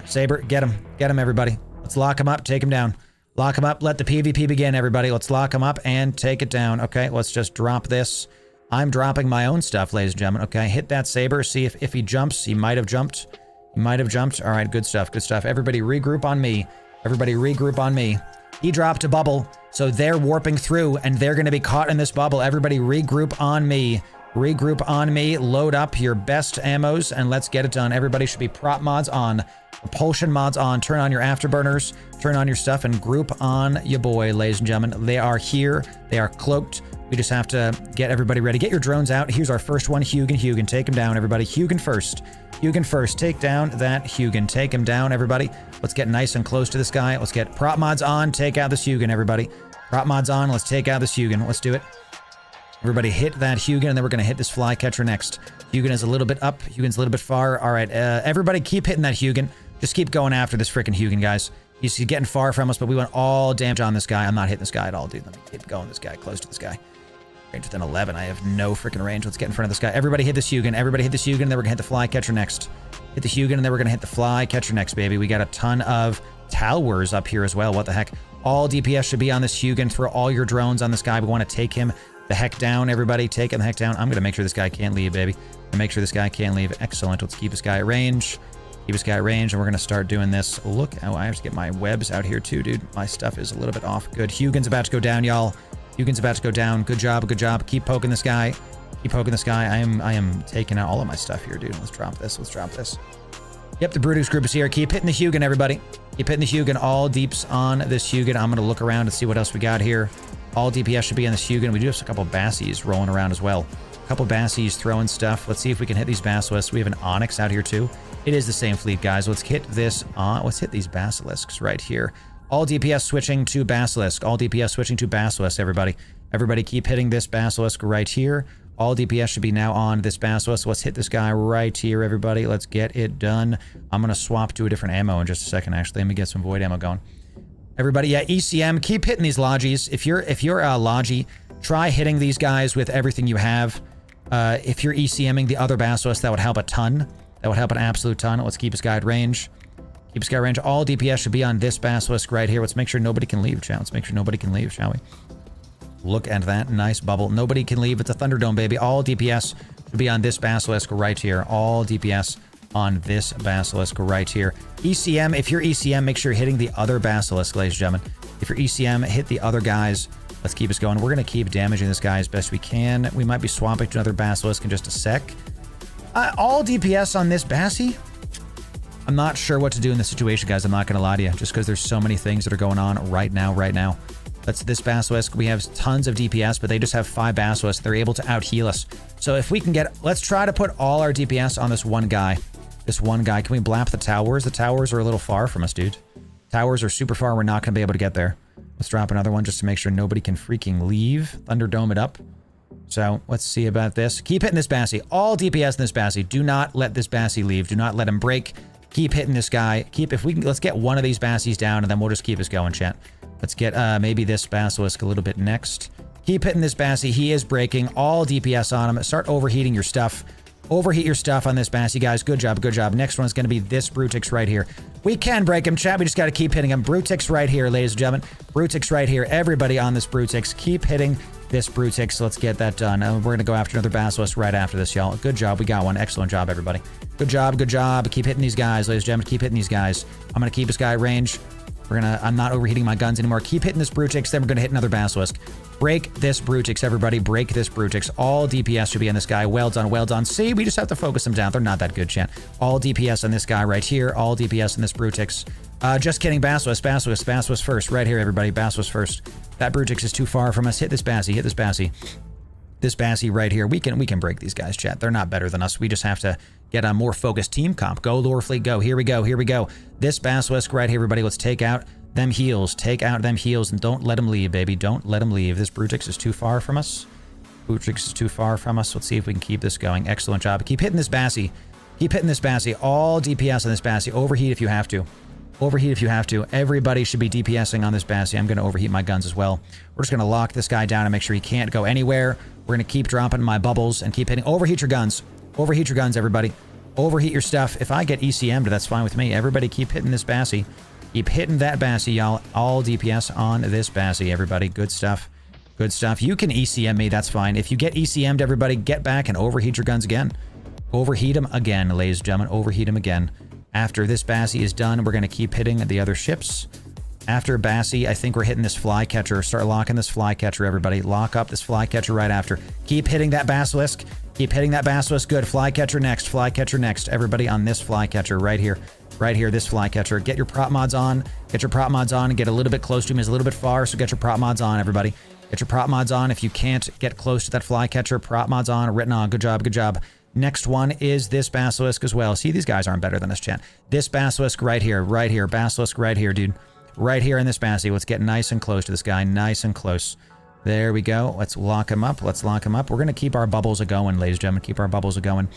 get him, everybody. Let's lock him up, take him down. Lock him up, let the PvP begin, everybody. Let's lock him up and take it down. Okay, let's just drop this. I'm dropping my own stuff, ladies and gentlemen. Okay, hit that Saber, see if he jumps. He might have jumped. He might have jumped. All right, good stuff, good stuff. Everybody regroup on me. Everybody regroup on me. He dropped a bubble, so they're warping through and they're gonna be caught in this bubble. Everybody regroup on me. Regroup on me, load up your best ammos, and let's get it done. Everybody should be prop mods on, propulsion mods on, turn on your afterburners, turn on your stuff, and group on your boy, ladies and gentlemen. They are here, they are cloaked. We just have to get everybody ready. Get your drones out. Here's our first one, Hugin, take him down, everybody. Hugin first, take down that Hugin, take him down, everybody. Let's get nice and close to this guy. Let's get prop mods on, take out this Hugin, everybody. Prop mods on, let's take out this Hugin, let's do it. Everybody hit that Hugin, and then we're going to hit this flycatcher next. Hugin is a little bit up. Hugin's a little bit far. All right, everybody keep hitting that Hugin. Just keep going after this freaking Hugin, guys. He's getting far from us, but we want all damage on this guy. I'm not hitting this guy at all, dude. Let me keep going this guy, close to this guy. Range within 11. I have no freaking range. Let's get in front of this guy. Everybody hit this Hugin. Everybody hit this Hugin, and then we're gonna hit the Flycatcher next. Hit the Hugin, and then we're gonna hit the Flycatcher next, baby. We got a ton of towers up here as well. What the heck? All DPS should be on this Hugin. Throw all your drones on this guy. We want to take him the heck down, everybody. Take him the heck down. I'm gonna make sure this guy can't leave, baby. And make sure this guy can't leave. Excellent. Let's keep this guy at range. Keep this guy at range, and we're gonna start doing this. Look, oh, I have to get my webs out here too, dude. My stuff is a little bit off. Good. Hugin's about to go down, y'all. Hugin's about to go down. Good job, good job. Keep poking this guy. Keep poking this guy. I am taking out all of my stuff here, dude. Let's drop this. Let's drop this. Yep, the Brutus group is here. Keep hitting the Hugin, everybody. Keep hitting the Hugin. All deeps on this Hugin. I'm gonna look around and see what else we got here. All DPS should be on this Hugin. We do have a couple Bassies rolling around as well. A couple Bassies throwing stuff. Let's see if we can hit these Basilisks. We have an Onyx out here too. It is the same fleet, guys. Let's hit this. Let's hit these Basilisks right here. All DPS switching to Basilisk. All DPS switching to Basilisk, everybody. Everybody keep hitting this Basilisk right here. All DPS should be now on this Basilisk. Let's hit this guy right here, everybody. Let's get it done. I'm going to swap to a different ammo in just a second, actually. Let me get some Void ammo going. Everybody, yeah, ECM, keep hitting these Logis. If you're a Logi, try hitting these guys with everything you have. If you're ECMing the other Basilisk, that would help a ton. That would help an absolute ton. Let's keep this guy at range. Keep this guy at range. All DPS should be on this Basilisk right here. Let's make sure nobody can leave, chat. Let's make sure nobody can leave, shall we? Look at that nice bubble. Nobody can leave. It's a Thunderdome, baby. All DPS should be on this Basilisk right here. All DPS on this Basilisk right here. ECM, if you're ECM, make sure you're hitting the other Basilisk, ladies and gentlemen. If you're ECM, hit the other guys. Let's keep us going. We're going to keep damaging this guy as best we can. We might be swapping to another Basilisk in just a sec. All DPS on this Bassie? I'm not sure what to do in this situation, guys. I'm not going to lie to you, just because there's so many things that are going on right now. That's this Basilisk. We have tons of DPS, but they just have 5 Basilisks. They're able to out-heal us. So if we can get... Let's try to put all our DPS on this one guy. This one guy. Can we blap the towers? The towers are a little far from us, dude. Towers are super far. We're not going to be able to get there. Let's drop another one just to make sure nobody can freaking leave. Thunderdome it up. So let's see about this. Keep hitting this Bassie. All DPS in this Bassie. Do not let this Bassie leave. Do not let him break. Keep hitting this guy. Let's get one of these Bassies down, and then we'll just keep us going, chat. Let's get maybe this Basilisk a little bit next. Keep hitting this Bassie. He is breaking. All DPS on him. Start overheating your stuff. Overheat your stuff on this Bassie, guys. Good job, good job. Next one is going to be this Brutix right here. We can break him, chat. We just got to keep hitting him. Brutix right here, ladies and gentlemen. Brutix right here. Everybody on this Brutix. Keep hitting this Brutix. Let's get that done. We're going to go after another Basilisk right after this, y'all. Good job. We got one. Excellent job, everybody. Good job, good job. Keep hitting these guys, ladies and gentlemen. Keep hitting these guys. I'm going to keep this guy at range. I'm not overheating my guns anymore. Keep hitting this Brutix, then we're going to hit another Basilisk. Break this Brutix, everybody. Break this Brutix. All DPS should be on this guy. Well done, well done. See, we just have to focus them down. They're not that good, chat. All DPS on this guy right here. All DPS on this Brutix. Just kidding, Basilisk first. Right here, everybody. Basilisk first. That Brutix is too far from us. Hit this Bassie. Hit this Bassie. This Bassie right here. We can break these guys, chat. They're not better than us. We just have to get a more focused team comp. Go, Lore Fleet, go. Here we go. Here we go. This Basilisk right here, everybody. Let's take out them heals. Take out them heals and don't let them leave, baby. Don't let them leave. This Brutix is too far from us. Brutix is too far from us. Let's see if we can keep this going. Excellent job. Keep hitting this Bassie. Keep hitting this Bassie. All DPS on this Bassie. Overheat if you have to. Overheat if you have to. Everybody should be DPSing on this Bassie. I'm going to overheat my guns as well. We're just going to lock this guy down and make sure he can't go anywhere. We're going to keep dropping my bubbles and keep hitting. Overheat your guns. Overheat your guns, everybody. Overheat your stuff. If I get ECM'd, that's fine with me. Everybody keep hitting this Bassie. Keep hitting that Bassie, y'all. All DPS on this Bassie, everybody. Good stuff. Good stuff. You can ECM me. That's fine. If you get ECM'd, everybody, get back and overheat your guns again. Overheat them again, ladies and gentlemen. Overheat them again. After this Bassie is done, we're going to keep hitting the other ships. After Bassie, I think we're hitting this Flycatcher. Start locking this Flycatcher, everybody. Lock up this Flycatcher right after. Keep hitting that Basilisk. Keep hitting that Basilisk. Good. Flycatcher next. Flycatcher next. Everybody on this Flycatcher right here. Right here, this Flycatcher. Get your prop mods on. Get your prop mods on and get a little bit close to him. He's a little bit far, so get your prop mods on, everybody. Get your prop mods on. If you can't get close to that Flycatcher, prop mods on, written on. Good job, good job. Next one is this Basilisk as well. See, these guys aren't better than us, chat. This Basilisk right here, right here. Basilisk right here, dude. Right here in this Bassie. Let's get nice and close to this guy. Nice and close. There we go. Let's lock him up. Let's lock him up. We're going to keep our bubbles a-going, ladies and gentlemen. Keep our bubbles a-going.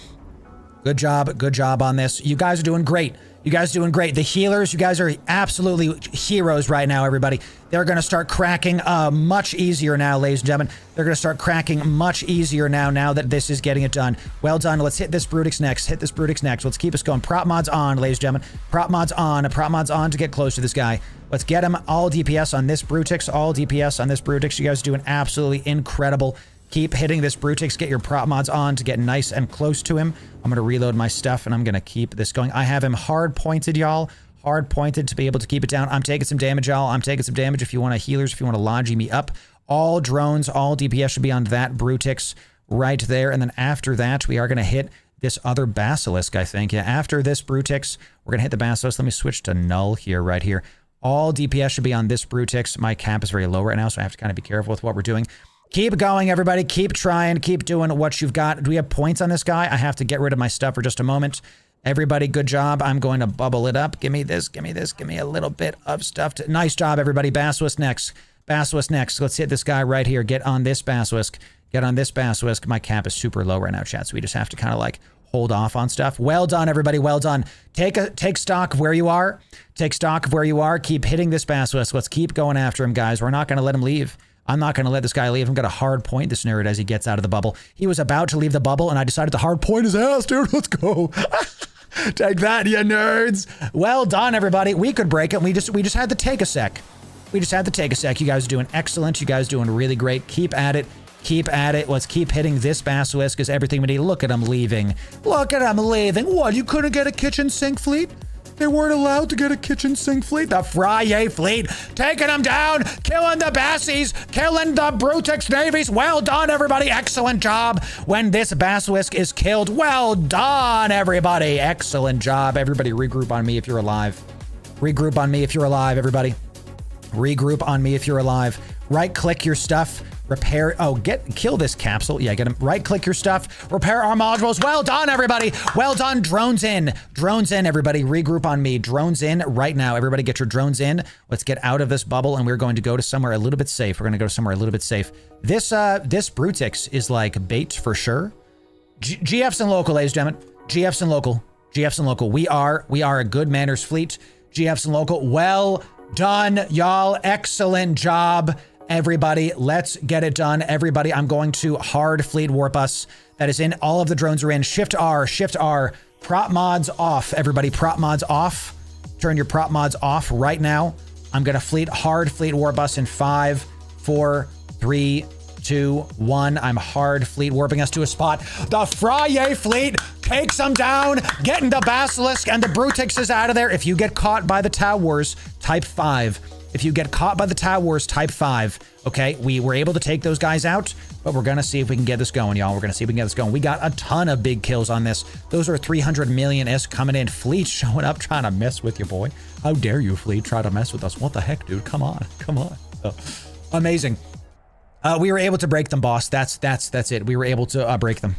Good job on this. You guys are doing great. You guys are doing great. The healers, you guys are absolutely heroes right now, everybody. They're going to start cracking much easier now, ladies and gentlemen. They're going to start cracking much easier now that this is getting it done. Well done. Let's hit this Brutix next. Hit this Brutix next. Let's keep us going. Prop mods on, ladies and gentlemen. Prop mods on. Prop mods on to get close to this guy. Let's get him. All DPS on this Brutix. All DPS on this Brutix. You guys are doing absolutely incredible. Keep hitting this Brutix. Get your prop mods on to get nice and close to him. I'm going to reload my stuff, and I'm going to keep this going. I have him hard pointed, y'all. Hard pointed to be able to keep it down. I'm taking some damage, y'all. I'm taking some damage. If you want to healers, if you want to logi me up. All drones, all DPS should be on that Brutix right there. And then after that, we are going to hit this other Basilisk, I think. Yeah, after this Brutix, we're going to hit the Basilisk. Let me switch to null here, right here. All DPS should be on this Brutix. My cap is very low right now, so I have to kind of be careful with what we're doing. Keep going, everybody. Keep trying. Keep doing what you've got. Do we have points on this guy? I have to get rid of my stuff for just a moment. Everybody, good job. I'm going to bubble it up. Give me this. Give me this. Give me a little bit of stuff. Nice job, everybody. Basilisk next. Basilisk next. Let's hit this guy right here. Get on this Basilisk. Get on this Basilisk. My cap is super low right now, chat, so we just have to kind of like hold off on stuff. Well done, everybody. Well done. Take stock of where you are. Take stock of where you are. Keep hitting this Basilisk. Let's keep going after him, guys. We're not going to let him leave. I'm not going to let this guy leave. I'm going to hard point this nerd as he gets out of the bubble. He was about to leave the bubble, and I decided to hard point his ass, dude. Let's go. Take that, you nerds. Well done, everybody. We could break it. We just had to take a sec. We just had to take a sec. You guys are doing excellent. You guys are doing really great. Keep at it. Keep at it. Let's keep hitting this Basilisk is everything we need. Look at him leaving. Look at him leaving. What, you couldn't get a kitchen sink fleet? They weren't allowed to get a kitchen sink fleet. The Friyay fleet, taking them down, killing the Bassies, killing the Brutix navies. Well done, everybody. Excellent job when this Basilisk is killed. Well done, everybody. Excellent job. Everybody regroup on me if you're alive. Regroup on me if you're alive, everybody. Regroup on me if you're alive. Right-click your stuff. Repair. Oh, kill this capsule. Yeah, get him. Right-click your stuff. Repair our modules. Well done, everybody. Well done. Drones in. Drones in, everybody. Regroup on me. Drones in right now. Everybody get your drones in. Let's get out of this bubble, and we're going to go to somewhere a little bit safe. We're going to go somewhere a little bit safe. This Brutix is like bait for sure. GFs and local, ladies and gentlemen. GFs and local. GFs and local. We are a good manners fleet. GFs and local. Well done, y'all. Excellent job. Everybody, let's get it done. Everybody, I'm going to hard fleet warp us. That is in. All of the drones are in. Shift R, Shift R. Prop mods off. Everybody, prop mods off. Turn your prop mods off right now. I'm going to hard fleet warp us in 5, 4, 3, 2, 1. I'm hard fleet warping us to a spot. The Friyay fleet takes them down, getting the Basilisk and the Brutix is out of there. If you get caught by the towers, type 5. If you get caught by the towers, type 5. Okay, we were able to take those guys out, but we're gonna see if we can get this going, y'all. We're gonna see if we can get this going. We got a ton of big kills on this. Those are 300 million-ish coming in. Fleet showing up, trying to mess with you, boy. How dare you, Fleet, try to mess with us? What the heck, dude? Come on, come on. Oh, amazing. We were able to break them, boss. That's it. We were able to break them.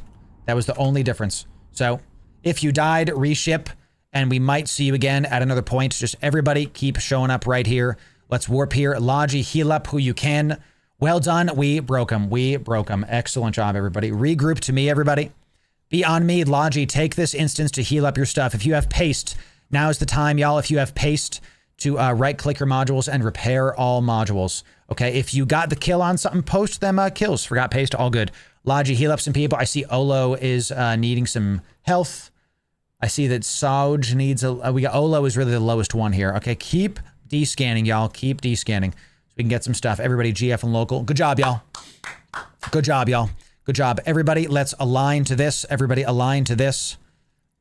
That was the only difference. So, if you died, reship, and we might see you again at another point. Just everybody keep showing up right here. Let's warp here. Logi, heal up who you can. Well done. We broke them. We broke them. Excellent job, everybody. Regroup to me, everybody. Be on me. Logi, take this instance to heal up your stuff. If you have paste, now is the time, y'all. If you have paste, to right-click your modules and repair all modules. Okay, if you got the kill on something, post them kills. Forgot paste, all good. Logi, heal up some people. I see Olo is needing some health. I see that Sauge needs we got Olo is really the lowest one here. Okay, keep descanning, y'all. Keep descanning so we can get some stuff. Everybody, GF and local. Good job, y'all. Good job, y'all. Good job. Everybody, let's align to this. Everybody align to this.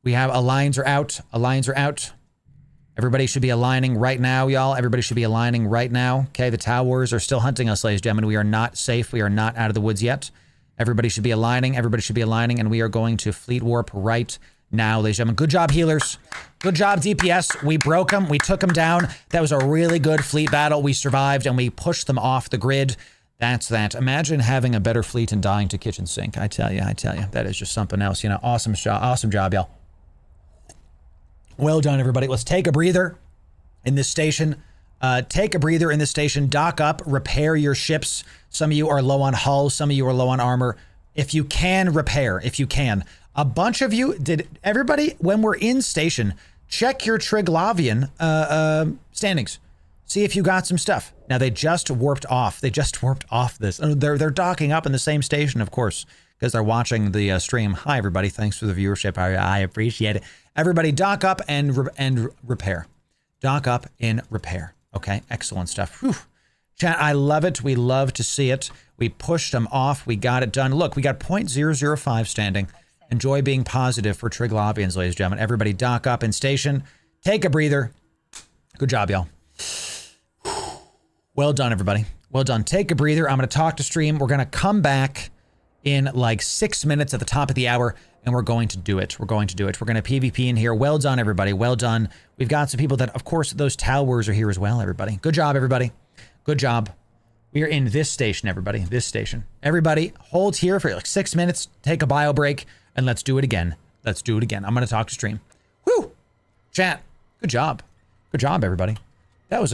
We have aligns are out. Aligns are out. Everybody should be aligning right now, y'all. Everybody should be aligning right now. Okay, the towers are still hunting us, ladies and gentlemen. We are not safe. We are not out of the woods yet. Everybody should be aligning. Everybody should be aligning, and we are going to fleet warp right now, ladies and gentlemen. Good job, healers. Good job, DPS. We broke them. We took them down. That was a really good fleet battle. We survived, and we pushed them off the grid. That's that. Imagine having a better fleet and dying to kitchen sink. I tell you. That is just something else. You know, awesome job, y'all. Well done, everybody. Let's take a breather in this station. Take a breather in this station. Dock up. Repair your ships. Some of you are low on hull. Some of you are low on armor. If you can, repair. If you can. A bunch of you, did everybody, when we're in station, check your Triglavian standings. See if you got some stuff. Now they just warped off. They just warped off this. They're docking up in the same station, of course, because they're watching the stream. Hi, everybody. Thanks for the viewership. I appreciate it. Everybody dock up and repair. Dock up and repair. Okay, excellent stuff. Whew. Chat, I love it. We love to see it. We pushed them off. We got it done. Look, we got 0.005 standing. Enjoy being positive for Triglavians, ladies and gentlemen. Everybody dock up in station. Take a breather. Good job, y'all. Well done, everybody. Well done. Take a breather. I'm going to talk to stream. We're going to come back in like 6 minutes at the top of the hour, and we're going to do it. We're going to do it. We're going to PvP in here. Well done, everybody. Well done. We've got some people that, of course, those towers are here as well, everybody. Good job, everybody. Good job. We are in this station, everybody. This station. Everybody, hold here for like 6 minutes. Take a bio break, and let's do it again. Let's do it again. I'm going to talk to stream. Woo! Chat. Good job. Good job, everybody. That was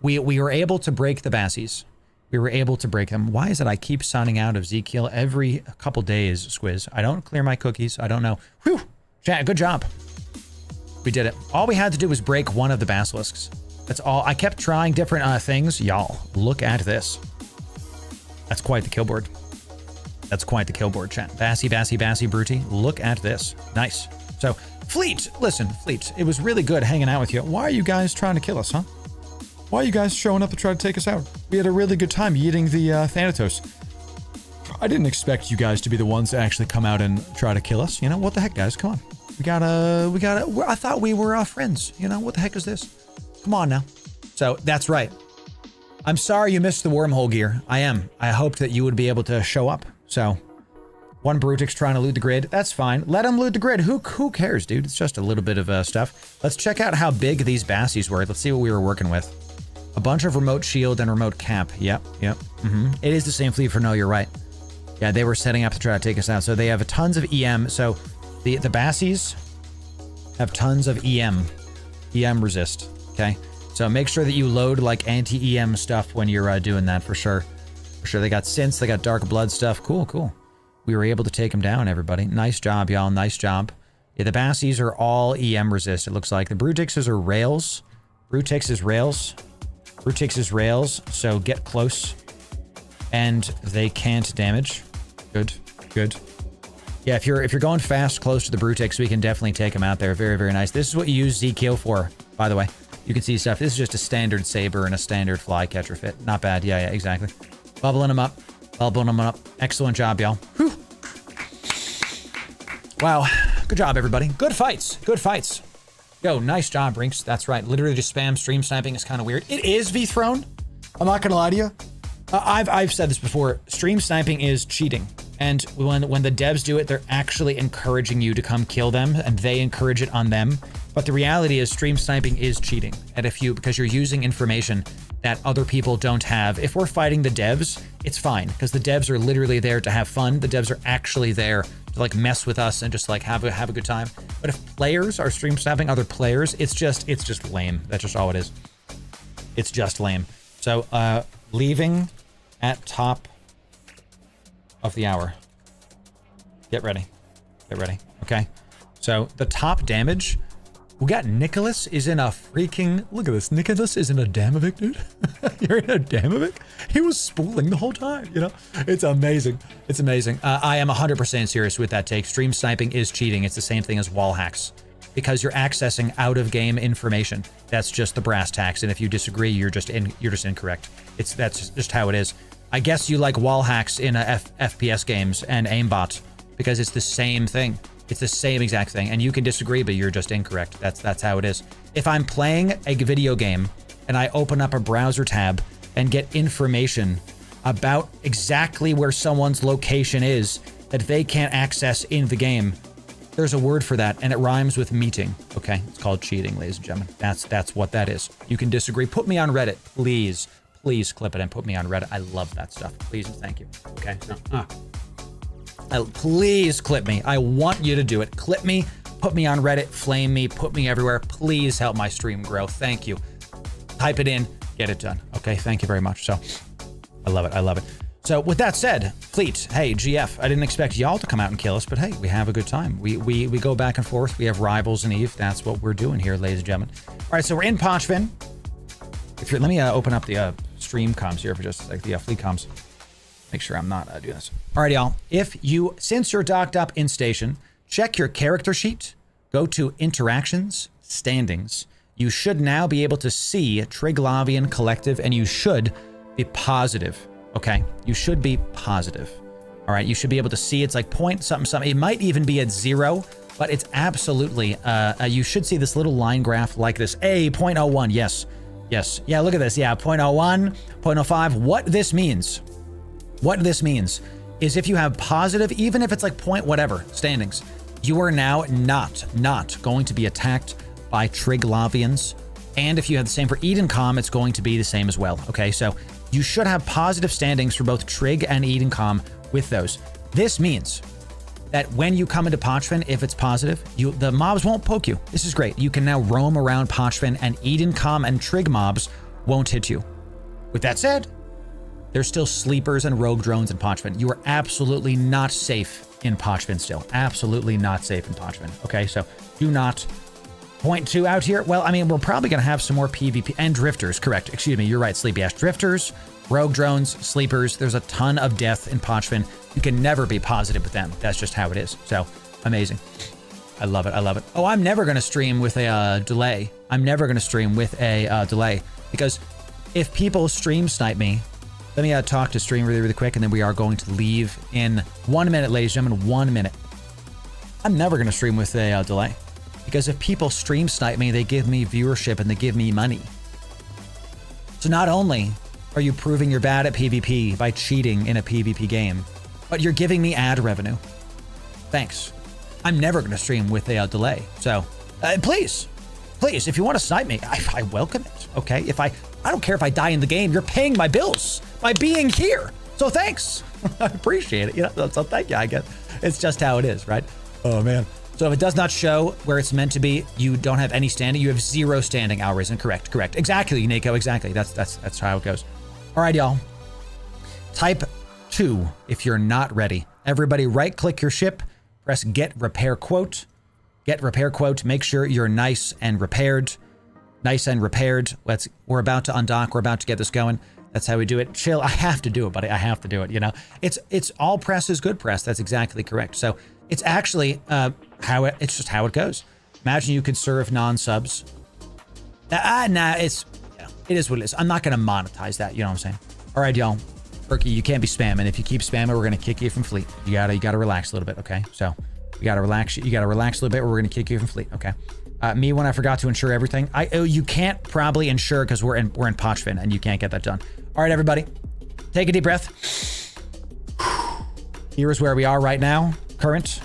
we were able to break the Bassies. We were able to break them. Why is it I keep signing out of Zkill every couple days, Squiz? I don't clear my cookies. I don't know. Whew! Chat, good job. We did it. All we had to do was break one of the basilisks. That's all. I kept trying different things. Y'all, look at this. That's quite the kill board. That's quite the kill board, chat. Bassy, Broody. Look at this. Nice. So, Fleet, listen, Fleet, it was really good hanging out with you. Why are you guys trying to kill us, huh? Why are you guys showing up to try to take us out? We had a really good time eating the Thanatos. I didn't expect you guys to be the ones to actually come out and try to kill us. You know, what the heck, guys? Come on. We gotta, I thought we were friends. You know, what the heck is this? Come on now. So, that's right. I'm sorry you missed the wormhole gear. I am. I hoped that you would be able to show up. So, one Brutix trying to loot the grid. That's fine. Let him loot the grid. Who cares, dude? It's just a little bit of stuff. Let's check out how big these Bassies were. Let's see what we were working with. A bunch of remote shield and remote cap. Yep. It is the same fleet for no, you're right. Yeah, they were setting up to try to take us out. So they have tons of EM. So the Bassies have tons of EM resist. Okay. So make sure that you load like anti-EM stuff when you're doing that for sure. For sure. They got synths. They got dark blood stuff. Cool. We were able to take them down, everybody. Nice job, y'all. Nice job. Yeah, the Bassies are all EM resist, it looks like. The Brutixes are rails. Brutix is rails, so get close. And they can't damage. Good. Yeah, if you're going fast close to the Brutix, we can definitely take them out there. Very, very nice. This is what you use Zkill for, by the way. You can see stuff. This is just a standard saber and a standard flycatcher fit. Not bad. Yeah, exactly. Bubbling them up. Excellent job, y'all. Whew. Wow. Good job, everybody. Good fights. Yo, nice job, Brinks. That's right. Literally just spam stream sniping is kind of weird. It is V-Throne. I'm not going to lie to you. I've said this before. Stream sniping is cheating. And when the devs do it, they're actually encouraging you to come kill them, and they encourage it on them. But the reality is stream sniping is cheating. And because you're using information that other people don't have. If we're fighting the devs, it's fine, because the devs are literally there to have fun. The devs are actually there to like mess with us and just like have a good time. But if players are stream sniping other players, it's just lame. That's just all it is. It's just lame. So leaving at top of the hour. Get ready. Okay. So the top damage. We got Nicholas is in a freaking... Look at this. Nicholas is in a Damovic, dude. You're in a Damovic? He was spooling the whole time, you know? It's amazing. I am 100% serious with that take. Stream sniping is cheating. It's the same thing as wall hacks. Because you're accessing out-of-game information. That's just the brass tacks. And if you disagree, you're just incorrect. That's just how it is. I guess you like wall hacks in FPS games and aimbot. Because it's the same thing. It's the same exact thing, and you can disagree, but you're just incorrect. That's how it is. If I'm playing a video game and I open up a browser tab and get information about exactly where someone's location is that they can't access in the game, there's a word for that, and it rhymes with meeting. Okay, it's called cheating, ladies and gentlemen. That's what that is. You can disagree. Put me on Reddit, please. Please clip it and put me on Reddit. I love that stuff. Please and thank you. Okay. Please clip me. I want you to do it. Clip me, put me on Reddit, flame me, put me everywhere. Please help my stream grow. Thank you. Type it in, get it done. Okay, thank you very much. So, I love it. So with that said, fleet, hey, GF, I didn't expect y'all to come out and kill us, but hey, we have a good time. We go back and forth. We have rivals in Eve. That's what we're doing here, ladies and gentlemen. All right, so we're in Pochven. If you're, let me open up the stream comms here for just like the fleet comms. Make sure I'm not doing this. All right, y'all. Since you're docked up in station, check your character sheet, go to interactions, standings. You should now be able to see Triglavian Collective, and you should be positive. Okay, you should be positive. All right, you should be able to see it's like point something something. It might even be at 0, but it's absolutely, you should see this little line graph like this. 0.01, yes, yes. Yeah, look at this. Yeah, 0.01, 0.05. What this means is if you have positive, even if it's like point whatever standings, you are now not going to be attacked by Triglavians. And if you have the same for Edencom, it's going to be the same as well. Okay, so you should have positive standings for both Trig and Edencom with those. This means that when you come into Pochven, if it's positive, the mobs won't poke you. This is great. You can now roam around Pochven and Edencom and Trig mobs won't hit you. With that said, there's still sleepers and rogue drones in Pochven. You are absolutely not safe in Pochven still. Absolutely not safe in Pochven. Okay, so do not point 2 out here. Well, I mean, we're probably going to have some more PvP and drifters. Correct. Excuse me. You're right. Sleepy Ash. Drifters, rogue drones, sleepers. There's a ton of death in Pochven. You can never be positive with them. That's just how it is. So amazing. I love it. I love it. Oh, I'm never going to stream with a delay. I'm never going to stream with a delay because if people stream snipe me, let me talk to stream really, really quick, and then we are going to leave in 1 minute, ladies and gentlemen. 1 minute. I'm never going to stream with a delay. Because if people stream snipe me, they give me viewership and they give me money. So not only are you proving you're bad at PvP by cheating in a PvP game, but you're giving me ad revenue. Thanks. I'm never going to stream with a delay. So please, if you want to snipe me, I welcome it. Okay. I don't care if I die in the game. You're paying my bills by being here. So thanks. I appreciate it. You know, so thank you. I guess it's just how it is, right? Oh man. So if it does not show where it's meant to be, you don't have any standing. You have 0 standing. Alrisen, correct. Exactly, Nico. Exactly. That's how it goes. All right, y'all. Type 2 if you're not ready. Everybody, right-click your ship. Press Get Repair Quote. Get Repair Quote. Make sure you're nice and repaired. Nice and repaired. We're about to undock. We're about to get this going. That's how we do it. Chill. I have to do it, buddy. I have to do it. You know, it's all press is good press. That's exactly correct. So it's actually it's just how it goes. Imagine you could serve non-subs. It is what it is. I'm not going to monetize that. You know what I'm saying? All right, y'all. Perky, you can't be spamming. If you keep spamming, we're going to kick you from fleet. You gotta relax a little bit. Okay. So you gotta relax. You gotta relax a little bit or we're going to kick you from fleet. Okay. Me when I forgot to insure everything. You can't probably insure because we're in Pochven and you can't get that done. All right, everybody, take a deep breath. Here's where we are right now. Current.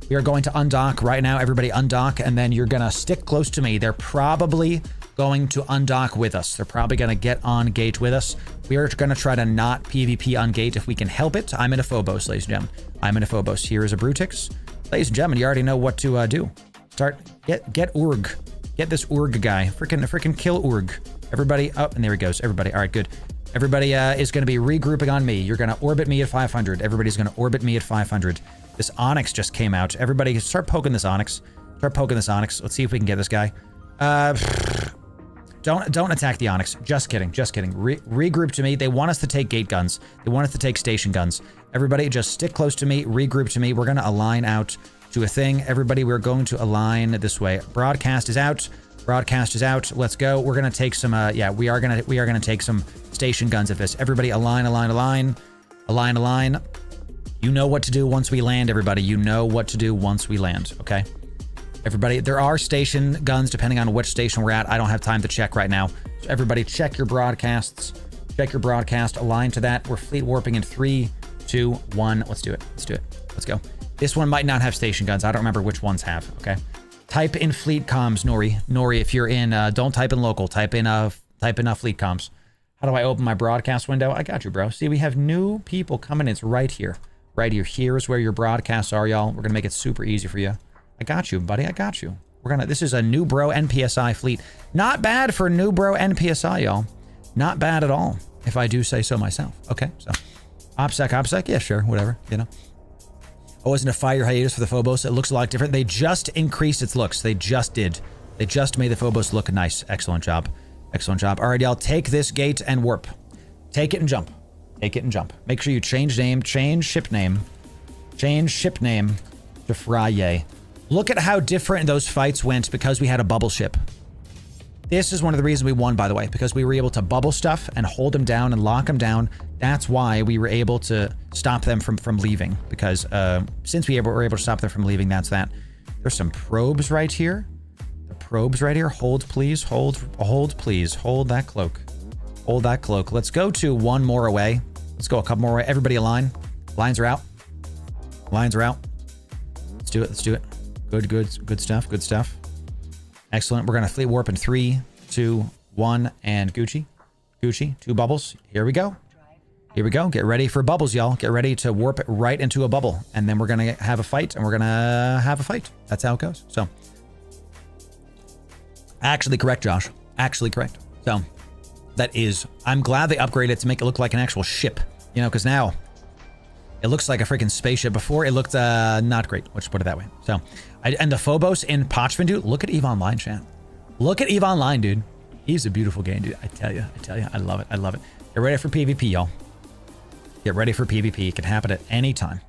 We are going to undock right now. Everybody undock, and then you're going to stick close to me. They're probably going to undock with us. They're probably going to get on gate with us. We are going to try to not PvP on gate if we can help it. I'm in a Phobos, ladies and gentlemen. I'm in a Phobos. Here is a Brutix. Ladies and gentlemen, you already know what to do. Get Urg. Get this Urg guy. Freaking kill Urg. Everybody up, and there he goes. Everybody. All right, good. Everybody is going to be regrouping on me. You're going to orbit me at 500. Everybody's going to orbit me at 500. This Onyx just came out. Everybody start poking this Onyx. Start poking this Onyx. Let's see if we can get this guy. Don't attack the Onyx. Just kidding. Just kidding. Regroup to me. They want us to take gate guns. They want us to take station guns. Everybody just stick close to me. Regroup to me. We're going to align out to a thing. Everybody, we're going to align this way. Broadcast is out. Broadcast is out. Let's go. We're going to take some, we are going to take some station guns at this. Everybody align. You know what to do once we land, everybody. You know what to do once we land, okay? Everybody, there are station guns depending on which station we're at. I don't have time to check right now. So everybody check your broadcasts. Check your broadcast. Align to that. We're fleet warping in 3, 2, 1. Let's do it. Let's go. This one might not have station guns. I don't remember which ones have, okay? Type in fleet comms, Nori. Nori, if you're in, don't type in local. Type in fleet comms. How do I open my broadcast window? I got you, bro. See, we have new people coming. It's right here. Right here. Here's where your broadcasts are, y'all. We're going to make it super easy for you. I got you, buddy. I got you. This is a Newbro Npsi fleet. Not bad for Newbro Npsi, y'all. Not bad at all, if I do say so myself. Okay, so OPSEC, yeah, sure, whatever, you know. Oh, wasn't a fire hiatus for the Phobos? It looks a lot different. They just increased its looks. They just did. They just made the Phobos look nice. Excellent job. Excellent job. All right, y'all, take this gate and warp. Take it and jump. Take it and jump. Make sure you change name, change ship name to Friyay. Look at how different those fights went because we had a bubble ship. This is one of the reasons we won, by the way, because we were able to bubble stuff and hold them down and lock them down. That's why we were able to stop them from leaving, because since we were able to stop them from leaving, that's that. There's some probes right here. The probes right here. Hold, please. Hold, please. Hold that cloak. Hold that cloak. Let's go to one more away. Let's go a couple more away. Everybody align. Lines are out. Lines are out. Let's do it. Let's do it. Good stuff. Good stuff. Excellent. We're going to fleet warp in 3, 2, 1, and Gucci. 2 bubbles. Here we go. Here we go. Get ready for bubbles, y'all. Get ready to warp it right into a bubble. And then we're going to have a fight, and we're going to have a fight. That's how it goes. So, actually correct, Josh. Actually correct. So, that is, I'm glad they upgraded it to make it look like an actual ship. You know, because now it looks like a freaking spaceship. Before, it looked not great. Let's put it that way. So, and the Phobos in Pochven, dude. Look at EVE Online, chat. Look at EVE Online, dude. He's a beautiful game, dude. I tell you. I love it. I love it. Get ready for PvP, y'all. Get ready for PvP. It can happen at any time,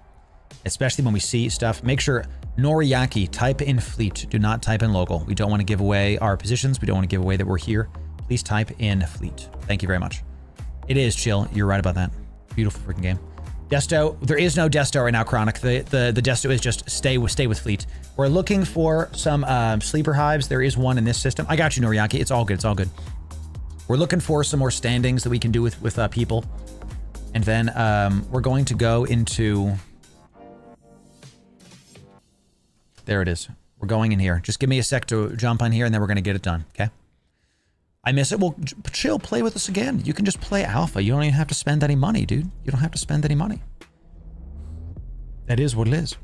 especially when we see stuff. Make sure Noriyaki, type in fleet. Do not type in local. We don't want to give away our positions. We don't want to give away that we're here. Please type in fleet. Thank you very much. It is chill. You're right about that. Beautiful freaking game. Desto, there is no Desto right now, Chronic. The Desto is just stay with fleet. We're looking for some sleeper hives. There is one in this system. I got you, Noriyaki. It's all good. It's all good. We're looking for some more standings that we can do with people. And then we're going to go into... There it is. We're going in here. Just give me a sec to jump on here, and then we're going to get it done, okay? I miss it. Well, chill. Play with us again. You can just play alpha. You don't even have to spend any money, dude. You don't have to spend any money. That is what it is.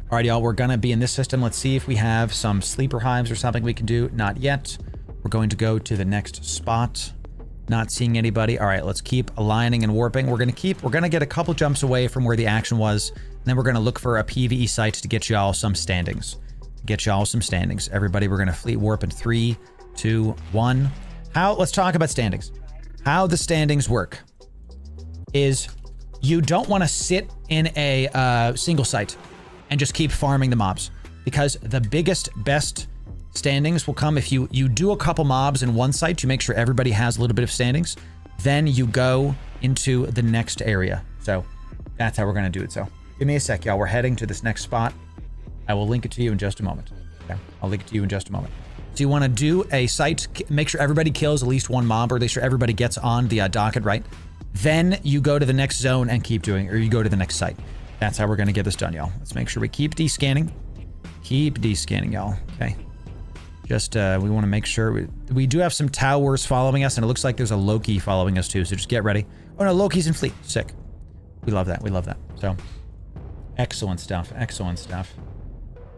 All right, y'all. We're going to be in this system. Let's see if we have some sleeper hives or something we can do. Not yet. We're going to go to the next spot. Not seeing anybody. All right, let's keep aligning and warping. We're going to get a couple jumps away from where the action was. And then we're going to look for a PvE site to get y'all some standings. Everybody, we're going to fleet warp in 3, 2, 1. Let's talk about standings. How the standings work is you don't want to sit in a single site and just keep farming the mobs, because the biggest, best standings will come if you do a couple mobs in one site. You make sure everybody has a little bit of standings. Then you go into the next area. So that's how we're going to do it. So give me a sec, y'all. We're heading to this next spot. I will link it to you in just a moment. Okay, I'll link it to you in just a moment. So you want to do a site, make sure everybody kills at least one mob, or make sure everybody gets on the docket, right? Then you go to the next zone and keep doing, or you go to the next site. That's how we're going to get this done, y'all. Let's make sure we keep descanning. Keep descanning, y'all. Okay. Just, we want to make sure we do have some towers following us, and it looks like there's a Loki following us too, so just get ready. Oh no, Loki's in fleet. Sick. We love that. We love that. So, excellent stuff. Excellent stuff.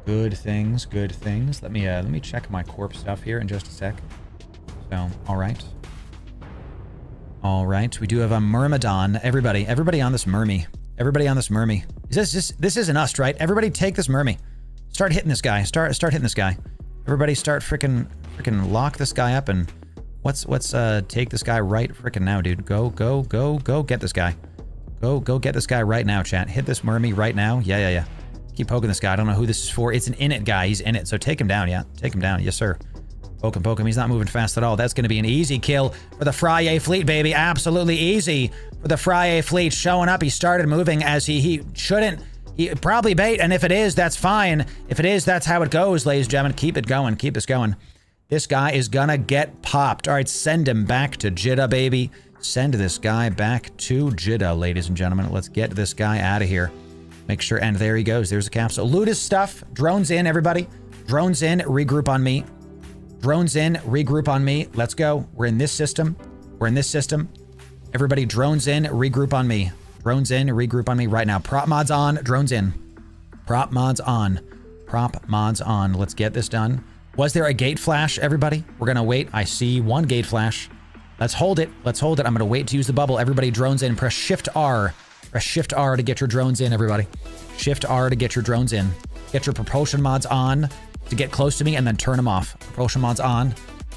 Good things. Good things. Let me check my Corp stuff here in just a sec. So, all right. All right. We do have a Myrmidon. Everybody on this Myrmy. Everybody on this Myrmy. This isn't us, right? Everybody take this Myrmy. Start hitting this guy. Start hitting this guy. Everybody start freaking lock this guy up, and let's take this guy right freaking now, dude. Go get this guy. Go get this guy right now, chat. Hit this Myrmy right now. Yeah. Keep poking this guy. I don't know who this is for. It's an init guy. He's in it, so take him down, yeah. Take him down. Yes, sir. Poke him. He's not moving fast at all. That's going to be an easy kill for the Friyay fleet, baby. Absolutely easy for the Friyay fleet. Showing up. He started moving as he shouldn't. He probably bait, and if it is, that's fine. If it is, that's how it goes, ladies and gentlemen. Keep it going. Keep this going. This guy is gonna get popped. All right, send him back to Jeddah, baby. Send this guy back to Jeddah, ladies and gentlemen. Let's get this guy out of here. Make sure, and there he goes. There's a capsule. Loot his stuff. Drones in, everybody. Drones in, regroup on me. Drones in, regroup on me. Let's go. We're in this system. Everybody, drones in, regroup on me. Drones in, regroup on me right now. Prop mods on, drones in. Prop mods on. Let's get this done. Was there a gate flash, everybody? We're gonna wait. I see one gate flash. Let's hold it. Let's hold it. I'm going to wait to use the bubble. Everybody drones in. Press Shift R. Press Shift R to get your drones in, everybody. Shift R to get your drones in. Get your propulsion mods on to get close to me, and then turn them off. Propulsion mods on.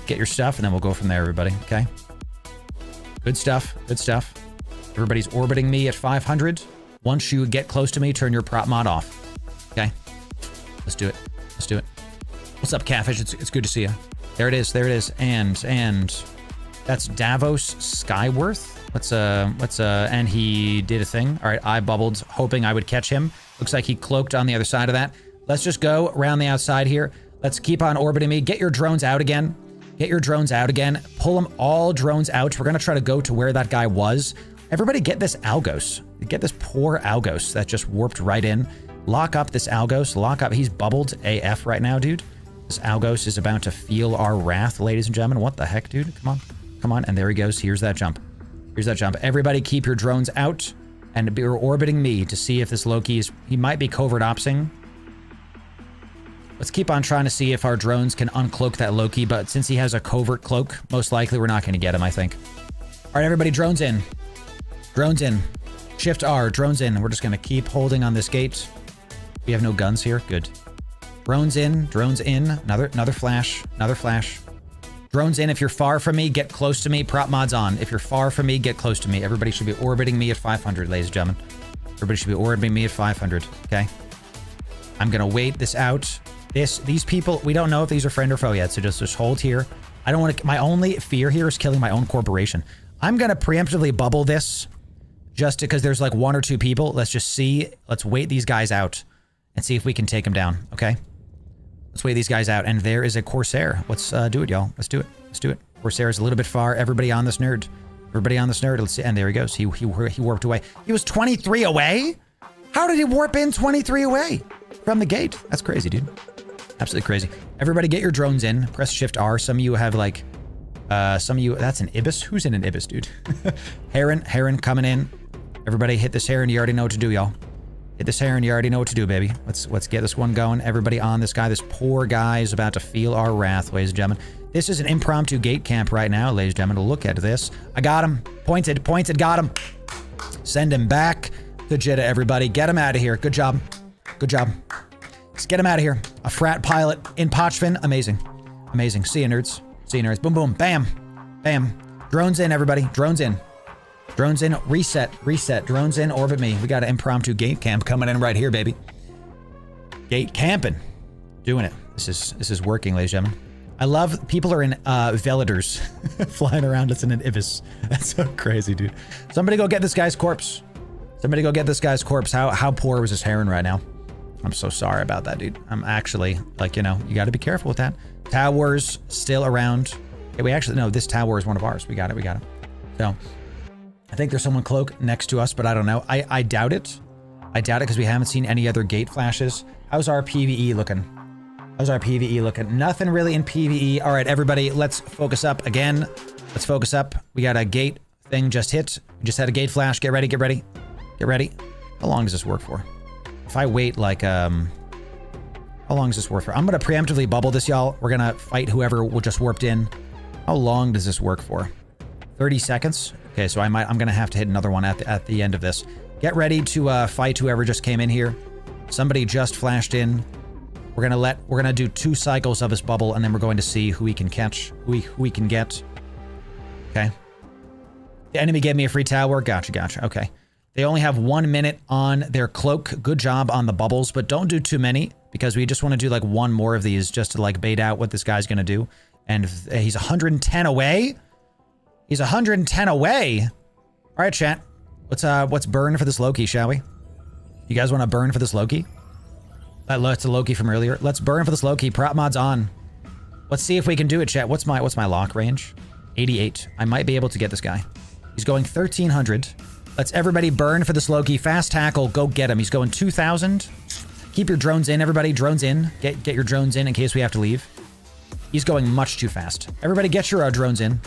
Get your stuff, and then we'll go from there, everybody. Okay? Good stuff. Good stuff. Everybody's orbiting me at 500. Once you get close to me, turn your prop mod off. Okay? Let's do it. Let's do it. What's up, Catfish? It's good to see you. There it is. There it is. And that's Davos Skyworth. And he did a thing. All right, I bubbled, hoping I would catch him. Looks like he cloaked on the other side of that. Let's just go around the outside here. Let's keep on orbiting me. Get your drones out again. Get your drones out again. Pull them all drones out. We're gonna try to go to where that guy was. Everybody get this Algos. Get this poor Algos that just warped right in. Lock up this Algos. Lock up. He's bubbled AF right now, dude. This Algos is about to feel our wrath, ladies and gentlemen. What the heck, dude? Come on. Come on. And there he goes. Here's that jump. Here's that jump. Everybody keep your drones out and be orbiting me to see if this Loki is... He might be covert opsing. Let's keep on trying to see if our drones can uncloak that Loki, but since he has a covert cloak, most likely we're not going to get him, I think. All right, everybody, drones in. Drones in. Shift R, drones in. We're just going to keep holding on this gate. We have no guns here. Good. Drones in. Drones in. Another flash. Another flash. Drones in. If you're far from me, get close to me. Prop mods on. If you're far from me, get close to me. Everybody should be orbiting me at 500, ladies and gentlemen. Everybody should be orbiting me at 500, okay? I'm going to wait this out. These people, we don't know if these are friend or foe yet, so just hold here. I don't want to... My only fear here is killing my own corporation. I'm going to preemptively bubble this just because there's like 1 or 2 people. Let's just see. Let's wait these guys out and see if we can take them down, okay? Let's wait these guys out. And there is a Corsair. Let's do it, y'all. Let's do it. Let's do it. Corsair is a little bit far. Everybody on this nerd. Everybody on this nerd. Let's see. And there he goes. He warped away. He was 23 away? How did he warp in 23 away from the gate? That's crazy, dude. Absolutely crazy. Everybody get your drones in. Press Shift R. Some of you have like... some of you... That's an Ibis? Who's in an Ibis, dude? Heron coming in. Everybody hit this Heron. You already know what to do, y'all. Hit this Heron. You already know what to do, baby. Let's get this one going. Everybody on this guy. This poor guy is about to feel our wrath, ladies and gentlemen. This is an impromptu gate camp right now, ladies and gentlemen. Look at this. I got him. Pointed, got him. Send him back. Good jitta, everybody. Get him out of here. Good job. Good job. Let's get him out of here. A frat pilot in Pochven. Amazing. Amazing. See you, nerds. See you, nerds. Boom, boom. Bam. Bam. Drones in, everybody. Drones in. Drones in. Reset. Reset. Drones in. Orbit me. We got an impromptu gate camp coming in right here, baby. Gate camping. Doing it. This is working, ladies and gentlemen. I love people are in Veladors flying around us in an Ibis. That's so crazy, dude. Somebody go get this guy's corpse. Somebody go get this guy's corpse. How poor was this Heron right now? I'm so sorry about that, dude. I'm actually, like, you know, you got to be careful with that. Towers still around. Okay, we actually, no, this tower is one of ours. We got it, we got it. So, I think there's someone cloak next to us, but I don't know. I doubt it. I doubt it because we haven't seen any other gate flashes. How's our PvE looking? How's our PvE looking? Nothing really in PvE. All right, everybody, let's focus up again. Let's focus up. We got a gate thing just hit. We just had a gate flash. Get ready, get ready. Get ready. How long does this work for? If I wait like, how long does this work for? I'm going to preemptively bubble this, y'all. We're going to fight whoever will just warped in. How long does this work for? 30 seconds? Okay, so I'm going to have to hit another one at the end of this. Get ready to fight whoever just came in here. Somebody just flashed in. We're going to do 2 cycles of this bubble, and then we're going to see who we can catch, who we can get. Okay. The enemy gave me a free tower. Gotcha, gotcha. Okay. They only have 1 minute on their cloak. Good job on the bubbles, but don't do too many because we just want to do like 1 more of these just to like bait out what this guy's going to do. And he's 110 away. He's 110 away. All right, chat. Let's burn for this Loki, shall we? You guys want to burn for this Loki? That's a Loki from earlier. Let's burn for this Loki. Prop mods on. Let's see if we can do it, chat. What's my lock range? 88. I might be able to get this guy. He's going 1300. Let's everybody burn for this Loki. Fast tackle. Go get him. He's going 2,000. Keep your drones in, everybody. Drones in. Get your drones in case we have to leave. He's going much too fast. Everybody get your drones in.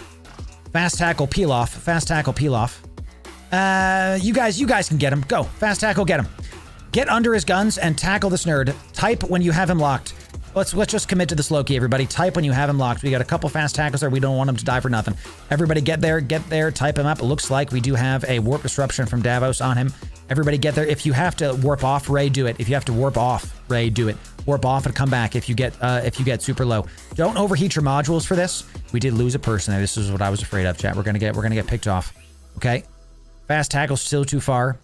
Fast tackle, peel off. Fast tackle, peel off. You guys can get him. Go. Fast tackle, get him. Get under his guns and tackle this nerd. Type when you have him locked. Let's just commit to this Loki, everybody. Type when you have him locked. We got a couple fast tackles there. We don't want him to die for nothing. Everybody get there, type him up. It looks like we do have a warp disruption from Davos on him. Everybody get there. If you have to warp off, Ray, do it. If you have to warp off, Ray, do it. Warp off and come back if you get super low. Don't overheat your modules for this. We did lose a person there. This is what I was afraid of, chat. We're gonna get picked off. Okay. Fast tackle still too far.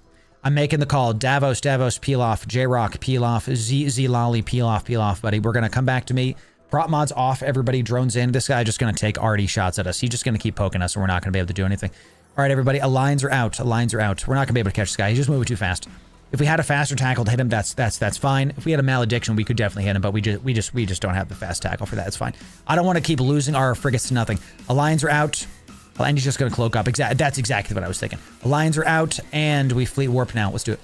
I'm making the call. Davos, peel off. J-Rock, peel off. Z-Lolly, peel off, buddy. We're going to come back to me. Prop mods off. Everybody drones in. This guy just going to take arty shots at us. He's just going to keep poking us, and we're not going to be able to do anything. All right, everybody. Alliance are out. We're not going to be able to catch this guy. He's just moving too fast. If we had a faster tackle to hit him, that's fine. If we had a malediction, we could definitely hit him, but we just don't have the fast tackle for that. It's fine. I don't want to keep losing our frigates to nothing. Alliance are out. And he's just going to cloak up. That's exactly what I was thinking. The lines are out, and we fleet warp now. Let's do it.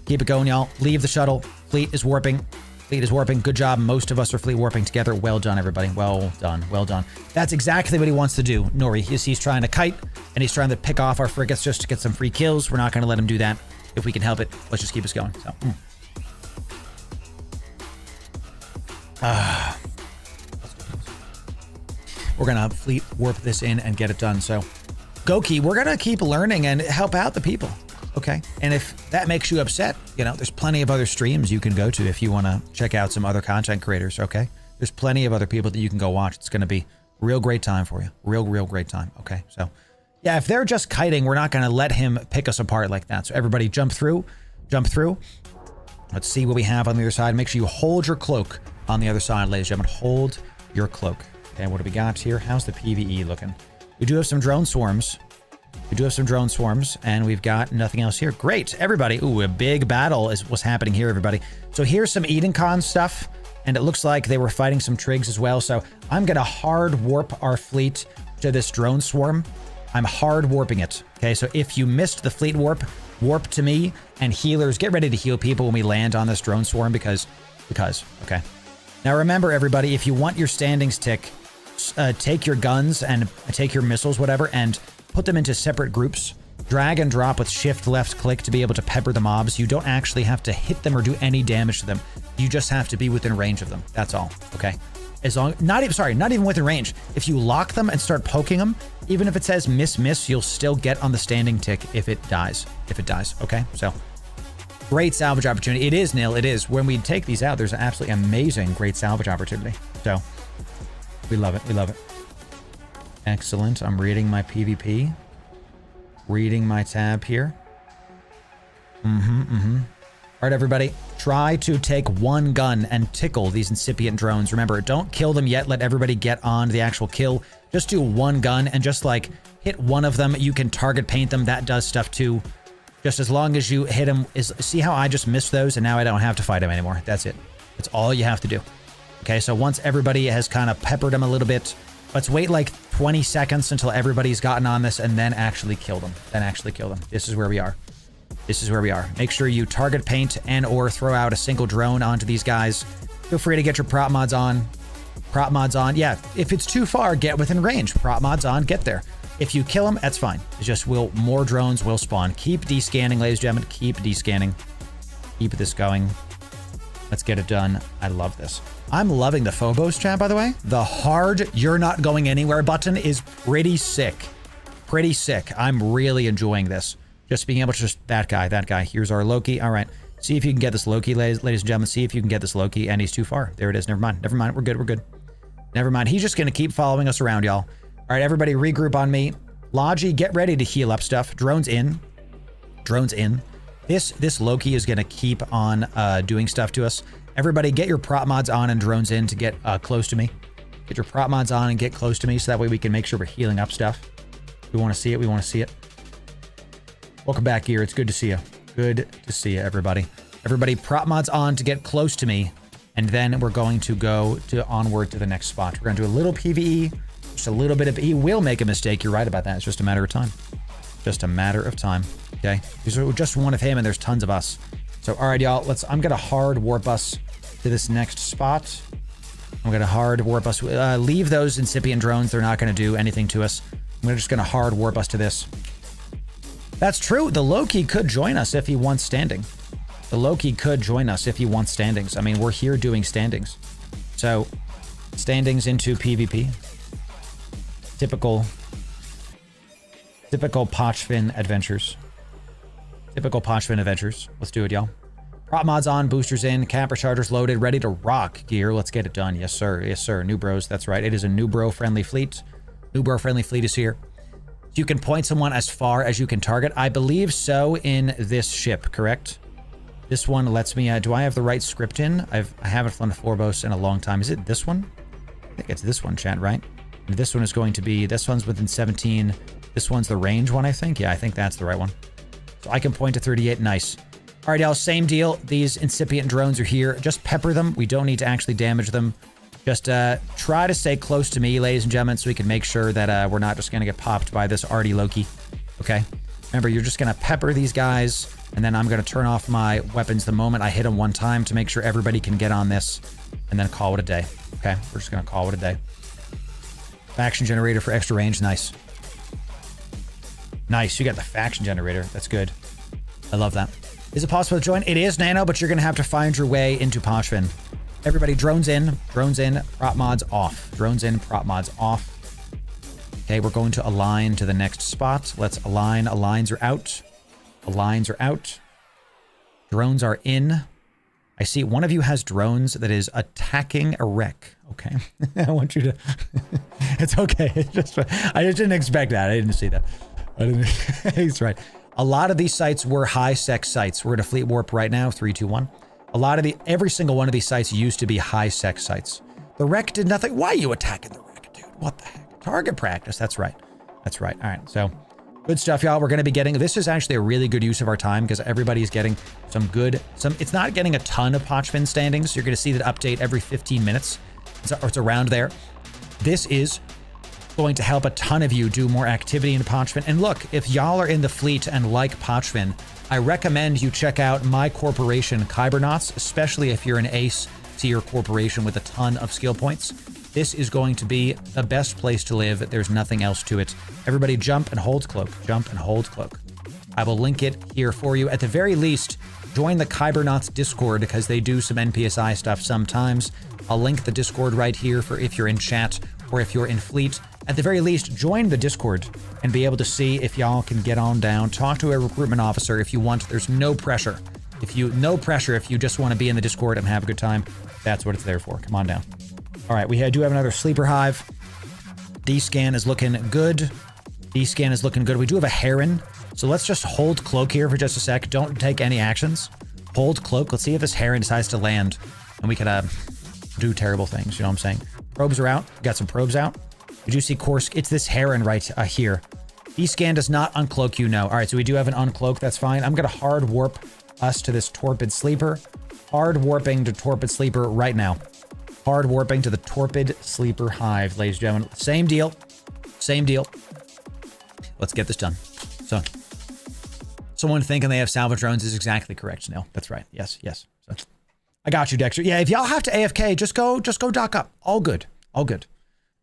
Keep it going, y'all. Leave the shuttle. Fleet is warping. Good job. Most of us are fleet warping together. Well done, everybody. Well done. That's exactly what he wants to do, Nori. He's trying to kite, and he's trying to pick off our frigates just to get some free kills. We're not going to let him do that. If we can help it, let's just keep us going. We're going to fleet warp this in and get it done. So, Goki, we're going to keep learning and help out the people. Okay. And if that makes you upset, there's plenty of other streams you can go to if you want to check out some other content creators. Okay. There's plenty of other people that you can go watch. It's going to be a real great time for you. Real great time. Okay. So, yeah, if they're just kiting, we're not going to let him pick us apart like that. So, everybody jump through. Let's see what we have on the other side. Make sure you hold your cloak on the other side, ladies and gentlemen. Hold your cloak. Okay, what do we got here? How's the PvE looking? We do have some drone swarms. And we've got nothing else here. Great, everybody. Ooh, a big battle was happening here, everybody. So here's some EdenCon stuff, and it looks like they were fighting some trigs as well. So I'm going to hard warp our fleet to this drone swarm. I'm hard warping it. Okay, so if you missed the fleet warp to me, and healers, get ready to heal people when we land on this drone swarm because, okay. Now remember, everybody, if you want your standings tick, take your guns and take your missiles, whatever, and put them into separate groups. Drag and drop with shift left click to be able to pepper the mobs. You don't actually have to hit them or do any damage to them. You just have to be within range of them. That's all. Okay. Not even within range. If you lock them and start poking them, even if it says miss, you'll still get on the standing tick if it dies. Okay. So great salvage opportunity. It is, Nil. It is. When we take these out, there's an absolutely amazing great salvage opportunity. So we love it. Excellent. I'm reading my PvP. Reading my tab here. All right, everybody. Try to take one gun and tickle these incipient drones. Remember, don't kill them yet. Let everybody get on the actual kill. Just do one gun and just like hit one of them. You can target paint them. That does stuff too. Just as long as you hit them. See how I just missed those and now I don't have to fight them anymore. That's it. That's all you have to do. Okay, so once everybody has kind of peppered them a little bit, let's wait like 20 seconds until everybody's gotten on this and then actually kill them. This is where we are. Make sure you target paint and or throw out a single drone onto these guys. Feel free to get your prop mods on. Yeah, if it's too far, get within range. Prop mods on, get there. If you kill them, that's fine. It's just more drones will spawn. Keep descanning, ladies and gentlemen. Keep descanning. Keep this going. Let's get it done. I love this. I'm loving the Phobos chat, by the way. The hard you're not going anywhere button is pretty sick. I'm really enjoying this. Just being able to that guy. Here's our Loki. All right. See if you can get this Loki, ladies and gentlemen. See if you can get this Loki. And he's too far. There it is. Never mind. We're good. Never mind. He's just going to keep following us around, y'all. All right, everybody regroup on me. Logi, get ready to heal up stuff. Drones in. This Loki is going to keep on doing stuff to us. Everybody get your prop mods on and drones in to get close to me. Get your prop mods on and get close to me so that way we can make sure we're healing up stuff. We want to see it. Welcome back here. It's good to see you. Good to see you, everybody. Everybody prop mods on to get close to me. And then we're going to go onward to the next spot. We're going to do a little PvE. Just a little bit of... He will make a mistake. You're right about that. It's just a matter of time. Okay? There's just one of him and there's tons of us. So, all right, y'all. I'm going to hard warp us to this next spot. Leave those incipient drones. They're not going to do anything to us. I'm just going to hard warp us to this. That's true. The Loki could join us if he wants standing. The Loki could join us if he wants standings. I mean, we're here doing standings. So, standings into PvP. Typical Pochven adventures. Typical Pochven adventures. Let's do it, y'all. Prop mods on, boosters in, camper chargers loaded, ready to rock gear. Let's get it done. Yes, sir. Yes, sir. Newbros, that's right. It is a Newbro friendly fleet. Newbro friendly fleet is here. You can point someone as far as you can target. I believe so in this ship, correct? This one lets me, do I have the right script in? I haven't flown a Florbos in a long time. Is it this one? I think it's this one, chat, right? And this one is going to be, this one's within 17. This one's the range one, I think. Yeah, I think that's the right one. So I can point to 38. Nice. All right, y'all, same deal. These incipient drones are here. Just pepper them. We don't need to actually damage them. Just try to stay close to me, ladies and gentlemen, so we can make sure that we're not just going to get popped by this arty Loki. Okay? Remember, you're just going to pepper these guys, and then I'm going to turn off my weapons the moment I hit them one time to make sure everybody can get on this, and then call it a day. Okay? We're just going to call it a day. Faction generator for extra range. Nice. Nice. You got the faction generator. That's good. I love that. Is it possible to join? It is, Nano, but you're going to have to find your way into Pochven. Everybody, drones in, prop mods off. Drones in, prop mods off. Okay, we're going to align to the next spot. Let's align. Aligns are out. Aligns are out. Drones are in. I see one of you has drones that is attacking a wreck. Okay. I want you to... It's okay. It's just, I just didn't expect that. I didn't see that. I didn't... He's right. A lot of these sites were high-sec sites. We're at a fleet warp right now. 3, 2, 1. A lot of every single one of these sites used to be high-sec sites. The wreck did nothing. Why are you attacking the wreck, dude? What the heck? Target practice. That's right. That's right. All right. So good stuff, y'all. We're going to be getting, this is actually a really good use of our time because everybody's getting some good, it's not getting a ton of Pochven standings. You're going to see that update every 15 minutes. It's around there. This is going to help a ton of you do more activity in Pochven. And look, if y'all are in the fleet and like Pochven, I recommend you check out my corporation, KYBERNAUT, especially if you're an ace tier corporation with a ton of skill points. This is going to be the best place to live. There's nothing else to it. Everybody jump and hold cloak. Jump and hold cloak. I will link it here for you. At the very least, join the KYBERNAUT Discord because they do some NPSI stuff sometimes. I'll link the Discord right here for if you're in chat or if you're in fleet. At the very least, join the Discord and be able to see if y'all can get on down. Talk to a recruitment officer if you want. There's no pressure. No pressure if you just want to be in the Discord and have a good time. That's what it's there for. Come on down. All right, we do have another sleeper hive. D-scan is looking good. D-scan is looking good. We do have a heron. So let's just hold cloak here for just a sec. Don't take any actions. Hold cloak. Let's see if this heron decides to land. And we could do terrible things. You know what I'm saying? Probes are out. Got some probes out. We do see Kursk. It's this heron right here. D-scan does not uncloak you, no. All right, so we do have an uncloak. That's fine. I'm going to hard warp us to this torpid sleeper. Hard warping to torpid sleeper right now. Hard warping to the torpid sleeper hive, ladies and gentlemen. Same deal. Same deal. Let's get this done. So, someone thinking they have salvage drones is exactly correct. No, that's right. Yes, yes. So, I got you, Dexter. Yeah, if y'all have to AFK, just go dock up. All good. All good.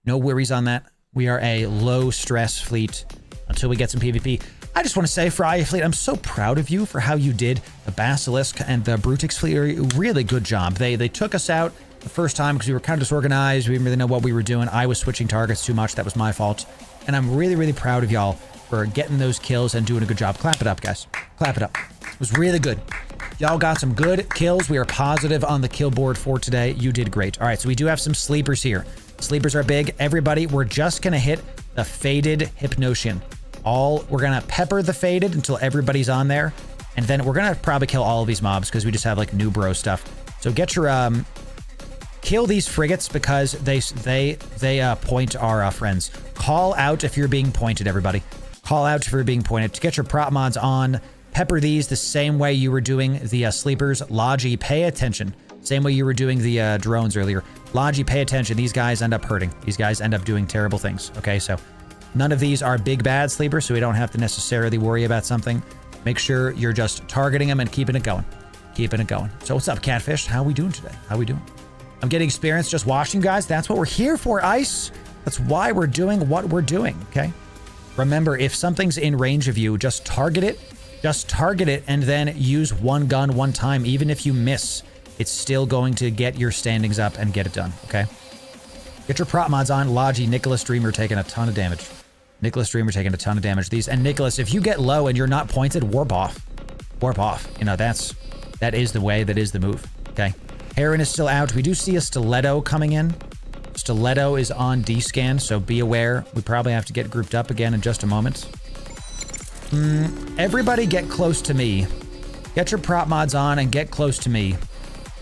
No worries on that. We are a low stress fleet until we get some PvP. I just want to say, Friyay fleet, I'm so proud of you for how you did the Basilisk and the Brutix fleet. Really good job. They took us out the first time because we were kind of disorganized. We didn't really know what we were doing. I was switching targets too much. That was my fault. And I'm really, really proud of y'all for getting those kills and doing a good job. Clap it up, guys. Clap it up. It was really good. Y'all got some good kills. We are positive on the kill board for today. You did great. All right, so we do have some sleepers here. Sleepers are big. Everybody, we're just going to hit the Faded Hypnotion. We're going to pepper the Faded until everybody's on there. And then we're going to probably kill all of these mobs because we just have like Newbro stuff. So get your, kill these frigates because they point our friends. Call out if you're being pointed, everybody. Call out if you're being pointed. To get your prop mods on, pepper these the same way you were doing the sleepers. Logi, pay attention. Same way you were doing the drones earlier. Logi, pay attention. These guys end up hurting. These guys end up doing terrible things. Okay, so none of these are big bad sleepers, so we don't have to necessarily worry about something. Make sure you're just targeting them and keeping it going. Keeping it going. So what's up, Catfish? How we doing today? How we doing? I'm getting experience just watching, guys. That's what we're here for, Ice. That's why we're doing what we're doing, okay? Remember, if something's in range of you, just target it Just target it and then use one gun one time. Even if you miss, it's still going to get your standings up and get it done, okay? Get your prop mods on. Logi, Nicholas, Dreamer taking a ton of damage. Nicholas, Dreamer taking a ton of damage. These, and Nicholas, if you get low and you're not pointed, warp off. Warp off. You know, that is the way, that is the move, okay? Heron is still out. We do see a Stiletto coming in. Stiletto is on D-scan, so be aware. We probably have to get grouped up again in just a moment. Everybody get close to me. Get your prop mods on and get close to me.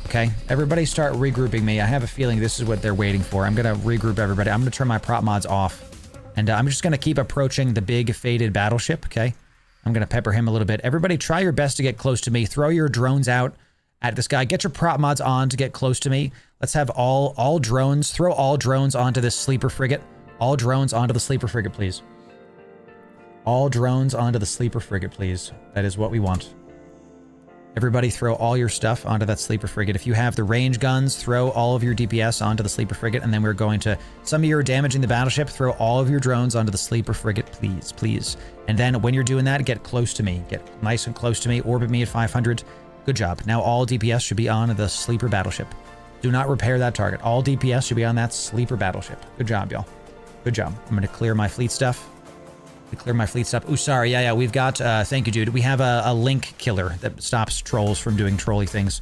Okay? Everybody start regrouping me. I have a feeling this is what they're waiting for. I'm going to regroup everybody. I'm going to turn my prop mods off. And I'm just going to keep approaching the big faded battleship, okay? I'm going to pepper him a little bit. Everybody try your best to get close to me. Throw your drones out at this guy. Get your prop mods on to get close to me. Let's have all drones. Throw all drones onto this sleeper frigate. All drones onto the sleeper frigate, please. All drones onto the sleeper frigate, please. That is what we want. Everybody throw all your stuff onto that sleeper frigate. If you have the range guns, throw all of your DPS onto the sleeper frigate, and then we're going to... Some of you are damaging the battleship. Throw all of your drones onto the sleeper frigate, please, please. And then when you're doing that, get close to me. Get nice and close to me. Orbit me at 500. Good job. Now all DPS should be on the sleeper battleship. Do not repair that target. All DPS should be on that sleeper battleship. Good job, y'all. Good job. I'm going to clear my fleet stuff. Clear my fleet stuff. Oh, sorry. Yeah, we've got, thank you, dude. We have a link killer that stops trolls from doing trolly things.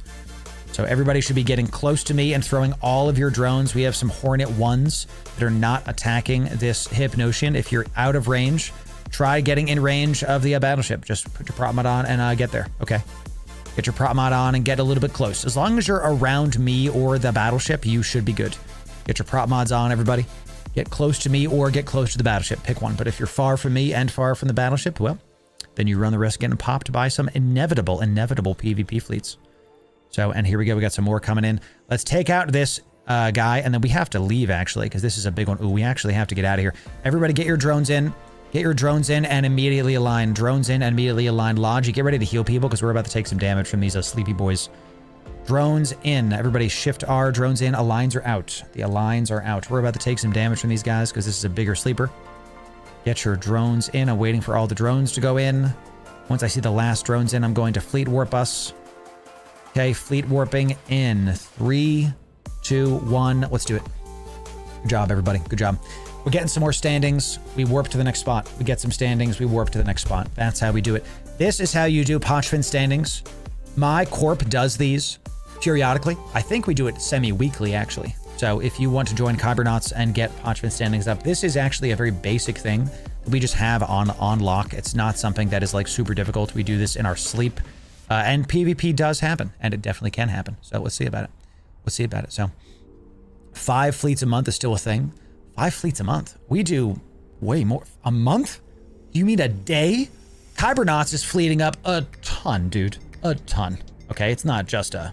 So everybody should be getting close to me and throwing all of your drones. We have some Hornet 1s that are not attacking this Hypnotion. If you're out of range, try getting in range of the battleship. Just put your prop mod on and get there. Okay. Get your prop mod on and get a little bit close. As long as you're around me or the battleship, you should be good. Get your prop mods on, everybody. Get close to me or get close to the battleship. Pick one. But if you're far from me and far from the battleship, well, then you run the risk of getting popped by some inevitable PvP fleets. So, and here we go. We got some more coming in. Let's take out this guy, and then we have to leave, actually, because this is a big one. Ooh, we actually have to get out of here. Everybody get your drones in. Get your drones in and immediately align. Drones in and immediately align. Logi, get ready to heal people, because we're about to take some damage from these sleepy boys. Drones in. Everybody shift R. Drones in. Aligns are out. The aligns are out. We're about to take some damage from these guys because this is a bigger sleeper. Get your drones in. I'm waiting for all the drones to go in. Once I see the last drones in, I'm going to fleet warp us. Okay, fleet warping in 3, 2, 1. Let's do it. Good job, everybody. Good job. We're getting some more standings. We warp to the next spot. We get some standings. We warp to the next spot. That's how we do it. This is how you do Pochven standings. My Corp does these periodically. I think we do it semi-weekly, actually. So if you want to join KYBERNAUTs and get Pochven standings up, this is actually a very basic thing that we just have on lock. It's not something that is like super difficult. We do this in our sleep. And PvP does happen, and it definitely can happen. So let's see about it. Let's see about it. So 5 fleets a month is still a thing. 5 fleets a month. We do way more. A month? You mean a day? KYBERNAUTs is fleeting up a ton, dude. A ton. Okay, it's not just a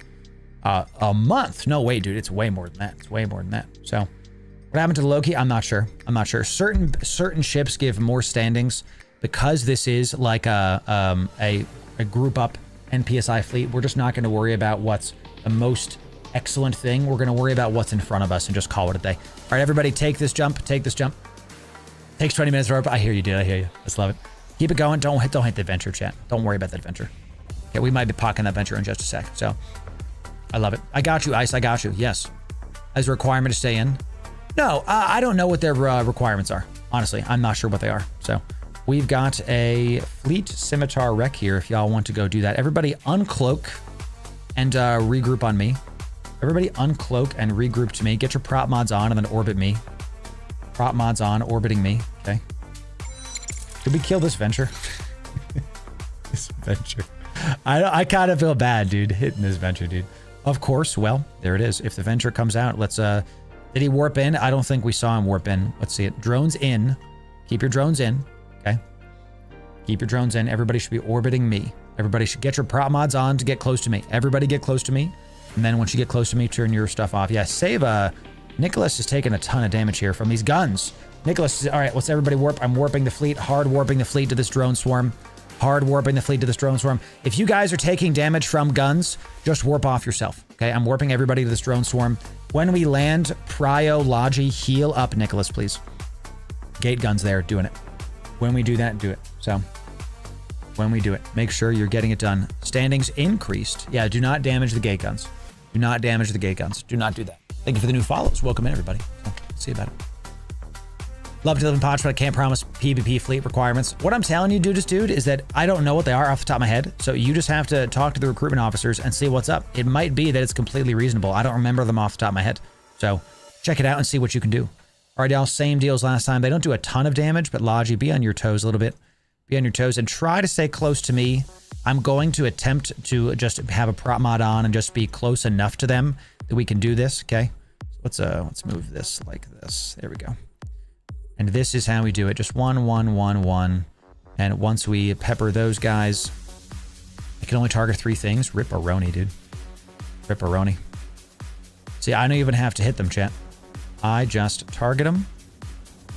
month. No way, dude. It's way more than that. It's way more than that. So what happened to Loki? I'm not sure. I'm not sure. Certain ships give more standings because this is like a group up NPSI fleet. We're just not going to worry about what's the most excellent thing. We're going to worry about what's in front of us and just call it a day. All right, everybody, take this jump. Take this jump. Takes 20 minutes to warp. I hear you, dude. I hear you. Let's love it. Keep it going. Don't hit the adventure, chat. Don't worry about that adventure. Okay, we might be pocketing that adventure in just a sec. So I love it. I got you, Ice. I got you. Yes. As a requirement to stay in. No, I don't know what their requirements are. Honestly, I'm not sure what they are. So we've got a fleet scimitar wreck here if y'all want to go do that. Everybody uncloak and regroup on me. Everybody uncloak and regroup to me. Get your prop mods on and then orbit me. Prop mods on, orbiting me. Okay. Did we kill this venture? This venture. I kind of feel bad, dude, hitting this venture, dude. Of course. Well, there it is. If the venture comes out, let's, did he warp in? I don't think we saw him warp in. Let's see it. Drones in. Keep your drones in. Okay. Keep your drones in. Everybody should be orbiting me. Everybody should get your prop mods on to get close to me. Everybody get close to me. And then once you get close to me, turn your stuff off. Yeah, save, Nicholas is taking a ton of damage here from these guns. Nicholas, all right, let's everybody warp. I'm warping the fleet, hard warping the fleet to this drone swarm. Hard warping the fleet to this drone swarm. If you guys are taking damage from guns, just warp off yourself. Okay, I'm warping everybody to this drone swarm. When we land, Prio, Logi, heal up Nicholas, please. Gate guns there, doing it. When we do that, do it. So When we do it, make sure you're getting it done. Standings increased. Yeah, do not damage the gate guns. Do not damage the gate guns. Do not do that. Thank you for the new follows. Welcome in, everybody. So, see you about it. Love to live in Poch, but I can't promise PvP fleet requirements. What I'm telling you, dude, is that I don't know what they are off the top of my head. So you just have to talk to the recruitment officers and see what's up. It might be that it's completely reasonable. I don't remember them off the top of my head. So check it out and see what you can do. All right, y'all, same deal as last time. They don't do a ton of damage, but Logi, be on your toes a little bit. Be on your toes and try to stay close to me. I'm going to attempt to just have a prop mod on and just be close enough to them that we can do this, okay? So let's move this like this. There we go. And this is how we do it. Just 1, 1, 1, 1. And once we pepper those guys, I can only target 3 things. Rip-a-roni, dude. Rip-a-roni. See, I don't even have to hit them, chat. I just target them.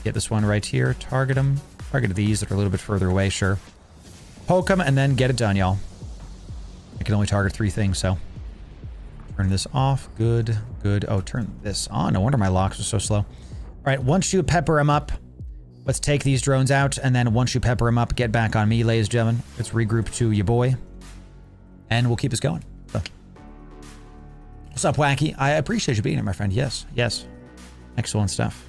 Get this one right here. Target them. Target these that are a little bit further away, sure. Poke them and then get it done, y'all. I can only target 3 things, so. Turn this off. Good, good. Oh, turn this on. No wonder my locks are so slow. All right, once you pepper them up, let's take these drones out, and then once you pepper them up, get back on me, ladies and gentlemen. Let's regroup to your boy, and we'll keep this going. So. What's up, Wacky? I appreciate you being here, my friend. Yes, yes. Excellent stuff.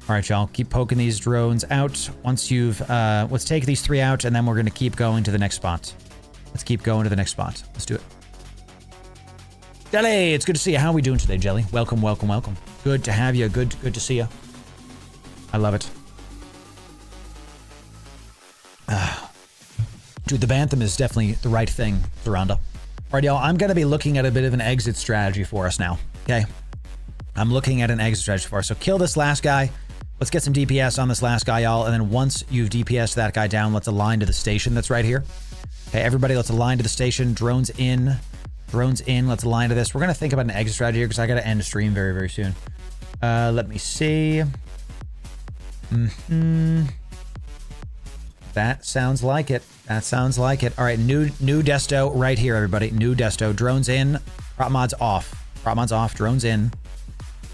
All right, y'all, keep poking these drones out. Once you've, let's take these 3 out, and then we're going to keep going to the next spot. Let's keep going to the next spot. Let's do it. Jelly, it's good to see you. How are we doing today, Jelly? Welcome, welcome, welcome. Good to have you. Good to see you. I love it. Dude, the Bantham is definitely the right thing, Duranda. All right, y'all, I'm going to be looking at a bit of an exit strategy for us now, okay? I'm looking at an exit strategy for us. So kill this last guy. Let's get some DPS on this last guy, y'all. And then once you've DPS'd that guy down, let's align to the station that's right here. Okay, everybody, let's align to the station. Drones in. Drones in. Let's align to this. We're going to think about an exit strategy here because I got to end the stream very, very soon. Let me see. That sounds like it. That sounds like it. All right, new desto right here, everybody. New desto. Drones in. Prop mods off. Prop mods off. Drones in.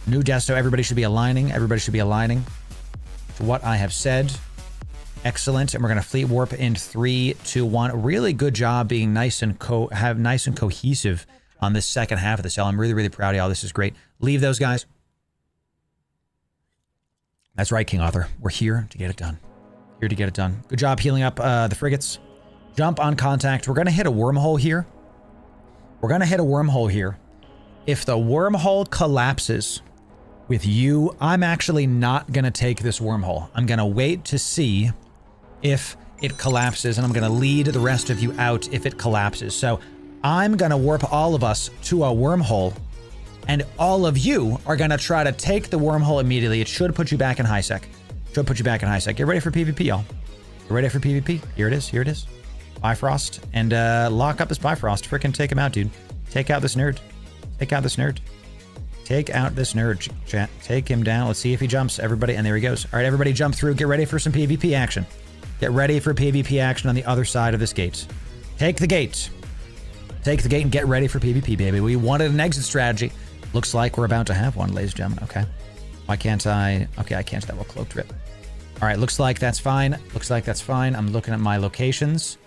New desto. Everybody should be aligning. Everybody should be aligning to what I have said. Excellent. And we're going to fleet warp in 3, 2, 1. Really good job being nice and cohesive on this second half of the cell. I'm really, really proud of y'all. This is great. Leave those guys. That's right, King Arthur. We're here to get it done. Here to get it done. Good job healing up the frigates. Jump on contact. We're going to hit a wormhole here. We're going to hit a wormhole here. If the wormhole collapses with you, I'm actually not going to take this wormhole. I'm going to wait to see if it collapses, and I'm going to lead the rest of you out if it collapses. So I'm going to warp all of us to a wormhole, and all of you are going to try to take the wormhole immediately. It should put you back in high sec. Should put you back in high sec. Get ready for PvP, y'all. Get ready for PvP. Here it is. Here it is. Bifrost. And lock up this Bifrost. Frickin' take him out, dude. Take out this nerd. Take out this nerd. Take out this nerd, chat. Take him down. Let's see if he jumps. Everybody. And there he goes. All right, everybody jump through. Get ready for some PvP action. Get ready for PvP action on the other side of this gate. Take the gate. Take the gate and get ready for PvP, baby. We wanted an exit strategy. Looks like we're about to have one, ladies and gentlemen. Okay. Why can't I? Okay, I can't. That will cloak drip. All right, looks like that's fine. Looks like that's fine. I'm looking at my locations.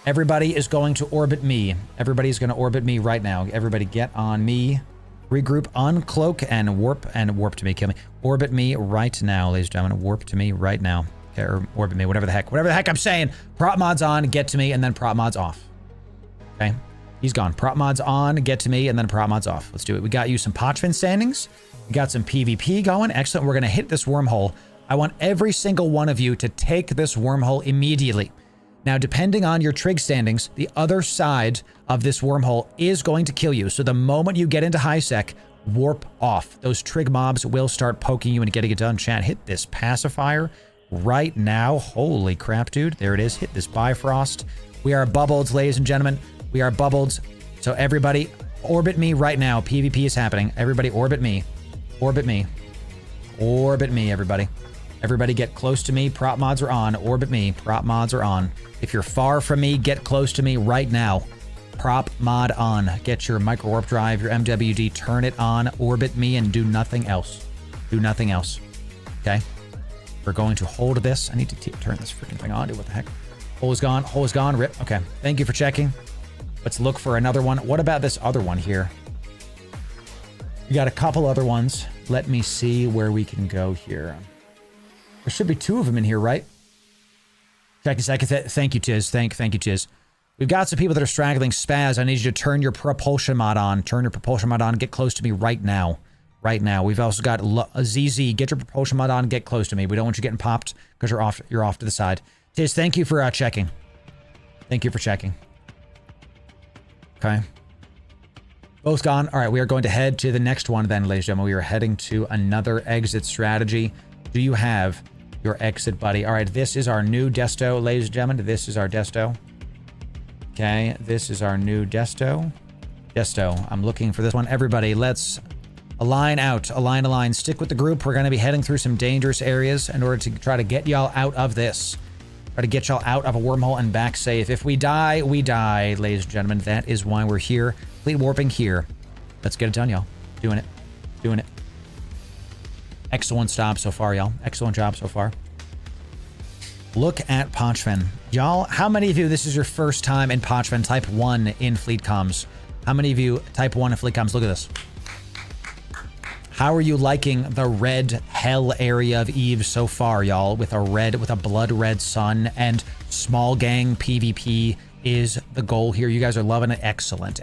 Everybody is going to orbit me. Everybody's going to orbit me right now. Everybody get on me. Regroup, uncloak, and warp to me. Kill me. Orbit me right now, ladies and gentlemen. Warp to me right now. Okay, or orbit me, whatever the heck I'm saying. Prop mods on, get to me, and then prop mods off. Okay, he's gone. Prop mods on, get to me, and then prop mods off. Let's do it. We got you some Pochven standings. We got some PvP going. Excellent. We're going to hit this wormhole. I want every single one of you to take this wormhole immediately. Now, depending on your trig standings, the other side of this wormhole is going to kill you. So the moment you get into high sec, warp off. Those trig mobs will start poking you and getting it done. Chat, hit this pacifier right now. Holy crap, dude. There it is. Hit this Bifrost. We are bubbled, ladies and gentlemen. We are bubbled. So everybody orbit me right now. PvP is happening. Everybody orbit me. Orbit me. Orbit me, everybody. Everybody get close to me. Prop mods are on. Orbit me. Prop mods are on. If you're far from me, get close to me right now. Prop mod on. Get your micro warp drive, your MWD, turn it on, orbit me, and do nothing else. Do nothing else. Okay? We're going to hold this. I need to turn this freaking thing on. Dude, what the heck? Hole is gone. Hole is gone. Rip. Okay. Thank you for checking. Let's look for another one. What about this other one here? We got a couple other ones. Let me see where we can go here. There should be 2 of them in here, right? Check a second. Thank you, Tiz. Thank you, Tiz. We've got some people that are straggling. Spaz, I need you to turn your propulsion mod on. Turn your propulsion mod on. Get close to me right now. Right now. We've also got ZZ. Get your propulsion mod on. Get close to me. We don't want you getting popped because you're off to the side. Tiz, thank you for checking. Thank you for checking. Okay. Both gone. All right, we are going to head to the next one then, ladies and gentlemen. We are heading to another exit strategy. Do you have your exit buddy? All right, this is our new desto, ladies and gentlemen. This is our desto. Okay, this is our new desto. Desto. I'm looking for this one. Everybody, let's align out. Align. Stick with the group. We're going to be heading through some dangerous areas in order to try to get y'all out of this. Try to get y'all out of a wormhole and back safe. If we die, we die, ladies and gentlemen. That is why we're here. Fleet warping here. Let's get it done, y'all. Doing it. Excellent stop so far, y'all. Excellent job so far. Look at Pochven. Y'all, how many of you, this is your first time in Pochven Type 1 in Fleet Comms? How many of you Type 1 in Fleet Comms? Look at this. How are you liking the red hell area of Eve so far, y'all? With a blood red sun and small gang PvP is the goal here. You guys are loving it. Excellent.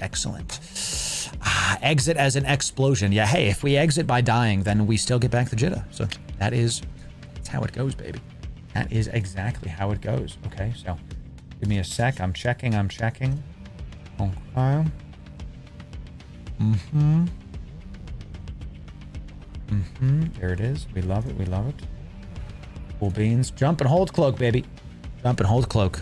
Exit as an explosion. Yeah, hey, if we exit by dying, then we still get back the Jitta. So that's how it goes, baby. That is exactly how it goes. Okay, so give me a sec. I'm checking. Okay. There it is. We love it. Cool beans. Jump and hold cloak, baby. Jump and hold cloak.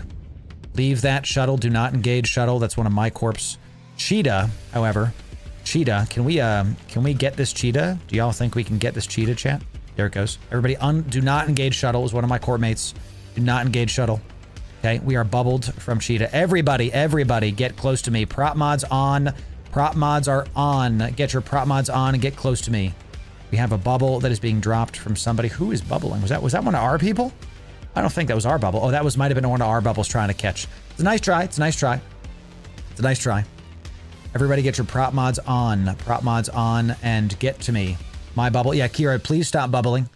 Leave that shuttle. Do not engage shuttle. That's one of my corp's. Cheetah, however. Cheetah, can we get this cheetah? Do y'all think we can get this cheetah, chat? There it goes. Everybody, do not engage shuttle is one of my corp mates. Do not engage shuttle. Okay, we are bubbled from cheetah. Everybody, get close to me. Prop mods on. Prop mods are on. Get your prop mods on and get close to me. We have a bubble that is being dropped from somebody. Who is bubbling? Was that one of our people? I don't think that was our bubble. Oh, that might have been one of our bubbles trying to catch. It's a nice try. Everybody get your prop mods on. Prop mods on and get to me. My bubble. Yeah, Kira, please stop bubbling.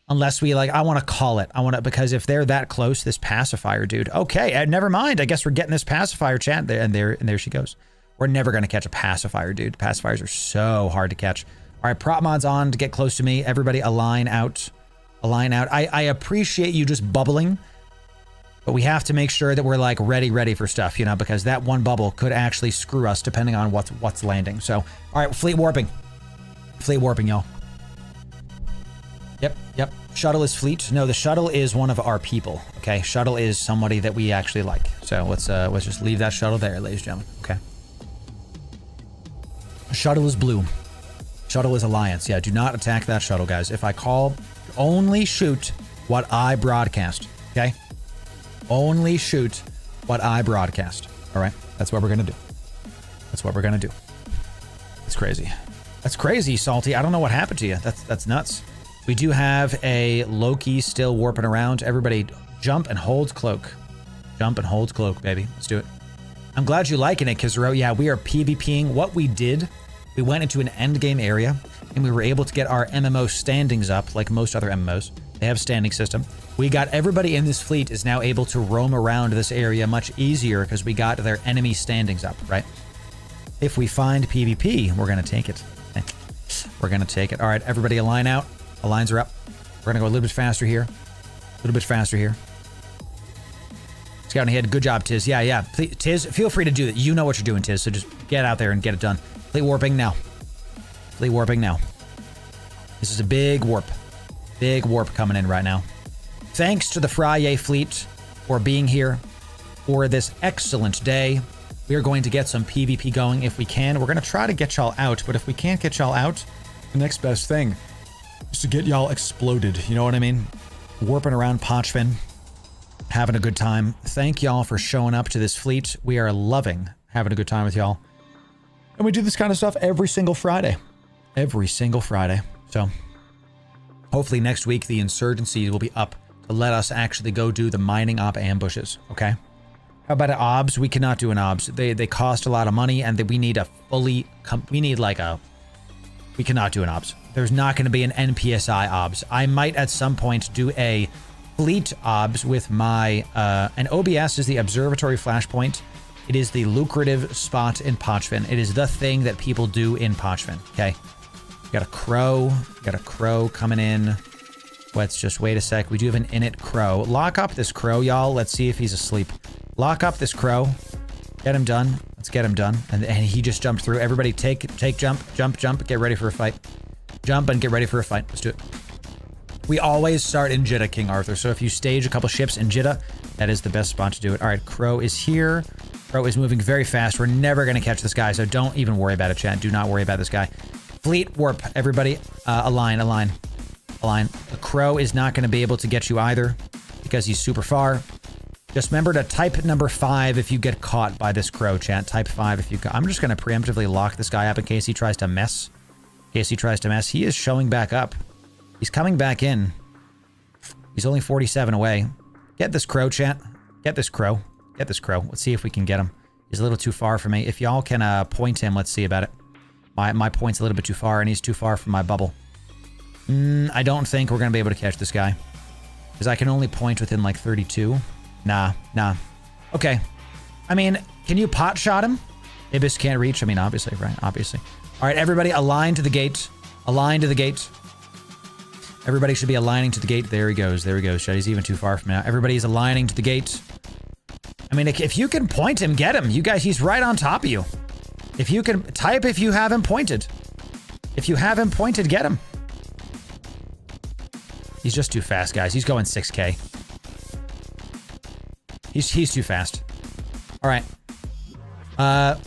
Unless we I want to call it. Because if they're that close, this pacifier dude. Okay, never mind. I guess we're getting this pacifier chat there, and there she goes. We're never going to catch a pacifier, dude. Pacifiers are so hard to catch. All right, prop mods on to get close to me. Everybody align out. I appreciate you just bubbling, but we have to make sure that we're ready for stuff, because that one bubble could actually screw us depending on what's landing. So, all right, fleet warping, y'all. Yep. Shuttle is fleet. No, the shuttle is one of our people. Okay, shuttle is somebody that we actually like. So let's just leave that shuttle there, ladies and gentlemen. Okay. Shuttle is blue. Shuttle is alliance. Yeah, do not attack that shuttle, guys. If I call, only shoot what I broadcast. Okay. Only shoot what I broadcast. All right. That's what we're gonna do. It's crazy. That's crazy, Salty. I don't know what happened to you. That's nuts. We do have a Loki still warping around. Everybody jump and hold cloak. Jump and hold cloak, baby. Let's do it. I'm glad you're liking it, Kizero. Yeah, we are PvPing. What we did, we went into an endgame area and we were able to get our MMO standings up like most other MMOs. They have a standing system. We got everybody in this fleet is now able to roam around this area much easier because we got their enemy standings up, right? If we find PvP, we're going to take it. We're going to take it. All right, everybody align out. Aligns are up. We're going to go a little bit faster here. Scouting ahead. Good job, Tiz. Yeah. Tiz, feel free to do that. You know what you're doing, Tiz, so just get out there and get it done. Fleet warping now. This is a big warp. Big warp coming in right now. Thanks to the Friyay fleet for being here for this excellent day. We are going to get some PvP going if we can. We're going to try to get y'all out, but if we can't get y'all out, the next best thing is to get y'all exploded. You know what I mean? Warping around Pochven, having a good time. Thank y'all for showing up to this fleet. We are loving having a good time with y'all. And we do this kind of stuff every single Friday. So hopefully next week the insurgency will be up to let us actually go do the mining op ambushes, okay? How about an OBS? We cannot do an OBS. They cost a lot of money, and we need a fully... we cannot do an OBS. There's not going to be an NPSI OBS. I might at some point do a fleet OBS with my... and OBS is the Observatory Flashpoint. It is the lucrative spot in Pochven. It is the thing that people do in Pochven, okay? We got a crow. Got a crow coming in. Let's just wait a sec. We do have an init crow. Lock up this crow, y'all. Let's see if he's asleep. Lock up this crow. Get him done. Let's get him done. And he just jumped through. Everybody take jump. Get ready for a fight. Jump and get ready for a fight. Let's do it. We always start in Jitta, King Arthur. So if you stage a couple ships in Jitta, that is the best spot to do it. All right, crow is here. Crow is moving very fast. We're never going to catch this guy, so don't even worry about it, chat. Do not worry about this guy. Fleet warp, everybody. Align. The crow is not going to be able to get you either because he's super far. Just remember to type number 5 if you get caught by this crow, chat. Type 5 if you... I'm just going to preemptively lock this guy up in case he tries to mess. He is showing back up. He's coming back in. He's only 47 away. Get this crow, chat. Get this crow. Let's see if we can get him. He's a little too far for me. If y'all can point him, let's see about it. My point's a little bit too far, and he's too far from my bubble. I don't think we're going to be able to catch this guy. Because I can only point within like 32. Nah. Okay. I mean, can you pot shot him? Ibis can't reach. I mean, obviously, right? Obviously. All right, everybody align to the gate. Everybody should be aligning to the gate. There he goes. Shit, he's even too far from now. Everybody's aligning to the gate. I mean, if you can point him, get him. You guys, he's right on top of you. If you can type if you have him pointed. If you have him pointed, get him. He's just too fast, guys. He's going 6K. He's too fast. All right.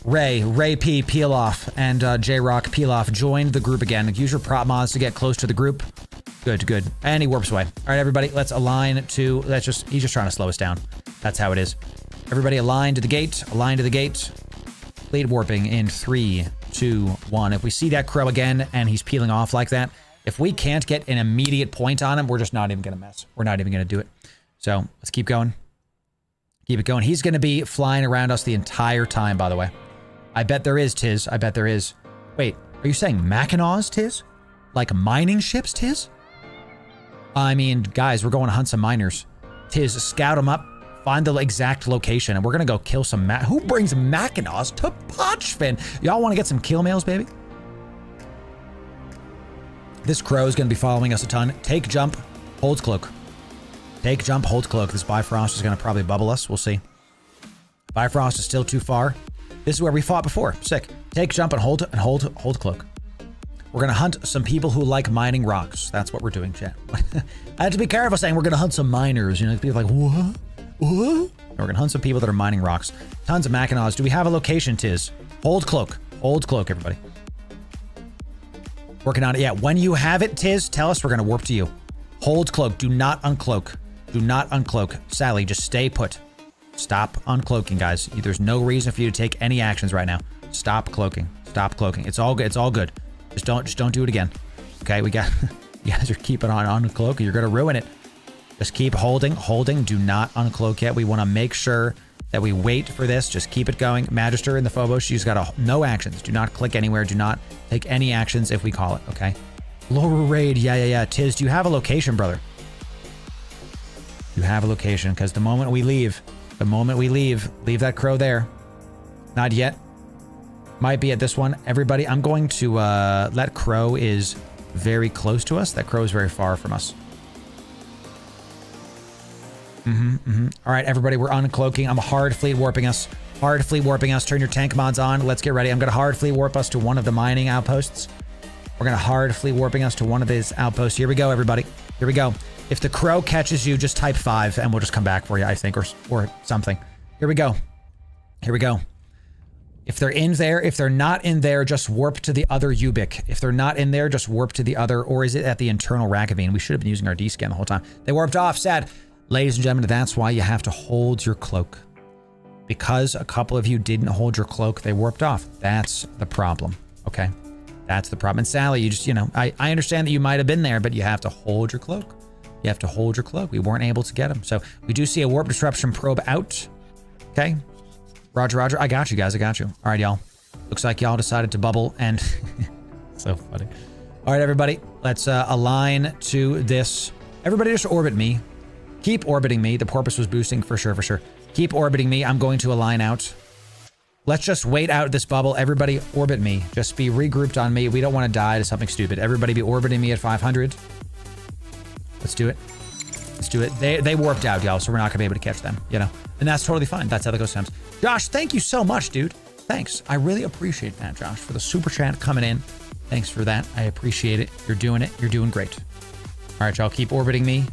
Ray P, peel off, and J-Rock, peel off. Join the group again. Use your prop mods to get close to the group. Good. And he warps away. All right, everybody, let's align to... he's just trying to slow us down. That's how it is. Everybody align to the gate. Fleet warping in 3, 2, 1. If we see that crow again and he's peeling off like that, if we can't get an immediate point on him, we're just not even going to mess. We're not even going to do it. So let's keep going. Keep it going. He's going to be flying around us the entire time, by the way. I bet there is, Tiz. I bet there is. Wait, are you saying Mackinaws, Tiz? Like mining ships, Tiz? I mean, guys, we're going to hunt some miners. Tiz, scout them up. Find the exact location, and we're gonna go kill some Who brings Mackinaws to Pochven? Y'all want to get some kill mails, baby? This crow is gonna be following us a ton. Take jump, hold cloak. Take jump, hold cloak. This Bifrost is gonna probably bubble us. We'll see. Bifrost is still too far. This is where we fought before. Sick. Take jump and hold cloak. We're gonna hunt some people who like mining rocks. That's what we're doing, chat. I have to be careful saying we're gonna hunt some miners. You know, people are like, what? We're gonna hunt some people that are mining rocks. Tons of Mackinaws. Do we have a location, Tiz? Hold cloak, everybody. Working on it. Yeah, when you have it, Tiz, tell us. We're gonna warp to you. Hold cloak. Do not uncloak. Sally, just stay put. Stop uncloaking, guys. There's no reason for you to take any actions right now. Stop cloaking. It's all good. Just don't do it again. Okay, we got... You guys are keeping on uncloaking. You're gonna ruin it. Just keep holding. Do not uncloak yet. We want to make sure that we wait for this. Just keep it going. Magister in the Phobos, she's got no actions. Do not click anywhere. Do not take any actions if we call it, okay? Loru raid. Yeah. Tiz, do you have a location, brother? You have a location, because the moment we leave, leave that crow there. Not yet. Might be at this one. Everybody, I'm going to, that crow is very close to us. That crow is very far from us. All right, everybody, we're uncloaking. I'm hard fleet warping us. Turn your tank mods on. Let's get ready. I'm going to hard fleet warp us to one of the mining outposts. We're going to hard fleet warping us to one of these outposts. Here we go, everybody. Here we go. If the crow catches you, just type 5 and we'll just come back for you, I think, or something. Here we go. If they're in there, if they're not in there, just warp to the other Ubik. If they're not in there, just warp to the other, or is it at the internal Rakavine? We should have been using our D-scan the whole time. They warped off, sad. Ladies and gentlemen, that's why you have to hold your cloak. Because a couple of you didn't hold your cloak, they warped off. That's the problem, okay? That's the problem. And Sally, you just, I understand that you might have been there, but you have to hold your cloak. You have to hold your cloak. We weren't able to get him. So we do see a warp disruption probe out. Okay. Roger, roger. I got you guys. I got you. All right, y'all. Looks like y'all decided to bubble and so funny. All right, everybody. Let's align to this. Everybody just orbit me. Keep orbiting me. The porpoise was boosting for sure, for sure. Keep orbiting me. I'm going to align out. Let's just wait out this bubble. Everybody orbit me. Just be regrouped on me. We don't want to die to something stupid. Everybody be orbiting me at 500. Let's do it. Let's do it. They warped out, y'all, so we're not going to be able to catch them, you know? And that's totally fine. That's how that goes sometimes. Josh, thank you so much, dude. Thanks. I really appreciate that, Josh, for the super chat coming in. Thanks for that. I appreciate it. You're doing it. You're doing great. All right, y'all, keep orbiting me.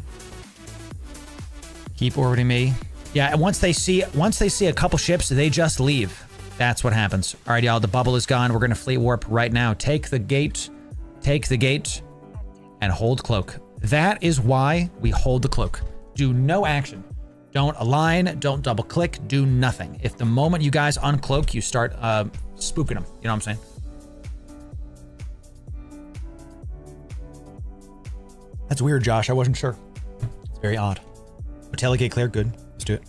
Keep orbiting me. Yeah, and once they see a couple ships, they just leave. That's what happens. All right, y'all, the bubble is gone. We're going to fleet warp right now. Take the gate, and hold cloak. That is why we hold the cloak. Do no action. Don't align, don't double click, do nothing. If the moment you guys uncloak, you start spooking them. You know what I'm saying? That's weird, Josh. I wasn't sure. It's very odd. Telegate clear, good. Let's do it.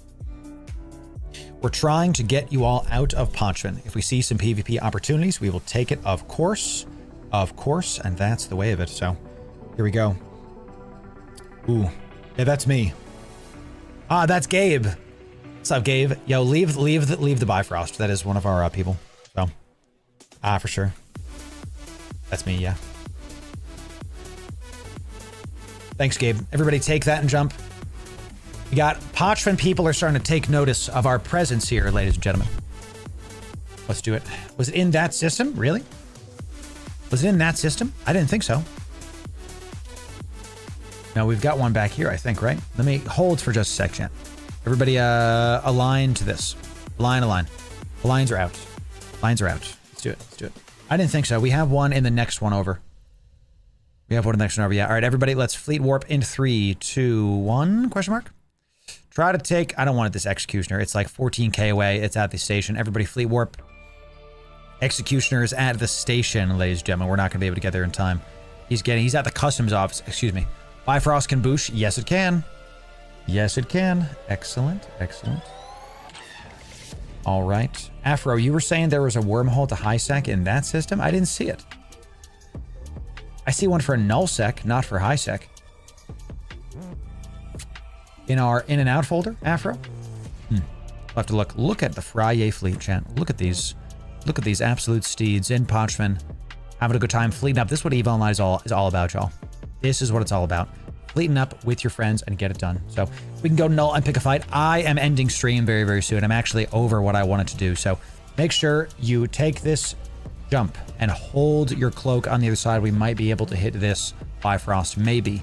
We're trying to get you all out of Pochven. If we see some PvP opportunities, we will take it, of course, and that's the way of it. So here we go. Ooh, yeah, that's me. Ah, that's Gabe. What's up, Gabe? Yo, leave the Bifrost. That is one of our people. So, for sure. That's me, yeah. Thanks, Gabe. Everybody take that and jump. We got Pochven people are starting to take notice of our presence here, ladies and gentlemen. Let's do it. Was it in that system? Really? Was it in that system? I didn't think so. No, we've got one back here, I think, right? Let me hold for just a sec, chat. Everybody align to this. Align. The lines are out. Lines are out. Let's do it. Let's do it. I didn't think so. We have one in the next one over. We have one in the next one over. Yeah. All right, everybody, let's fleet warp in 3, 2, 1, question mark. Try to take, I don't want this Executioner. It's like 14K away. It's at the station. Everybody fleet warp. Executioner is at the station, ladies and gentlemen. We're not going to be able to get there in time. He's at the customs office. Excuse me. Bifrost can boosh. Yes, it can. Yes, it can. Excellent. Excellent. All right. Afro, you were saying there was a wormhole to high-sec in that system? I didn't see it. I see one for null-sec, not for high-sec. In our in and out folder, Afro? I'll have to look. Look at the Friyay fleet, chat. Look at these. Look at these absolute steeds in Pochven. Having a good time fleeting up. This is what Evo Online is all about, y'all. This is what it's all about. Fleeting up with your friends and get it done. So we can go null and pick a fight. I am ending stream very, very soon. I'm actually over what I wanted to do. So make sure you take this jump and hold your cloak on the other side. We might be able to hit this Bifrost. Maybe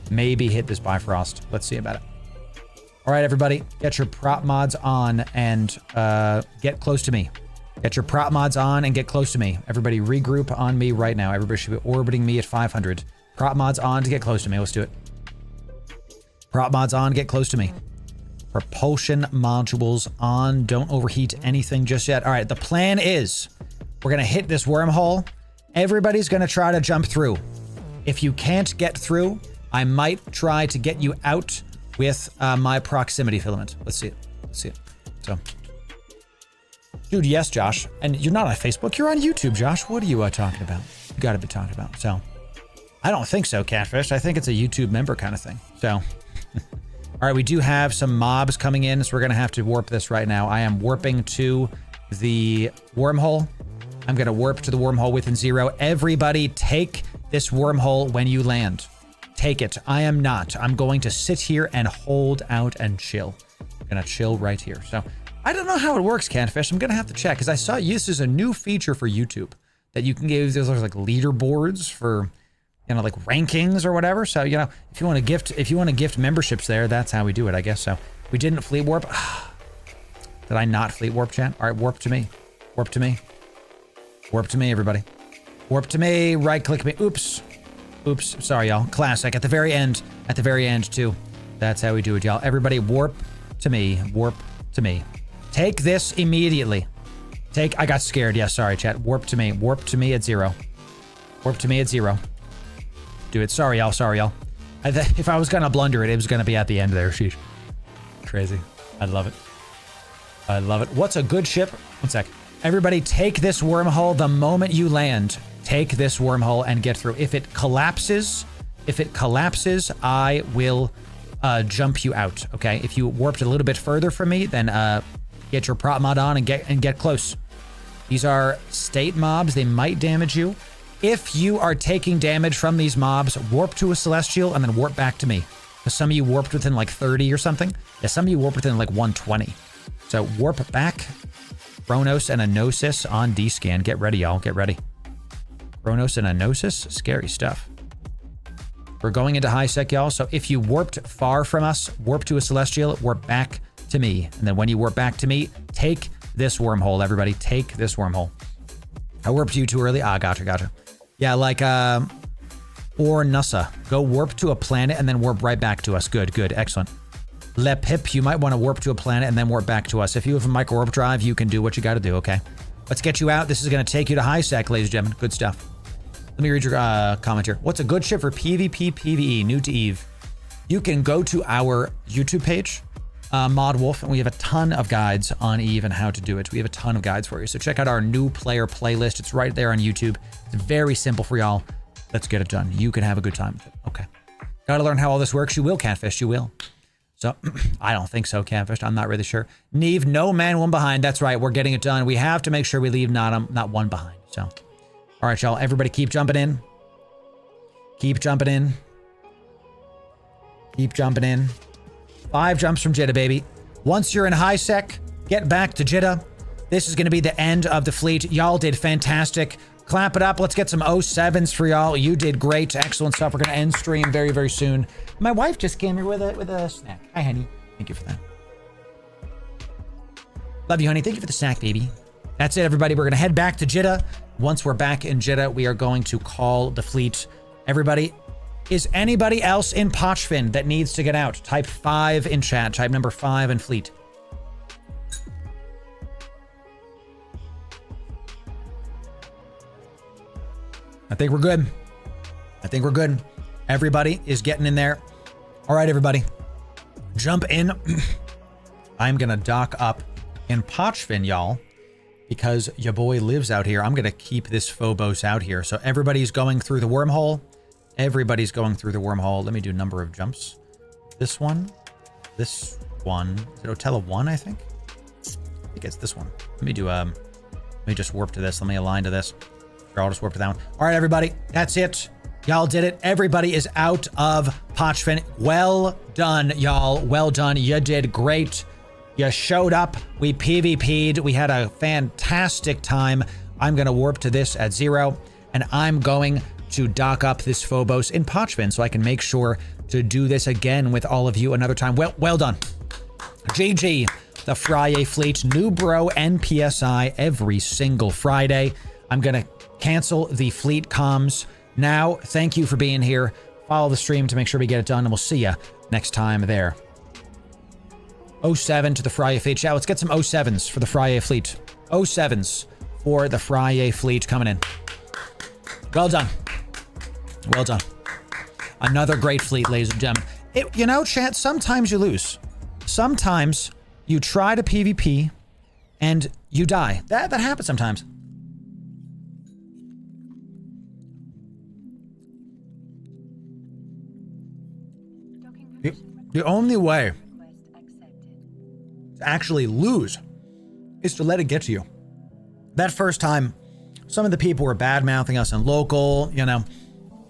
hit this Bifrost. Let's see about it. All right, everybody, get your prop mods on and get close to me. Get your prop mods on and get close to me. Everybody regroup on me right now. Everybody should be orbiting me at 500. Prop mods on to get close to me. Let's do it. Prop mods on, get close to me. Propulsion modules on. Don't overheat anything just yet. All right, the plan is we're going to hit this wormhole. Everybody's going to try to jump through. If you can't get through, I might try to get you out with my proximity filament. Let's see it. Let's see it. So, dude, yes, Josh. And you're not on Facebook. You're on YouTube, Josh. What are you talking about? You got to be talking about. So, I don't think so, Catfish. I think it's a YouTube member kind of thing. So, all right, we do have some mobs coming in, so we're going to have to warp this right now. I am warping to the wormhole. I'm going to warp to the wormhole within 0. Everybody take this wormhole when you land. Take it. I am not. I'm going to sit here and hold out and chill. I'm going to chill right here. So I don't know how it works, Catfish. I'm going to have to check because I saw this is a new feature for YouTube that you can give. There's like leaderboards for, you know, like rankings or whatever. So, you know, if you want to gift memberships there, that's how we do it, I guess. So we didn't fleet warp. Did I not fleet warp, chat? All right, warp to me. Warp to me. Warp to me, everybody. Warp to me. Right click me. Oops. Oops, sorry, y'all. Classic. At the very end, too. That's how we do it, y'all. Everybody warp to me. Warp to me. Take this immediately. I got scared. Yeah, sorry, chat. Warp to me. Warp to me at 0. Warp to me at 0. Do it. Sorry, y'all. Sorry, y'all. If I was gonna blunder it, it was gonna be at the end there. Sheesh. Crazy. I love it. I love it. What's a good ship? One sec. Everybody take this wormhole the moment you land. Take this wormhole and get through. If it collapses, I will jump you out, okay? If you warped a little bit further from me, then get your prop mod on and get close. These are state mobs. They might damage you. If you are taking damage from these mobs, warp to a celestial and then warp back to me. Because some of you warped within like 30 or something. Yeah, some of you warped within like 120. So warp back. Chronos and a Gnosis on D-scan. Get ready, y'all. Get ready. Chronos and a Gnosis. Scary stuff. We're going into high sec, y'all. So if you warped far from us, warp to a celestial, warp back to me. And then when you warp back to me, take this wormhole, everybody. Take this wormhole. I warped you too early. Ah, gotcha. Yeah, like, or Nussa. Go warp to a planet and then warp right back to us. Good, excellent. Le Pip, you might want to warp to a planet and then warp back to us. If you have a micro warp drive, you can do what you got to do, okay? Let's get you out. This is going to take you to high sec, ladies and gentlemen. Good stuff. Let me read your comment here. What's a good ship for PvP, PvE, new to Eve? You can go to our YouTube page, Mod Wolf, and we have a ton of guides on Eve and how to do it. We have a ton of guides for you. So check out our new player playlist. It's right there on YouTube. It's very simple for y'all. Let's get it done. You can have a good time with it. Okay. Got to learn how all this works. You will, Catfish. You will. So I don't think so, Catfish. I'm not really sure. Neve, no man, one behind. That's right. We're getting it done. We have to make sure we leave not one behind. So, all right, y'all. Everybody keep jumping in. Keep jumping in. Keep jumping in. 5 jumps from Jeddah, baby. Once you're in high sec, get back to Jeddah. This is going to be the end of the fleet. Y'all did fantastic. Clap it up. Let's get some 07s for y'all. You did great. Excellent stuff. We're going to end stream very, very soon. My wife just came here with a snack. Hi, honey. Thank you for that. Love you, honey. Thank you for the snack, baby. That's it, everybody. We're going to head back to Jeddah. Once we're back in Jeddah, we are going to call the fleet. Everybody, is anybody else in Pochven that needs to get out? Type 5 in chat. Type number 5 in fleet. I think we're good. I think we're good. Everybody is getting in there. All right, everybody. Jump in. I'm going to dock up in Pochven, y'all, because your boy lives out here. I'm going to keep this Phobos out here. So everybody's going through the wormhole. Everybody's going through the wormhole. Let me do number of jumps. This one. This one. Is it Otella 1, I think? I think it's this one. Let me do, let me just warp to this. Let me align to this. Sure, I'll just warp to that one. All right, everybody. That's it. Y'all did it. Everybody is out of Pochven. Well done, y'all. Well done. You did great. You showed up. We PvP'd. We had a fantastic time. I'm going to warp to this at 0, and I'm going to dock up this Phobos in Pochven so I can make sure to do this again with all of you another time. Well done. GG. The Friyay fleet. Newbro Npsi every single Friday. I'm going to cancel the fleet comms now. Thank you for being here. Follow the stream to make sure we get it done, and we'll see you next time there. 07 to the Friyay fleet. Yeah, let's get some 07s for the Friyay fleet. 07s for the Friyay fleet coming in. Well done. Well done. Another great fleet, ladies and gentlemen. You know, chat, sometimes you lose. Sometimes you try to PvP and you die. That happens sometimes. The only way to actually lose is to let it get to you. That first time, some of the people were bad-mouthing us in local, you know.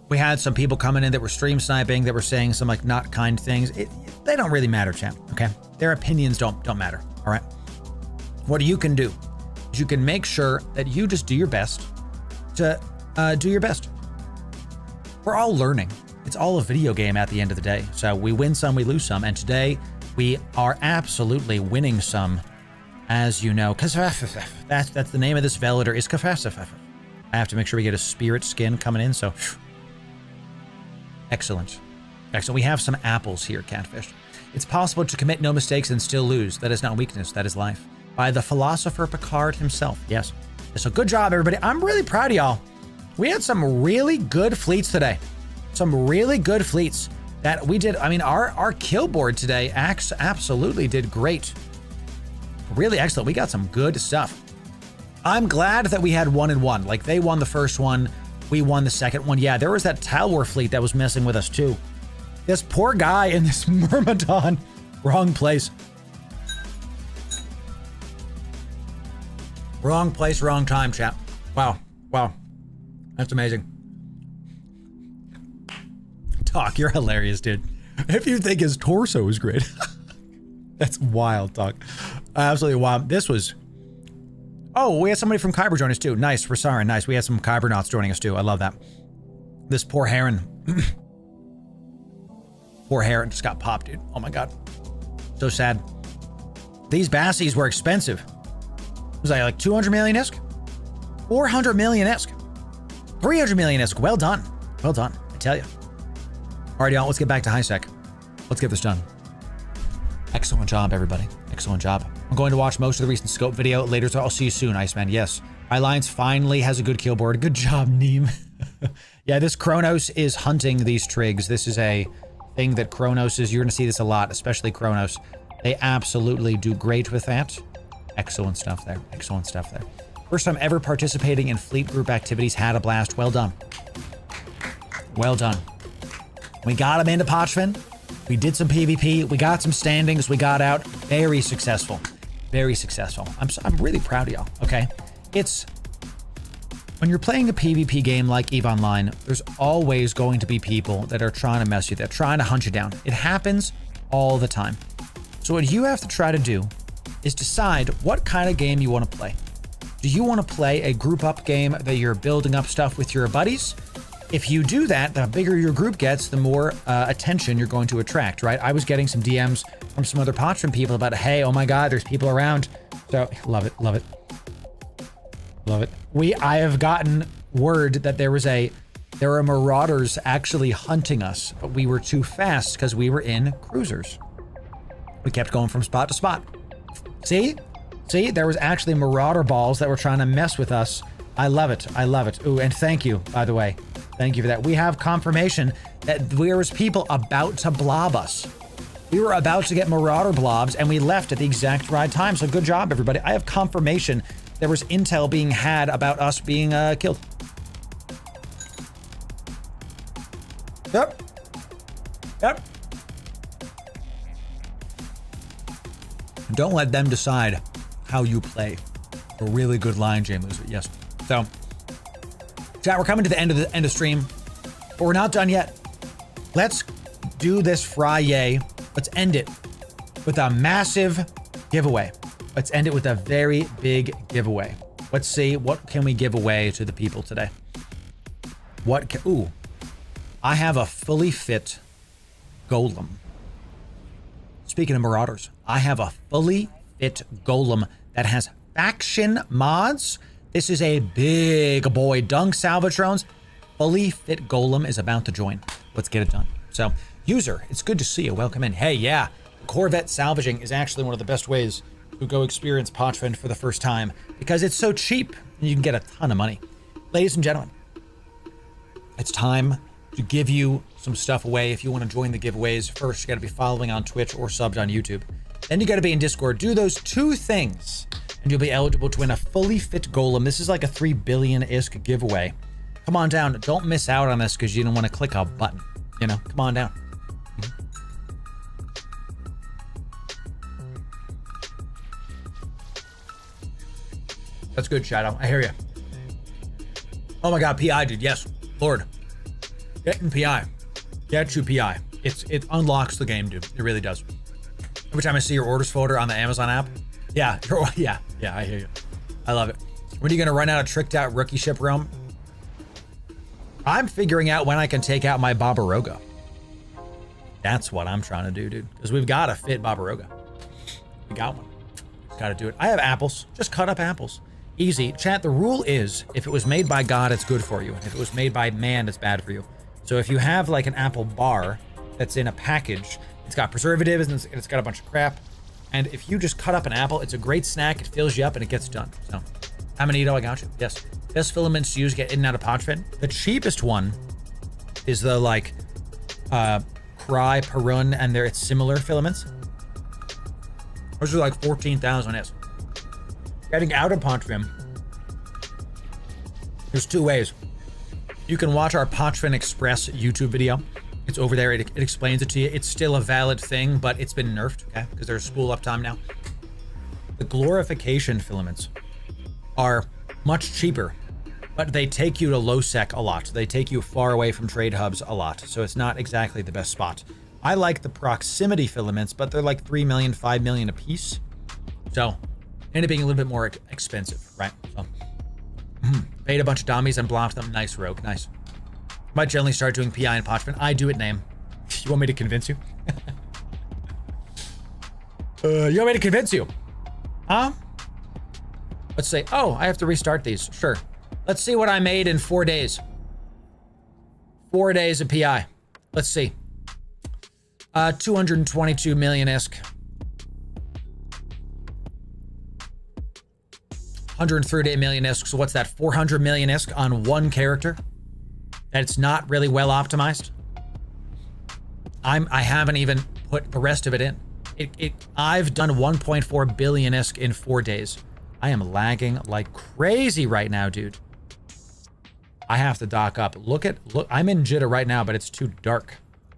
We had some people coming in that were stream sniping, that were saying some like not kind things. They don't really matter, champ, okay? Their opinions don't matter, all right? What you can do is you can make sure that you just do your best to do your best. We're all learning. It's all a video game at the end of the day. So we win some, we lose some. And today we are absolutely winning some, as you know. That's the name of this Velator is Kafasafaf. I have to make sure we get a spirit skin coming in. So excellent. Excellent. We have some apples here, Catfish. It's possible to commit no mistakes and still lose. That is not weakness. That is life. By the philosopher Picard himself. Yes. So good job, everybody. I'm really proud of y'all. We had some really good fleets today. Some really good fleets. that we did. I mean, our kill board today absolutely did great. Really excellent. We got some good stuff. I'm glad that we had 1 and 1. Like, they won the first one, we won the second one. Yeah, there was that Talwar fleet that was messing with us too. This poor guy in this Myrmidon. Wrong place. Wrong place, wrong time, chat. Wow. Wow. That's amazing. Talk, you're hilarious, dude. If you think his torso is great. That's wild, Talk. Absolutely wild. This was... Oh, we had somebody from Kyber join us too. Nice, Rasarin, nice. We had some KYBERNAUTs joining us too. I love that. This poor Heron. Poor Heron just got popped, dude. Oh my god. So sad. These Bassies were expensive. Was I like 200 million ISK? 400 million ISK. 300 million ISK. Well done. Well done, I tell you. Alrighty, y'all, let's get back to high sec. Let's get this done. Excellent job, everybody. Excellent job. I'm going to watch most of the recent scope video later, so I'll see you soon, Iceman. Yes. Alliance finally has a good kill board. Good job, Neem. Yeah, this Kronos is hunting these trigs. This is a thing that Kronos is. You're going to see this a lot, especially Kronos. They absolutely do great with that. Excellent stuff there. Excellent stuff there. First time ever participating in fleet group activities. Had a blast. Well done. Well done. We got him into Pochven. We did some PvP. We got some standings. We got out. Very successful. Very successful. I'm really proud of y'all, okay? It's... When you're playing a PvP game like EVE Online, there's always going to be people that are trying to mess you. They're trying to hunt you down. It happens all the time. So what you have to try to do is decide what kind of game you want to play. Do you want to play a group up game that you're building up stuff with your buddies? If you do that, the bigger your group gets, the more attention you're going to attract, right? I was getting some DMs from some other Pochven people about, hey, oh my god, there's people around. So, love it, love it. Love it. I have gotten word that there were marauders actually hunting us, but we were too fast because we were in cruisers. We kept going from spot to spot. See? See, there was actually marauder balls that were trying to mess with us. I love it. I love it. Ooh, and thank you, by the way. Thank you for that. We have confirmation that there was people about to blob us. We were about to get marauder blobs and we left at the exact right time. So good job, everybody. I have confirmation there was intel being had about us being killed. Yep. Yep. Don't let them decide how you play. A really good line, James Loser. Yes. So, chat, we're coming to the end of stream, but we're not done yet. Let's do this Friyay. Let's end it with a massive giveaway. Let's end it with a very big giveaway. Let's see, what can we give away to the people today? Ooh, I have a fully fit golem. Speaking of marauders, I have a fully fit golem that has faction mods. This is a big boy. Dunk Salvatrons. Fully fit golem is about to join. Let's get it done. So, user, it's good to see you. Welcome in. Hey, yeah, Corvette salvaging is actually one of the best ways to go experience Pochven for the first time because it's so cheap and you can get a ton of money. Ladies and gentlemen, it's time to give you some stuff away. If you want to join the giveaways, first you got to be following on Twitch or subbed on YouTube. Then you got to be in Discord. Do those two things and you'll be eligible to win a fully fit golem. This is like a 3 billion ISK giveaway. Come on down. Don't miss out on this because you don't want to click a button. You know, come on down. That's good, Shadow. I hear you. Oh my god, PI, dude. Yes, Lord. Getting PI. Get you PI. It unlocks the game, dude. It really does. Every time I see your orders folder on the Amazon app. Yeah, yeah, I hear you. I love it. When are you gonna run out of tricked out rookie ship realm? I'm figuring out when I can take out my Barbaroga. That's what I'm trying to do, dude. Because we've got a fit Barbaroga. We got one. Just gotta do it. I have apples. Just cut up apples. Easy. Chat, the rule is, if it was made by God, it's good for you. If it was made by man, it's bad for you. So if you have like an apple bar that's in a package, it's got preservatives and it's got a bunch of crap. And if you just cut up an apple, it's a great snack. It fills you up and it gets done. So, Amanito, I got you. Yes. Best filaments to use get in and out of Pochven. The cheapest one is the like Pry, Perun, and it's similar filaments. Those are like 14,000 ISK. Getting out of Pochven, there's two ways. You can watch our Pochven Express YouTube video. It's over there. It explains it to you. It's still a valid thing, but it's been nerfed, okay? Because there's spool uptime now. The glorification filaments are much cheaper, but they take you to low-sec a lot. They take you far away from trade hubs a lot, so it's not exactly the best spot. I like the proximity filaments, but they're like 3 million, 5 million a piece. So, end up being a little bit more expensive, right? So, paid a bunch of dummies and blocked them. Nice, Rogue. Nice. Might generally start doing PI and Pochven. I do it, name. You want me to convince you? You want me to convince you? Huh? Let's say, oh, I have to restart these. Sure. Let's see what I made in 4 days. 4 days of PI. Let's see. 222 million ISK. 138 million ISK. So what's that? 400 million ISK on one character? That it's not really well optimized. I haven't even put the rest of it in. I've done 1.4 billion ISK in 4 days. I am lagging like crazy right now, dude. I have to dock up. Look, I'm in jitter right now, but it's too dark.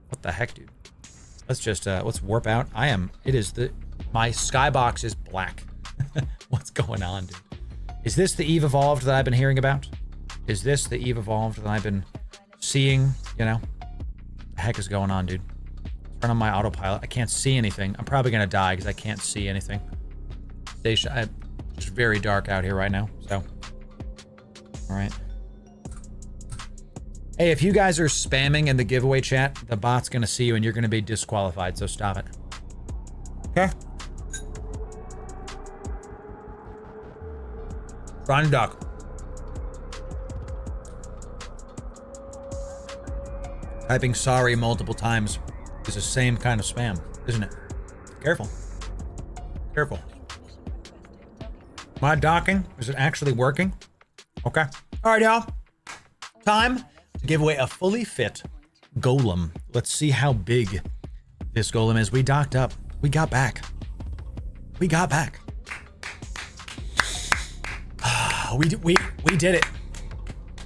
What the heck, dude? Let's just, let's warp out. My skybox is black. What's going on, dude? Is this the Eve Evolved that I've been hearing about? Is this the Eve Evolved that I've been seeing, you know? What the heck is going on, dude? Turn on my autopilot. I can't see anything. I'm probably gonna die because I can't see anything. It's just very dark out here right now, so. All right. Hey, if you guys are spamming in the giveaway chat, the bot's gonna see you and you're gonna be disqualified, so stop it. Okay? Trying to duck. Typing sorry multiple times is the same kind of spam, isn't it? Careful. Careful. Am I docking? Is it actually working? Okay. All right, y'all. Time to give away a fully fit golem. Let's see how big this golem is. We docked up. We got back. We got back. We did it.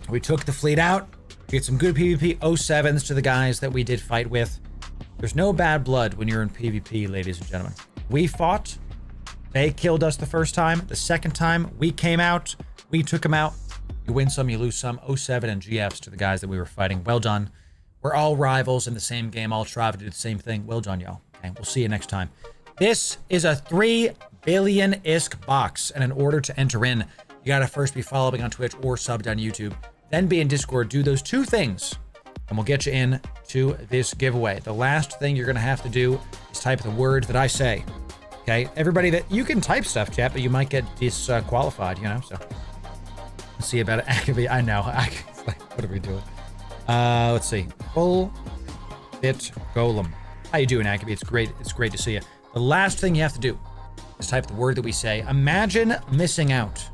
We took the fleet out. We get some good PvP 07s to the guys that we did fight with. There's no bad blood when you're in PvP, ladies and gentlemen. We fought. They killed us the first time. The second time, we came out. We took them out. You win some, you lose some. 07 and GFs to the guys that we were fighting. Well done. We're all rivals in the same game. All try to do the same thing. Well done, y'all. Okay, we'll see you next time. This is a 3 billion ISK box. And in order to enter in, you gotta first be following on Twitch or subbed on YouTube. Then be in Discord. Do those two things, and we'll get you in to this giveaway. The last thing you're gonna have to do is type the word that I say. Okay, everybody, that you can type stuff, chat, but you might get disqualified, you know. So let's see about it. Activate. I know. What are we doing? Let's see. Full fit golem. How you doing, Activate? It's great. It's great to see you. The last thing you have to do is type the word that we say. Imagine missing out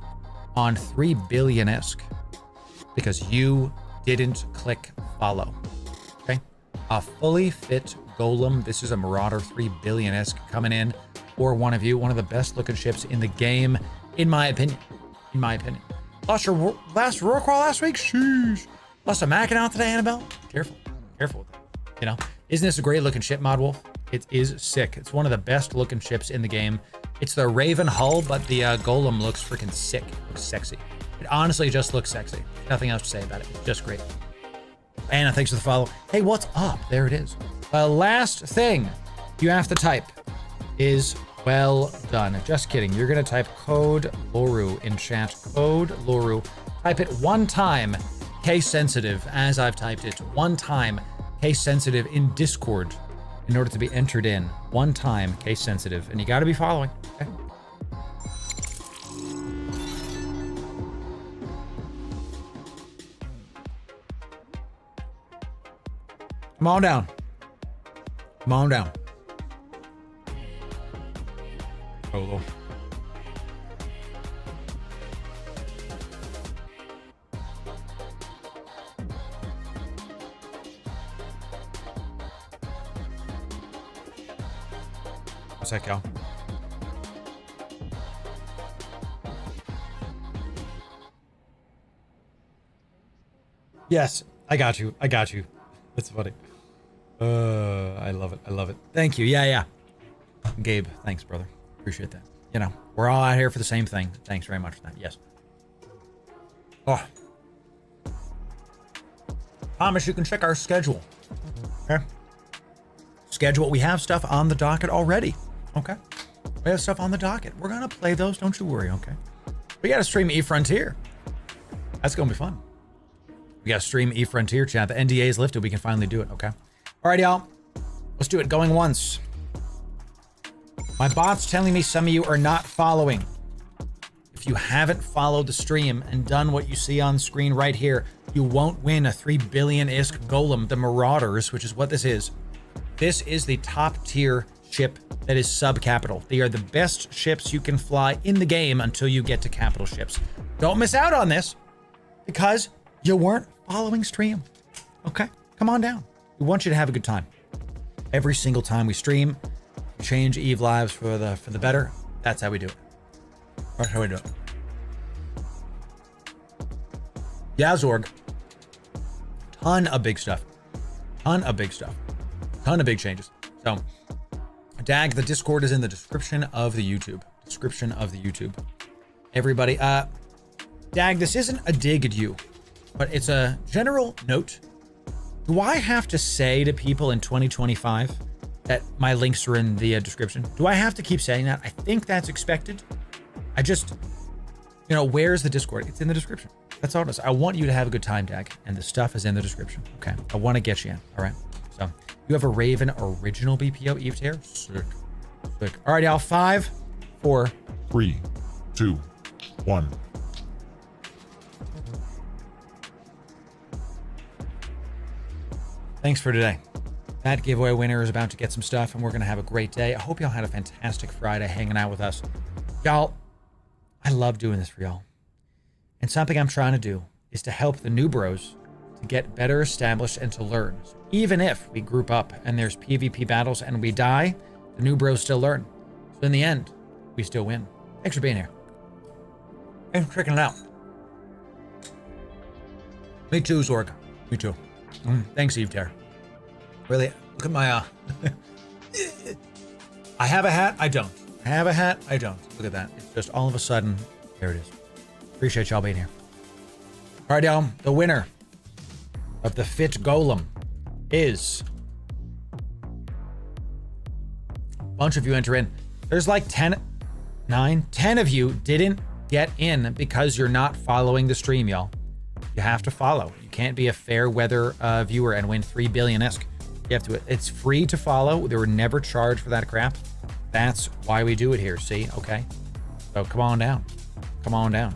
on 3 billion ISK because you didn't click follow. Okay, a fully fit golem. This is a Marauder 3 billion ISK coming in for one of you. One of the best looking ships in the game, in my opinion. In my opinion. Lost your last roar crawl last week. Sheesh. Lost a Mackinac today, Annabelle. Careful. Careful with it. You know, isn't this a great looking ship, Mod Wolf? It is sick. It's one of the best looking ships in the game. It's the Raven hull, but the golem looks freaking sick. It looks sexy. It honestly just looks sexy. Nothing else to say about it. It's just great. Anna, thanks for the follow. Hey, what's up? There it is. The last thing you have to type is well done. Just kidding. You're going to type code Loru in chat. Code Loru. Type it one time, case sensitive, as I've typed it. One time, case sensitive in Discord in order to be entered in. One time, case sensitive. And you got to be following. Okay? Come on down. Come on down. Oh. One sec, y'all. Yes, I got you. I got you. That's funny. I love it. I love it. Thank you. Yeah, yeah. Gabe, thanks, brother. Appreciate that. You know, we're all out here for the same thing. Thanks very much for that. Yes. Oh. Thomas, you can check our schedule. Okay. Schedule. We have stuff on the docket already. Okay. We have stuff on the docket. We're going to play those. Don't you worry. Okay. We got to stream E-Frontier. That's going to be fun. We got to stream E-Frontier, chat. The NDA is lifted. We can finally do it. Okay. All right, y'all. Let's do it. Going once. My bot's telling me some of you are not following. If you haven't followed the stream and done what you see on screen right here, you won't win a 3 billion-isk golem, the Marauders, which is what this is. This is the top tier ship that is sub-capital. They are the best ships you can fly in the game until you get to capital ships. Don't miss out on this because you weren't following stream. Okay, come on down. We want you to have a good time. Every single time we stream, we change Eve lives for the better. That's how we do it. That's how we do it. Yeah, Zorg. Ton of big stuff. Ton of big stuff. Ton of big changes. So, Dag, the Discord is in the description of the YouTube. Description of the YouTube. Everybody, Dag, this isn't a dig at you, but it's a general note. Do I have to say to people in 2025 that my links are in the description? Do I have to keep saying that? I think that's expected. I just, you know, where's the Discord? It's in the description. That's all it is. I want you to have a good time, Dag, and the stuff is in the description. Okay, I want to get you in. All right. So you have a Raven original BPO Eve tier. Sick. Sick. All right, y'all. 5, 4, 3, 2, 1. Thanks for today. That giveaway winner is about to get some stuff, and we're going to have a great day. I hope y'all had a fantastic Friday hanging out with us. Y'all, I love doing this for y'all. And something I'm trying to do is to help the Newbros to get better established and to learn. So even if we group up and there's PvP battles and we die, the Newbros still learn. So in the end, we still win. Thanks for being here. Thanks for checking it out. Me too, Zorg. Me too. Thanks, Eve Terror. Really, look at my, I have a hat, I don't. I have a hat, I don't. Look at that. It's just all of a sudden, there it is. Appreciate y'all being here. All right, y'all. The winner of the Fit Golem is... a bunch of you enter in. There's like 10 of you didn't get in because you're not following the stream, y'all. You have to follow. You can't be a fair weather viewer and win 3 billion-esque. You have to. It's free to follow. They were never charged for that crap. That's why we do it here. See? Okay. So come on down. Come on down.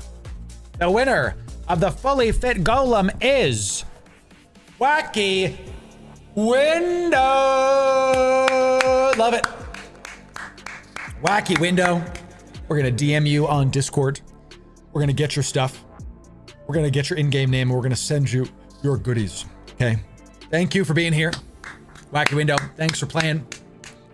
The winner of the fully fit golem is Wacky Window. Love it. Wacky Window. We're gonna DM you on Discord. We're gonna get your stuff. We're gonna get your in-game name. And we're gonna send you your goodies. Okay. Thank you for being here. Wacky Window, thanks for playing.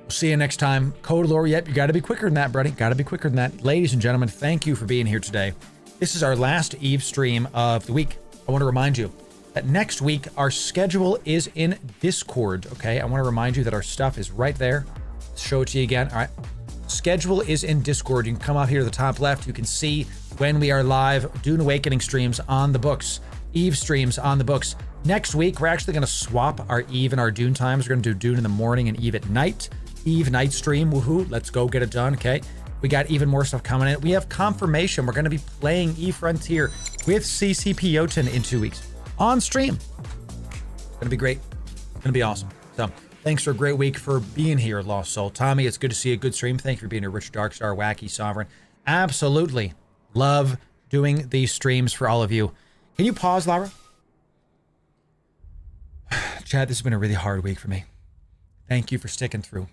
We'll see you next time. Code Loru, yep, you gotta be quicker than that, buddy. Gotta be quicker than that. Ladies and gentlemen, thank you for being here today. This is our last Eve stream of the week. I want to remind you that next week, our schedule is in Discord, okay? I want to remind you that our stuff is right there. Let's show it to you again, all right? Schedule is in Discord. You can come out here to the top left. You can see when we are live. Dune Awakening streams on the books. Eve streams on the books. Next week, we're actually going to swap our Eve and our Dune times. We're going to do Dune in the morning and Eve at night. Eve night stream, woohoo, let's go get it done, okay? We got even more stuff coming in. We have confirmation. We're going to be playing E-Frontier with CCP Jotun in 2 weeks on stream. It's going to be great. It's going to be awesome. So thanks for a great week for being here, Lost Soul. Tommy, it's good to see a good stream. Thank you for being here. Rich Darkstar, Wacky Sovereign. Absolutely love doing these streams for all of you. Can you pause, Lara? Chad, this has been a really hard week for me. Thank you for sticking through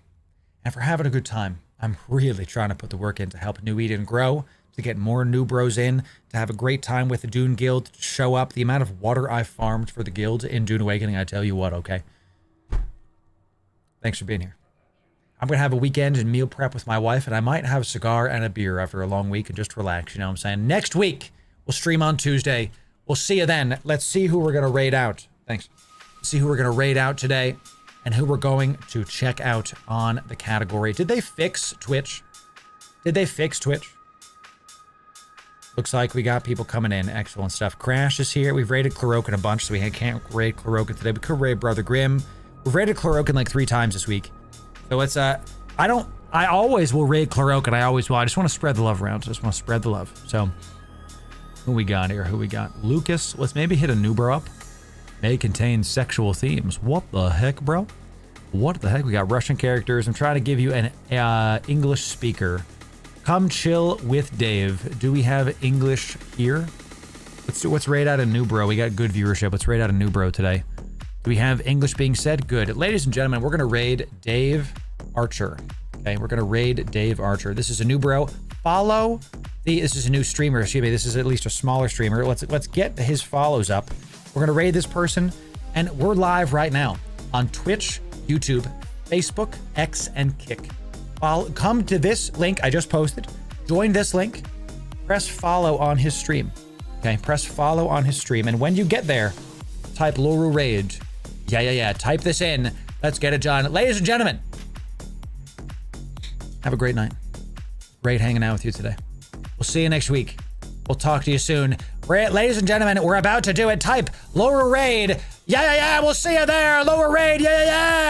and for having a good time. I'm really trying to put the work in to help New Eden grow, to get more new bros in, to have a great time with the Dune Guild, to show up. The amount of water I farmed for the guild in Dune Awakening, I tell you what, okay? Thanks for being here. I'm going to have a weekend and meal prep with my wife, and I might have a cigar and a beer after a long week and just relax, you know what I'm saying? Next week, we'll stream on Tuesday. We'll see you then. Let's see who we're going to raid out. Thanks. See who we're going to raid out today and who we're going to check out on the category. Did they fix Twitch? Did they fix Twitch? Looks like we got people coming in. Excellent stuff. Crash is here. We've raided Chlorokin a bunch, so we can't raid Chlorokin today. We could raid Brother Grimm. We've raided Chlorokin like 3 times this week. So it's, I always will raid Chlorokin. I always will. I just want to spread the love around. I just want to spread the love. So, who we got here? Who we got? Lucas. Let's maybe hit a Newbro up. May contain sexual themes. What the heck, bro? What the heck? We got Russian characters. I'm trying to give you an English speaker. Come chill with Dave. Do we have English here? Let's raid out a Newbro. We got good viewership. Let's raid out a Newbro today. Do we have English being said? Good. Ladies and gentlemen, we're going to raid Dave Archer. Okay, we're going to raid Dave Archer. This is a Newbro. Follow the... This is a new streamer. Excuse me. This is at least a smaller streamer. Let's get his follows up. We're going to raid this person, and we're live right now on Twitch, YouTube, Facebook, X, and Kick. Come to this link I just posted. Join this link. Press follow on his stream. Okay, press follow on his stream. And when you get there, type Loru Raid. Yeah. Type this in. Let's get it done. Ladies and gentlemen, have a great night. Great hanging out with you today. We'll see you next week. We'll talk to you soon. Ladies and gentlemen, we're about to do it. Type Loru Raid. Yeah. We'll see you there. Loru Raid. Yeah.